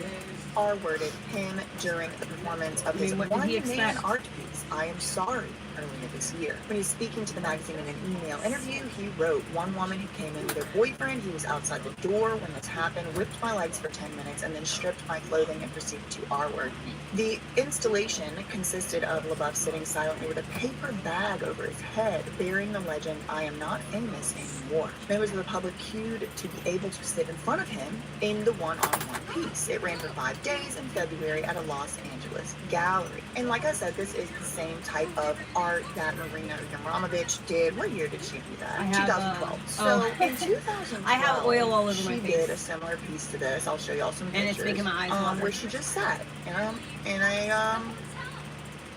R-worded him during the performance of his one-man art piece, I Am Sorry, earlier this year. When he was speaking to the magazine in an email interview, he wrote, one woman who came in with her boyfriend, he was outside the door when this happened, whipped my legs for 10 minutes, and then stripped my clothing and proceeded to R-word me. The installation consisted of LaBeouf sitting silently with a paper bag over his head, bearing the legend, I am not famous anymore. Members of the public queued to be able to sit in front of him in the one-on-one piece. It ran for 5 days in February at a Los Angeles gallery. And like I said, this is the same type of art that Marina Abramovich did. What year did she do that? 2012. So in 2012, I have oil all over my face. She did a similar piece to this. I'll show y'all some pictures. And it's making my eyes water. Where she just sat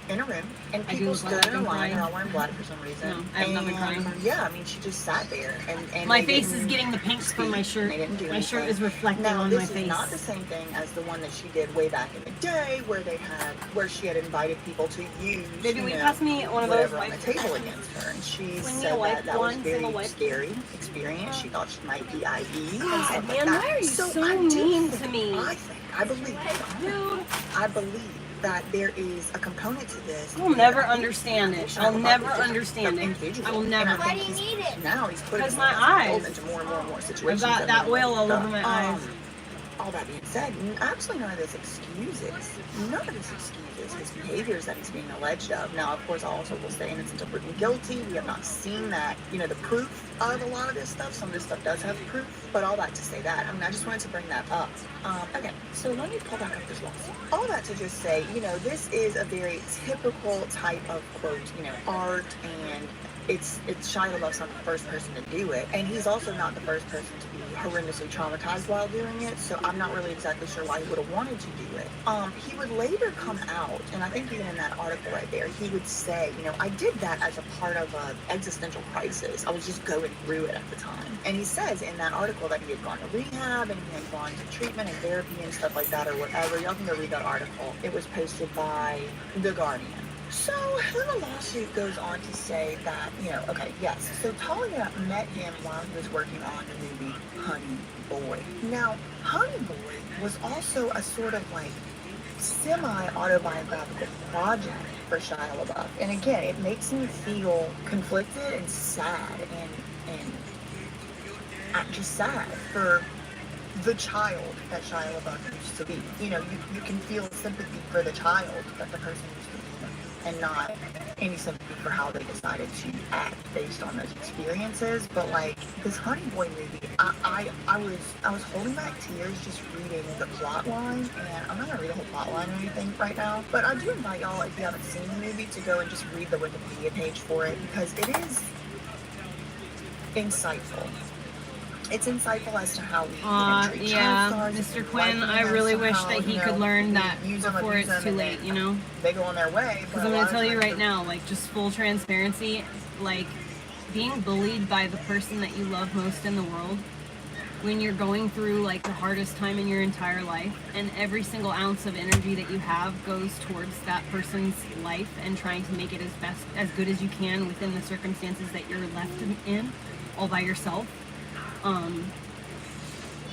in a room, and people stood in a line. They're all wearing black for some reason. No, I have not been crying. Yeah, I mean, she just sat there, and my face is getting the pinks from my shirt. My shirt is reflecting on my face. This is not the same thing as the one that she did way back in the day, where she had invited people to use. Baby, will you pass me one of those on the table against her, and she said that was a very scary experience. She thought she might be IE. God, man, why are you so mean to me? I believe that there is a component to this. I'll never understand it. I'll never understand it. I will never. Why do you need it? Now he's putting Because my eyes. into more and more I've situations. got that oil all over my eyes. All that being said, absolutely none of this excuses. None of this excuses his behaviors that he's being alleged of. Now, of course, I also will say innocent until proven guilty. We have not seen that, the proof of a lot of this stuff. Some of this stuff does have proof, but all that to say that. I mean, I just wanted to bring that up. Okay, so let me pull back up this lawsuit. All that to just say, this is a very typical type of quote, art, and it's Shia LaBeouf's not the first person to do it, and he's also not the first person to be horrendously traumatized while doing it, so I'm not really exactly sure why he would have wanted to do it. He would later come out, and I think even in that article right there, he would say, I did that as a part of an existential crisis. I was just going through it at the time. And he says in that article that he had gone to rehab, and he had gone to treatment and therapy and stuff like that, or whatever. Y'all can go read that article. It was posted by The Guardian. So then the lawsuit goes on to say that, okay, yes, so Talia met him while he was working on the movie Honey Boy. Now, Honey Boy was also a sort of like semi-autobiographical project for Shia LaBeouf. And again, it makes me feel conflicted and sad and just sad for the child that Shia LaBeouf used to be. You can feel sympathy for the child that the person used to be, and not any sympathy for how they decided to act based on those experiences. But like this Honey Boy movie, I was holding back tears just reading the plot line, and I'm not gonna read the whole plot line or anything right now, but I do invite y'all, if you haven't seen the movie, to go and just read the Wikipedia page for it, because it is insightful. It's insightful as to how we treat child stars. Mr. Quinn, I really wish that he could learn that before it's too late, They go on their way. Because I'm going to tell you right now, like, just full transparency, like, being bullied by the person that you love most in the world, when you're going through, like, the hardest time in your entire life, and every single ounce of energy that you have goes towards that person's life and trying to make it as good as you can within the circumstances that you're left in, all by yourself.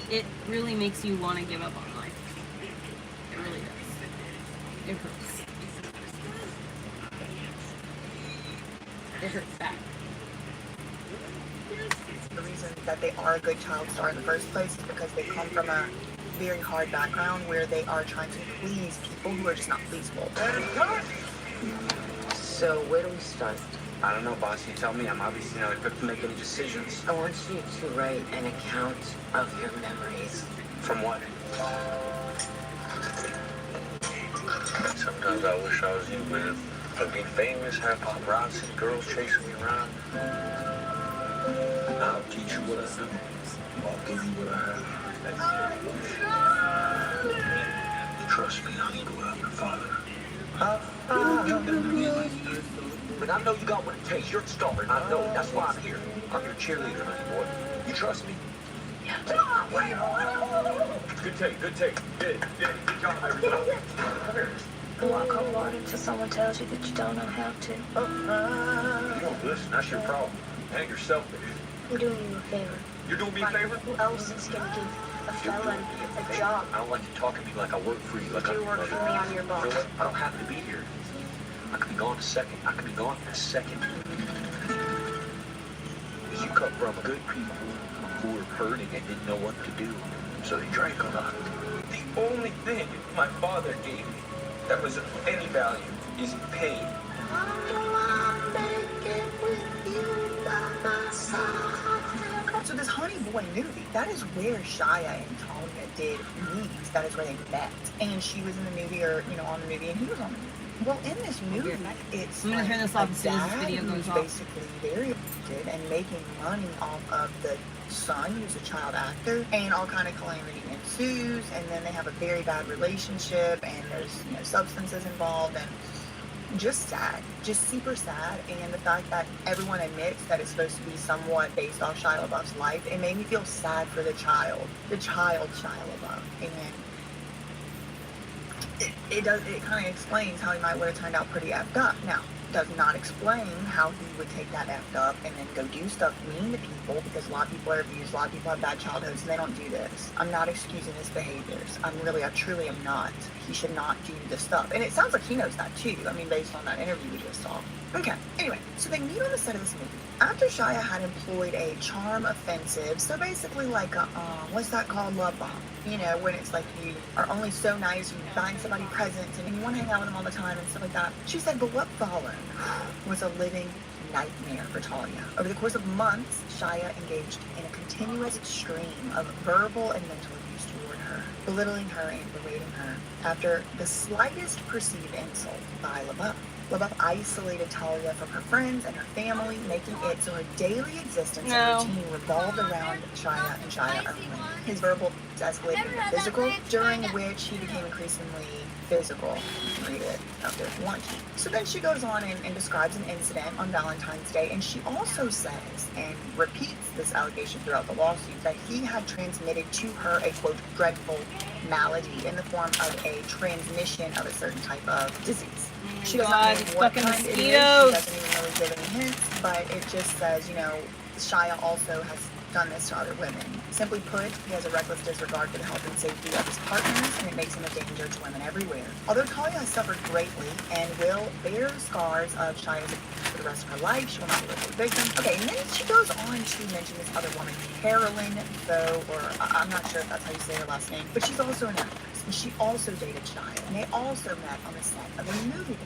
It really makes you want to give up on life. It really does. It hurts. It hurts bad. The reason that they are a good child star in the first place is because they come from a very hard background where they are trying to please people who are just not pleasable. So where do we start? I don't know, boss. You tell me. I'm obviously not equipped to make any decisions. I want you to write an account of your memories. From what? Sometimes I wish I was you, man. I'd be famous, have paparazzi, girls chasing me around. I'll teach you what I know. I'll give you what I have. Trust me, I need to help your father. But I know you got what it takes. You're a star, and I know it. That's why I'm here. I'm your cheerleader, honey boy. You trust me? Yeah. Good take, good take. Good job, everybody. Come here. Walk on water until someone tells you that you don't know how to. You don't listen. That's your problem. Hang yourself there. I'm doing you a favor. You're doing me a favor? Who else is going to give a felon a job? I don't like you talking to me like I work for you. Like You work for me, I'm your boss. I don't have to be here. I could be gone in a second. You come from good people who were hurting and didn't know what to do, so they drank a lot. The only thing my father gave me that was of any value is pain. So this Honey Boy movie, that is where Shia and Talia did meet. That is where they met. And she was in the movie, or, on the movie, and he was on the movie. Well, in this movie, it's I'm gonna turn this off as soon as this video goes off. Basically very interested and making money off of the son, who's a child actor, and all kind of calamity ensues, and then they have a very bad relationship, and there's substances involved, and just sad, just super sad. And the fact that everyone admits that it's supposed to be somewhat based off Shia LaBeouf's life, it made me feel sad for the child Shia LaBeouf, and it kind of explains how he might would have turned out pretty effed up. Now, does not explain how he would take that effed up and then go do stuff mean to people, because a lot of people are abused, a lot of people have bad childhoods, and they don't do this. I'm not excusing his behaviors. I truly am not. He should not do this stuff. And it sounds like he knows that too. I mean, based on that interview we just saw. Okay, anyway, so they meet on the set of this movie. After Shia had employed a charm offensive, so basically like a, what's that called? Love bomb. You know, when it's like you are only so nice, you buying somebody presents, and you want to hang out with them all the time and stuff like that. She said, but what followed was a living nightmare for Talia. Over the course of months, Shia engaged in a continuous stream of verbal and mental abuse toward her, belittling her and berating her after the slightest perceived insult by LaBeouf. LaBeouf isolated Talia from her friends and her family, making it so her daily existence and routine revolved around Shia and Shia only. His verbal escalated into physical, during which he became increasingly physical. You can read it out there if you want to. So then she goes on and describes an incident on Valentine's Day, and she also says and repeats this allegation throughout the lawsuit that he had transmitted to her a, quote, dreadful malady in the form of a transmission of a certain type of disease. She doesn't know what kind it is. She doesn't even really give any hints, but it just says, you know, Shia also has done this to other women. Simply put, he has a reckless disregard for the health and safety of his partners, and it makes him a danger to women everywhere. Although Talia has suffered greatly and will bear scars of Shia's abuse for the rest of her life, she will not be a victim. Okay, and then she goes on to mention this other woman, Carolyn, though, or I'm not sure if that's how you say her last name, but she's also an actress, and she also dated Shia, and they also met on the set of a movie.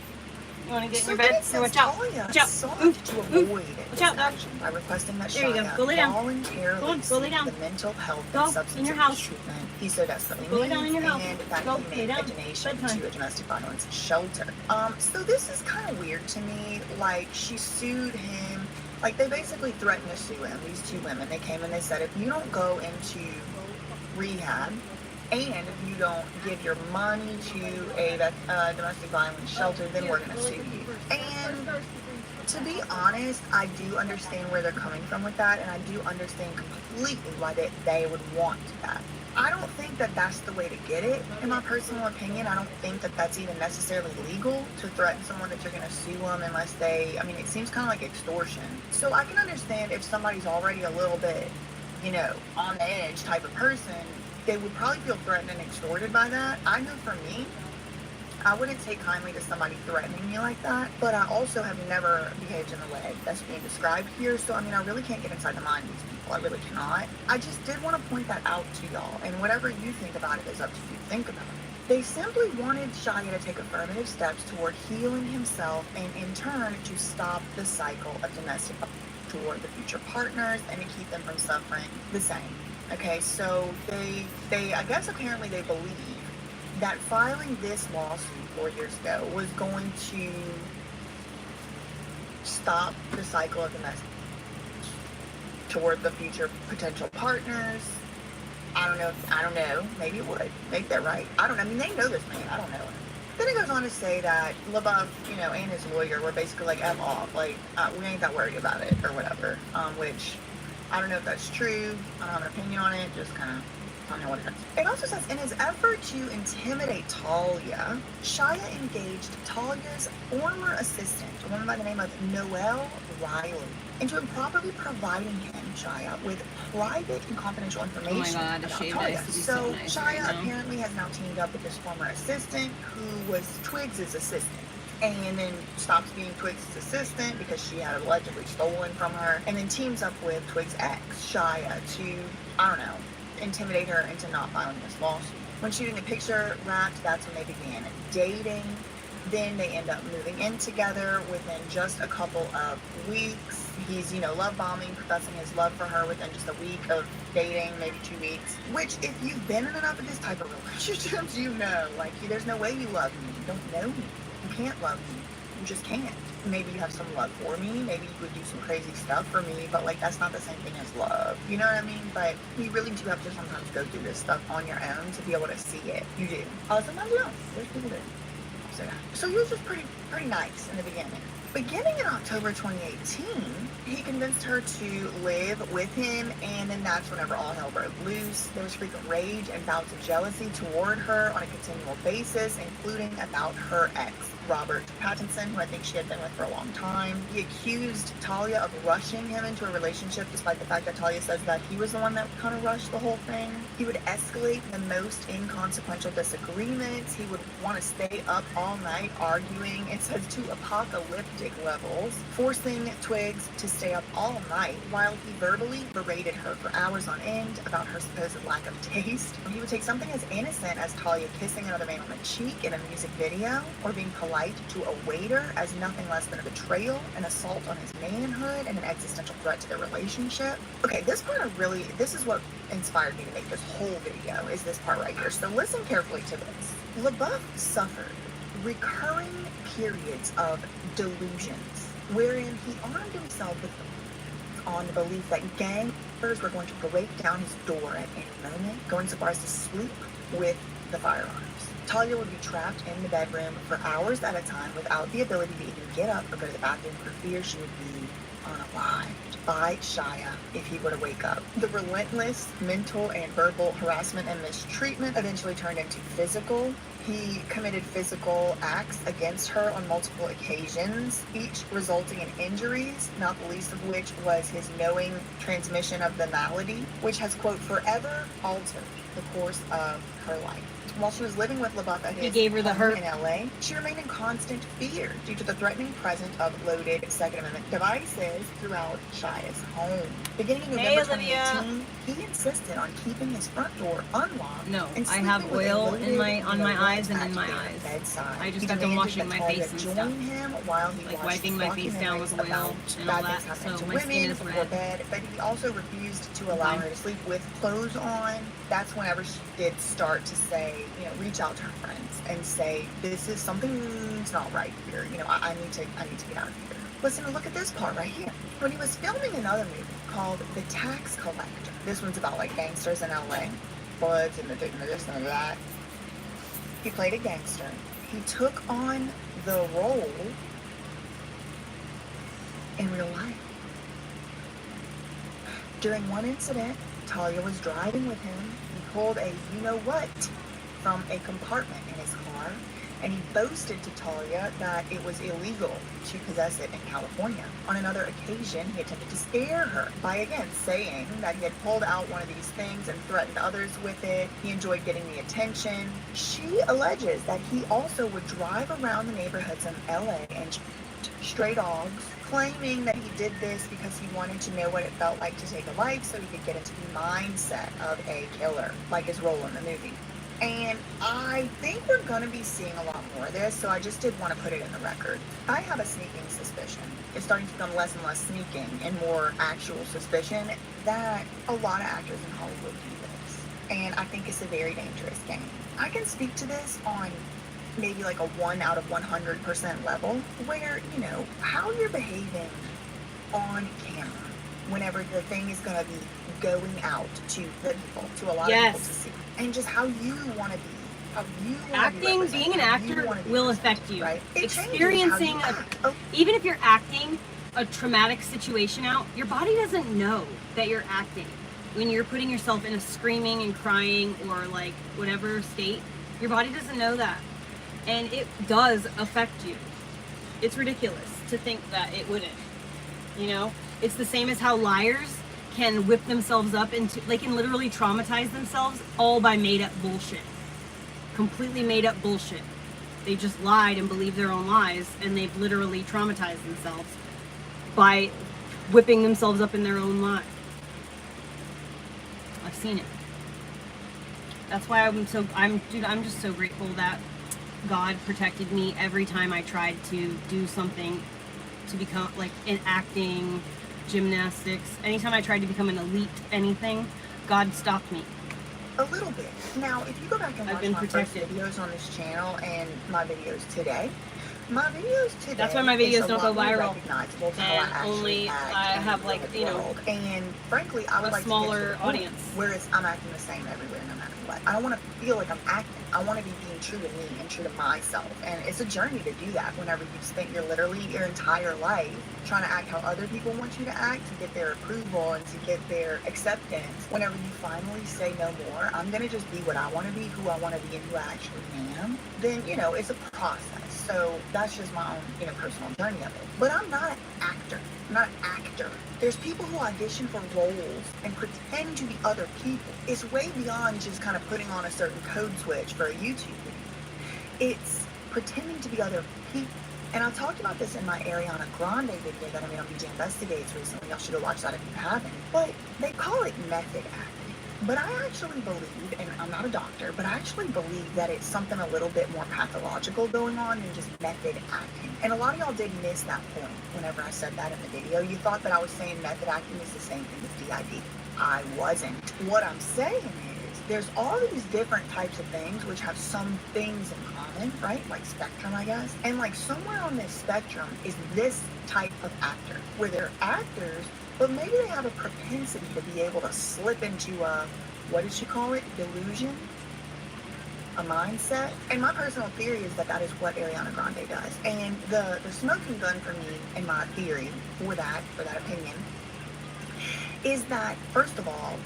You want to get in your bed? Here, watch out. Talia Watch out. sought to avoid this out, dog. action by requesting that There you go. Shia Go lay down. voluntarily Go lay down. seek the mental health Go and substance in your abuse house. treatment he so desperately Go lay down needs, in your house. and that Go he lay made a down. donation Bedtime. to a domestic violence shelter. So this is kind of weird to me. Like, she sued him. Like, they basically threatened to sue him, these two women. They came and they said, if you don't go into rehab, and if you don't give your money to a domestic violence shelter, then we're going to sue you. And to be honest, I do understand where they're coming from with that, and I do understand completely why they would want that. I don't think that that's the way to get it, in my personal opinion. I don't think that that's even necessarily legal to threaten someone that you're going to sue them unless they, I mean, it seems kind of like extortion. So I can understand if somebody's already a little bit, you know, on the edge type of person, they would probably feel threatened and extorted by that. I know for me, I wouldn't take kindly to somebody threatening me like that, but I also have never behaved in the way that's being described here, so I mean, I really can't get inside the mind of these people. I really cannot. I just did want to point that out to y'all, and whatever you think about it is up to you. Think about it. They simply wanted Shia to take affirmative steps toward healing himself, and in turn, to stop the cycle of domestic violence toward the future partners and to keep them from suffering the same. Okay, so they I guess apparently they believe that filing this lawsuit 4 years ago was going to stop the cycle of domestic toward the future potential partners. I don't know. Maybe it would. Maybe they're right. I don't know. I mean, they know this man. I don't know him. Then it goes on to say that LaBeouf, you know, and his lawyer were basically like, F off. Like, we ain't that worried about it or whatever. Which, I don't know if that's true. I don't have an opinion on it. Just kind of, I don't know what it is. It also says, in his effort to intimidate Talia, Shia engaged Talia's former assistant, a woman by the name of Noelle Riley, into improperly providing him, Shia, with private and confidential information about Talia. So Shia apparently has now teamed up with his former assistant, who was Twiggs' assistant, and then stops being Twiggs' assistant because she had allegedly stolen from her, and then teams up with Twiggs' ex, Shia, to, I don't know, intimidate her into not filing this lawsuit. When shooting the picture wrapped, that's when they began dating. Then they end up moving in together within just a couple of weeks. He's, you know, love bombing, professing his love for her within just a week of dating, maybe 2 weeks. Which, if you've been in enough of this type of relationships, you know, like, there's no way you love me. You don't know me. You can't love me. You just can't. Maybe you have some love for me. Maybe you would do some crazy stuff for me, but, like, that's not the same thing as love. You know what I mean? But you really do have to sometimes go through this stuff on your own to be able to see it. You do. Sometimes you don't. There's people that do. So he was just pretty nice in the beginning. Beginning in October 2018, he convinced her to live with him, and then that's whenever all hell broke loose. There was frequent rage and bouts of jealousy toward her on a continual basis, including about her ex. Robert Pattinson, who I think she had been with for a long time. He accused Talia of rushing him into a relationship, despite the fact that Talia says that he was the one that kind of rushed the whole thing. He would escalate the most inconsequential disagreements. He would want to stay up all night arguing, it says to apocalyptic levels, forcing Twigs to stay up all night while he verbally berated her for hours on end about her supposed lack of taste. He would take something as innocent as Talia kissing another man on the cheek in a music video, or being polite to a waiter, as nothing less than a betrayal, an assault on his manhood, and an existential threat to their relationship. Okay, this is what inspired me to make this whole video, is this part right here. So listen carefully to this. LaBeouf suffered recurring periods of delusions, wherein he armed himself on the belief that gangsters were going to break down his door at any moment, going so far as to sleep with the firearms. Talia would be trapped in the bedroom for hours at a time without the ability to even get up or go to the bathroom for fear she would be unalived by Shia if he were to wake up. The relentless mental and verbal harassment and mistreatment eventually turned into physical. He committed physical acts against her on multiple occasions, each resulting in injuries, not the least of which was his knowing transmission of the malady, which has, quote, forever altered the course of her life. While she was living with LaBeouf at his home in LA, she remained in constant fear due to the threatening presence of loaded Second Amendment devices throughout Shia's home. Beginning in November 2018, he insisted on keeping his front door unlocked. No, I have oil on my eyes and in my eyes. Bedside. I just got done washing my face and stuff. Him while he like wiping my face down with oil and all that, so my skin is red. Bed, but he also refused to allow her to sleep with clothes on. That's whenever she did start to say, reach out to her friends and say, this is something's not right here. I need to get out of here. Listen, look at this part right here. When he was filming another movie called The Tax Collector, this one's about like gangsters in LA, bloods and the this and that. He played a gangster. He took on the role in real life. During one incident, Talia was driving with him. He pulled a you-know-what from a compartment in his car, and he boasted to Talia that it was illegal to possess it in California. On another occasion, he attempted to scare her by, again, saying that he had pulled out one of these things and threatened others with it. He enjoyed getting the attention. She alleges that he also would drive around the neighborhoods in LA and shoot stray dogs, claiming that he did this because he wanted to know what it felt like to take a life so he could get into the mindset of a killer, like his role in the movie. And I think we're going to be seeing a lot more of this, so I just did want to put it in the record. I have a sneaking suspicion. It's starting to become less and less sneaking and more actual suspicion that a lot of actors in Hollywood do this. And I think it's a very dangerous game. I can speak to this on maybe like a 1 out of 100% level, where, how you're behaving on camera whenever the thing is going to be going out to the people, to a lot of people to see. And just how you want to be. How you acting, being an actor will affect you. Right? Experiencing, even if you're acting a traumatic situation out, your body doesn't know that you're acting. When you're putting yourself in a screaming and crying or like whatever state, your body doesn't know that. And it does affect you. It's ridiculous to think that it wouldn't. It's the same as how liars can whip themselves up into, they can literally traumatize themselves all by made up bullshit. Completely made up bullshit. They just lied and believed their own lies, and they've literally traumatized themselves by whipping themselves up in their own lie. I've seen it. That's why I'm just so grateful that God protected me every time I tried to do something to become like in acting, gymnastics. Anytime I tried to become an elite anything, God stopped me. A little bit. Now, if you go back and watch my first videos on this channel and my videos today, that's why my videos don't go viral. And only I have like, and frankly, I would like smaller to get to audience. Whereas I'm acting the same everywhere, no matter what. I don't want to feel like I'm acting. I want to be being true to me and true to myself. And it's a journey to do that whenever you've spent your entire life trying to act how other people want you to act, to get their approval and to get their acceptance. Whenever you finally say no more, I'm going to just be what I want to be, who I want to be, and who I actually am, then, it's a process. So that's just my own, personal journey of it. But I'm not an actor. I'm not an actor. There's people who audition for roles and pretend to be other people. It's way beyond just kind of putting on a certain code switch for a YouTube video. It's pretending to be other people. And I talked about this in my Ariana Grande video that I made on BJ Investigates recently. Y'all should go watch that if you haven't. But they call it method acting. But I actually believe, and I'm not a doctor, but I actually believe that it's something a little bit more pathological going on than just method acting. And a lot of y'all did miss that point whenever I said that in the video. You thought that I was saying method acting is the same thing as DID. I wasn't. What I'm saying is there's all these different types of things which have some things in common, right? Like spectrum, I guess. And like somewhere on this spectrum is this type of actor, where they're actors, but maybe they have a propensity to be able to slip into a, what did she call it? Delusion? A mindset? And my personal theory is that that is what Ariana Grande does. And the smoking gun for me, and my theory for that opinion, is that, first of all,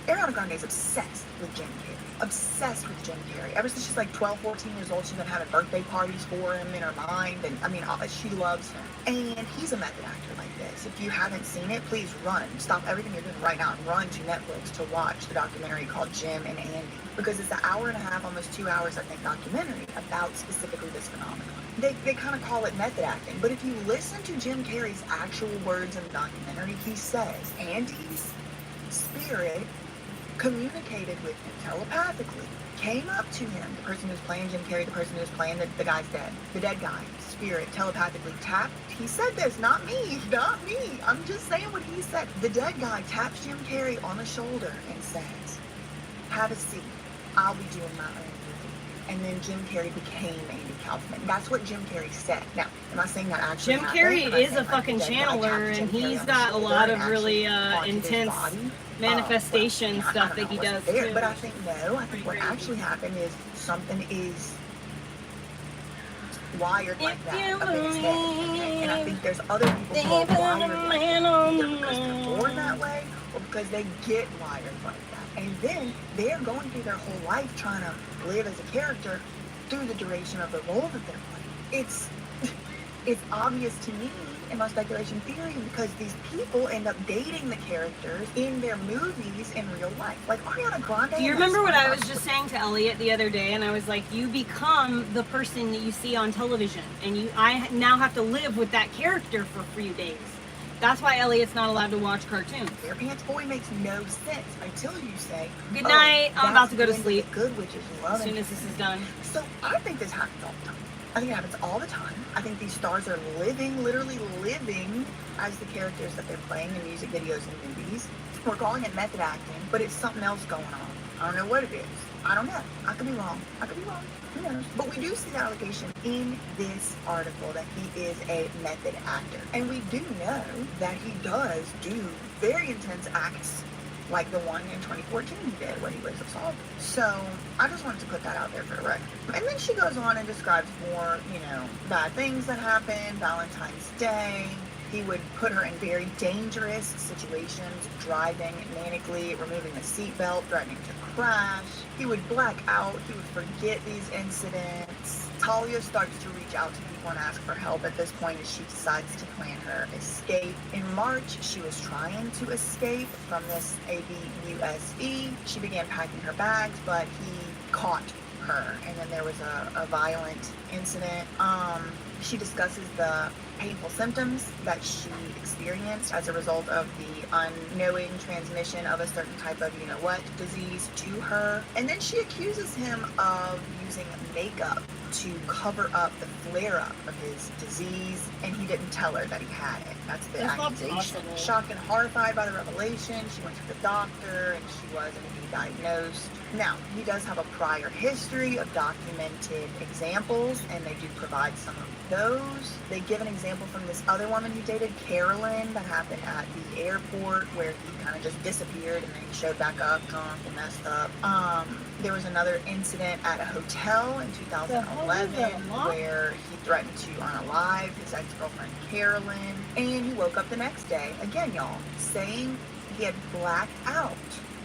Ariana Grande is obsessed with Jim Carrey. Obsessed with Jim Carrey. Ever since she's like 12, 14 years old, she's been having birthday parties for him in her mind. And I mean, she loves him. And he's a method actor like this. If you haven't seen it, please run. Stop everything you're doing right now and run to Netflix to watch the documentary called Jim and Andy. Because it's an hour and a half, almost 2 hours, I think, documentary about specifically this phenomenon. They kind of call it method acting. But if you listen to Jim Carrey's actual words in the documentary, he says Andy's spirit communicated with him telepathically, came up to him, the person who's playing Jim Carrey, the person who's playing the guy's dead, the dead guy, spirit telepathically tapped. He said this, not me, I'm just saying what he said. The dead guy taps Jim Carrey on the shoulder and says, have a seat, I'll be doing my own movie. And then Jim Carrey became Andy Kaufman. That's what Jim Carrey said. Now, am I saying that actually Jim Carrey is a fucking channeler, and he's got a lot of really intense manifestation stuff that he does too. But I think what actually happened is something is wired like that up in his head. And I think there's other people who are wired like that, either because they're born that way or because they get wired like that. And then they're going through their whole life trying to live as a character through the duration of the role that they're playing. It's obvious to me in my speculation theory because these people end up dating the characters in their movies in real life. Like Ariana Grande. Do you remember what I was just saying to Elliot the other day? And I was like, you become the person that you see on television. And I now have to live with that character for a few days. That's why Elliot's not allowed to watch cartoons. Their Pants Boy makes no sense until you say, good night, I'm about to go to sleep. Good witches love as soon as this is done. So I think this happens all the time. I think it happens all the time. I think these stars are literally living as the characters that they're playing in music videos and movies. We're calling it method acting, but it's something else going on. I don't know what it is. I don't know. I could be wrong. Who knows? But we do see the allegation in this article that he is a method actor. And we do know that he does do very intense acts like the one in 2014 he did when he was assaulted. So I just wanted to put that out there for the record. And then she goes on and describes more, bad things that happened. Valentine's Day. He would put her in very dangerous situations, driving manically, removing the seatbelt, threatening to crash. He would black out. He would forget these incidents. Talia starts to reach out to people and ask for help at this point as she decides to plan her escape. In March, she was trying to escape from this ABUSE. She began packing her bags, but he caught her. And then there was a violent incident. She discusses the painful symptoms that she experienced as a result of the unknowing transmission of a certain type of disease to her. And then she accuses him of using makeup to cover up the flare-up of his disease, and he didn't tell her that he had it. That's the accusation. Shocked and horrified by the revelation, she went to the doctor, and she was indeed diagnosed. Now, he does have a prior history of documented examples, and they do provide some of those. They give an example from this other woman he dated, Carolyn, that happened at the airport where he kind of just disappeared and then he showed back up drunk and messed up. There was another incident at a hotel in 2011 where he threatened to unalive his ex-girlfriend Carolyn, and he woke up the next day, again y'all, saying he had blacked out.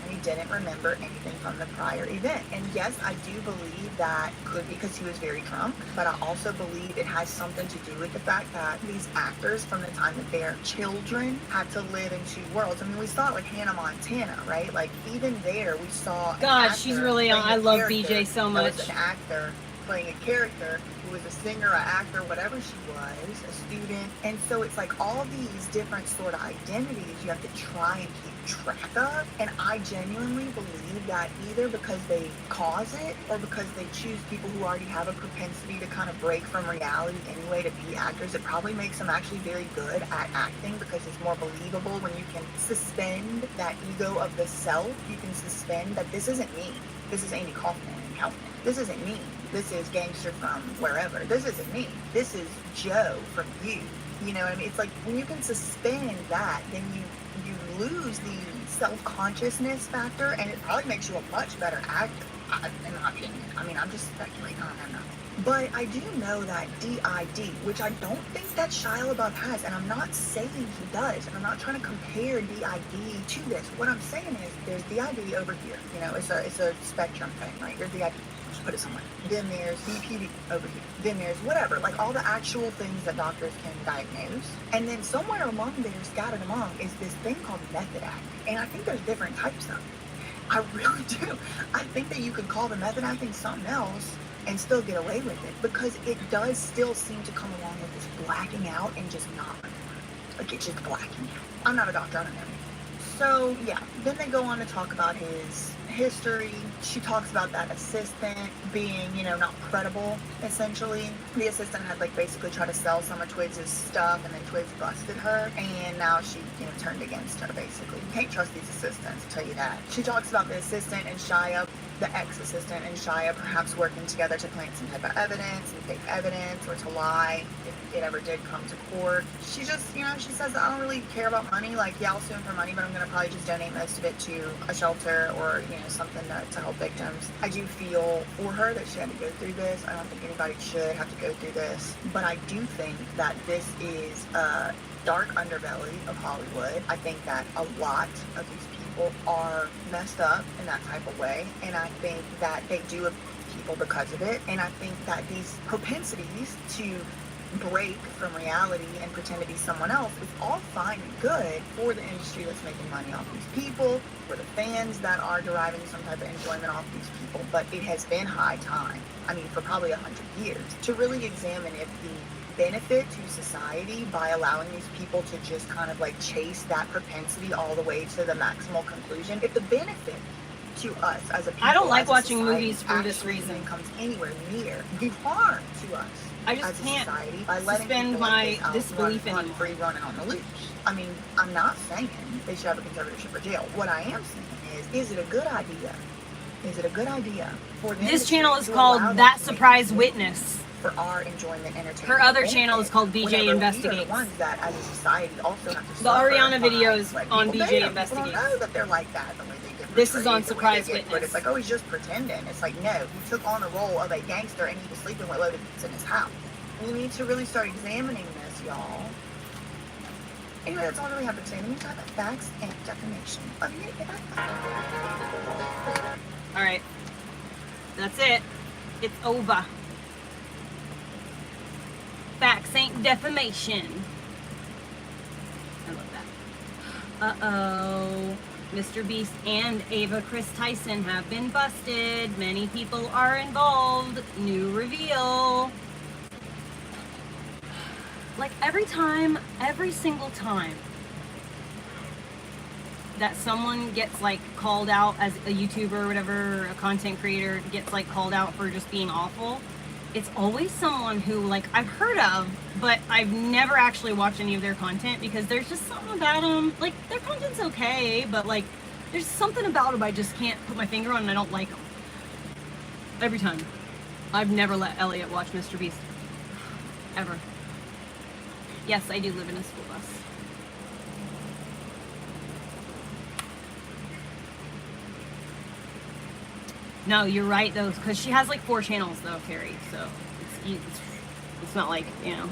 and he didn't remember anything from the prior event. And yes, I do believe that could be because he was very drunk, but I also believe it has something to do with the fact that these actors, from the time that they're children, had to live in two worlds. I mean, we saw it with Hannah Montana, right? Like, even there, we saw God, she's really on. I love BJ so much. An actor playing a character who was a singer, an actor, whatever she was, a student. And so it's like all these different sort of identities you have to try and keep track of. And I genuinely believe that either because they cause it or because they choose people who already have a propensity to kind of break from reality anyway to be actors, it probably makes them actually very good at acting because it's more believable when you can suspend that ego of the self. You can suspend that this isn't me. This is Amy Kaufman and Kaufman. This isn't me. This is Gangster from wherever. This isn't me. This is Joe from You. You know what I mean? It's like when you can suspend that, then you lose the self-consciousness factor, and it probably makes you a much better actor, in my opinion. I mean, I'm just speculating on that. But I do know that DID, which I don't think that Shia LaBeouf has, and I'm not saying he does, and I'm not trying to compare DID to this. What I'm saying is there's DID over here. You know, it's a spectrum thing, right? There's DID. Just put it somewhere. Then there's BPD over here. Then there's whatever, like all the actual things that doctors can diagnose. And then somewhere among there, scattered among, is this thing called method acting. And I think there's different types of it. I really do. I think that you could call the method acting something else and still get away with it, because it does still seem to come along with this blacking out and just not like it's just blacking out. I'm not a doctor, I don't know. So yeah, then they go on to talk about his history. She talks about that assistant being, you know, not credible, essentially. The assistant had like basically tried to sell some of Twigs' stuff, and then Twigs busted her, and now she, you know, turned against her basically. You can't trust these assistants, I'll tell you that. She talks about the assistant and Shia, the ex-assistant and Shia perhaps working together to plant some type of evidence, some fake evidence, or to lie if it ever did come to court. She just, you know, she says, I don't really care about money. Like, yeah, I'll sue him for money, but I'm going to probably just donate most of it to a shelter or, you know, something to help victims. I do feel for her that she had to go through this. I don't think anybody should have to go through this. But I do think that this is a dark underbelly of Hollywood. I think that a lot of these people are messed up in that type of way, and I think that they do abuse people because of it. And I think that these propensities to break from reality and pretend to be someone else is all fine and good for the industry that's making money off these people, for the fans that are deriving some type of enjoyment off these people. But it has been high time, I mean, for probably 100 years, to really examine if the benefit to society by allowing these people to just kind of like chase that propensity all the way to the maximal conclusion, if the benefit to us as a people, I don't like as a watching society, movies for this reason. Comes anywhere near the harm to us. I just as a can't society by letting suspend people my like this disbelief run anymore. free running on the loose. I mean, I'm not saying they should have a conservatorship or jail. What I am saying is it a good idea? Is it a good idea for the This channel is to allow called them That to Surprise make Witness. for our enjoyment, entertainment. Her other benefit, channel is called BJ whenever we are Investigates. the ones that, as a society, also have to The suffer Ariana by videos letting on people BJ date them. Investigates. People don't know that they're like that the way they get This is portrayed, on the way Surprise they get put. Witness. It's like, oh, he's just pretending. It's like, no, he took on the role of a gangster and he was sleeping with loaded guns in his house. We need to really start examining this, y'all. Anyway, that's all I really have to say. Let me talk about facts and defamation. Love you. All right, that's it. It's over. Facts ain't defamation. I love that. Uh-oh. Mr. Beast and Ava Chris Tyson have been busted. Many people are involved. New reveal. Like every single time that someone gets like called out as a YouTuber or whatever, a content creator gets like called out for just being awful, it's always someone who like I've heard of, but I've never actually watched any of their content because there's just something about them. Like their content's okay, but like there's something about them I just can't put my finger on and I don't like them. Every time. I've never let Elliot watch Mr. Beast. Ever. Yes, I do live in a school bus. No, you're right though, because she has like 4 channels though, Carrie. So it's not like, you know.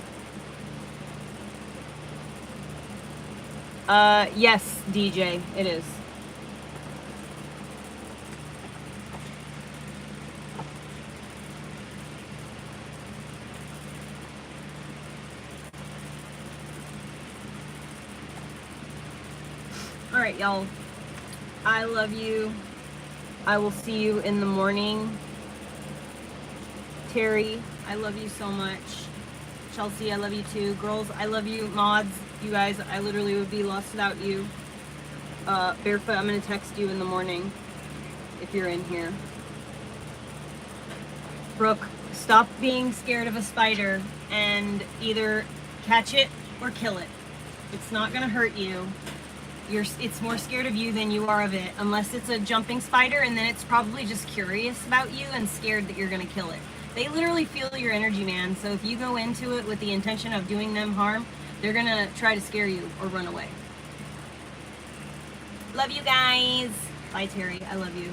Yes, DJ, it is. right, y'all. I love you. I will see you in the morning. Terry, I love you so much. Chelsea, I love you too. Girls, I love you. Mods, you guys, I literally would be lost without you. Barefoot, I'm gonna text you in the morning if you're in here. Brooke, stop being scared of a spider and either catch it or kill it. It's not gonna hurt you. It's more scared of you than you are of it, unless it's a jumping spider, and then it's probably just curious about you and scared that you're gonna kill it. They literally feel your energy, man. So if you go into it with the intention of doing them harm, they're gonna try to scare you or run away. Love you guys. Bye, Terry. I love you.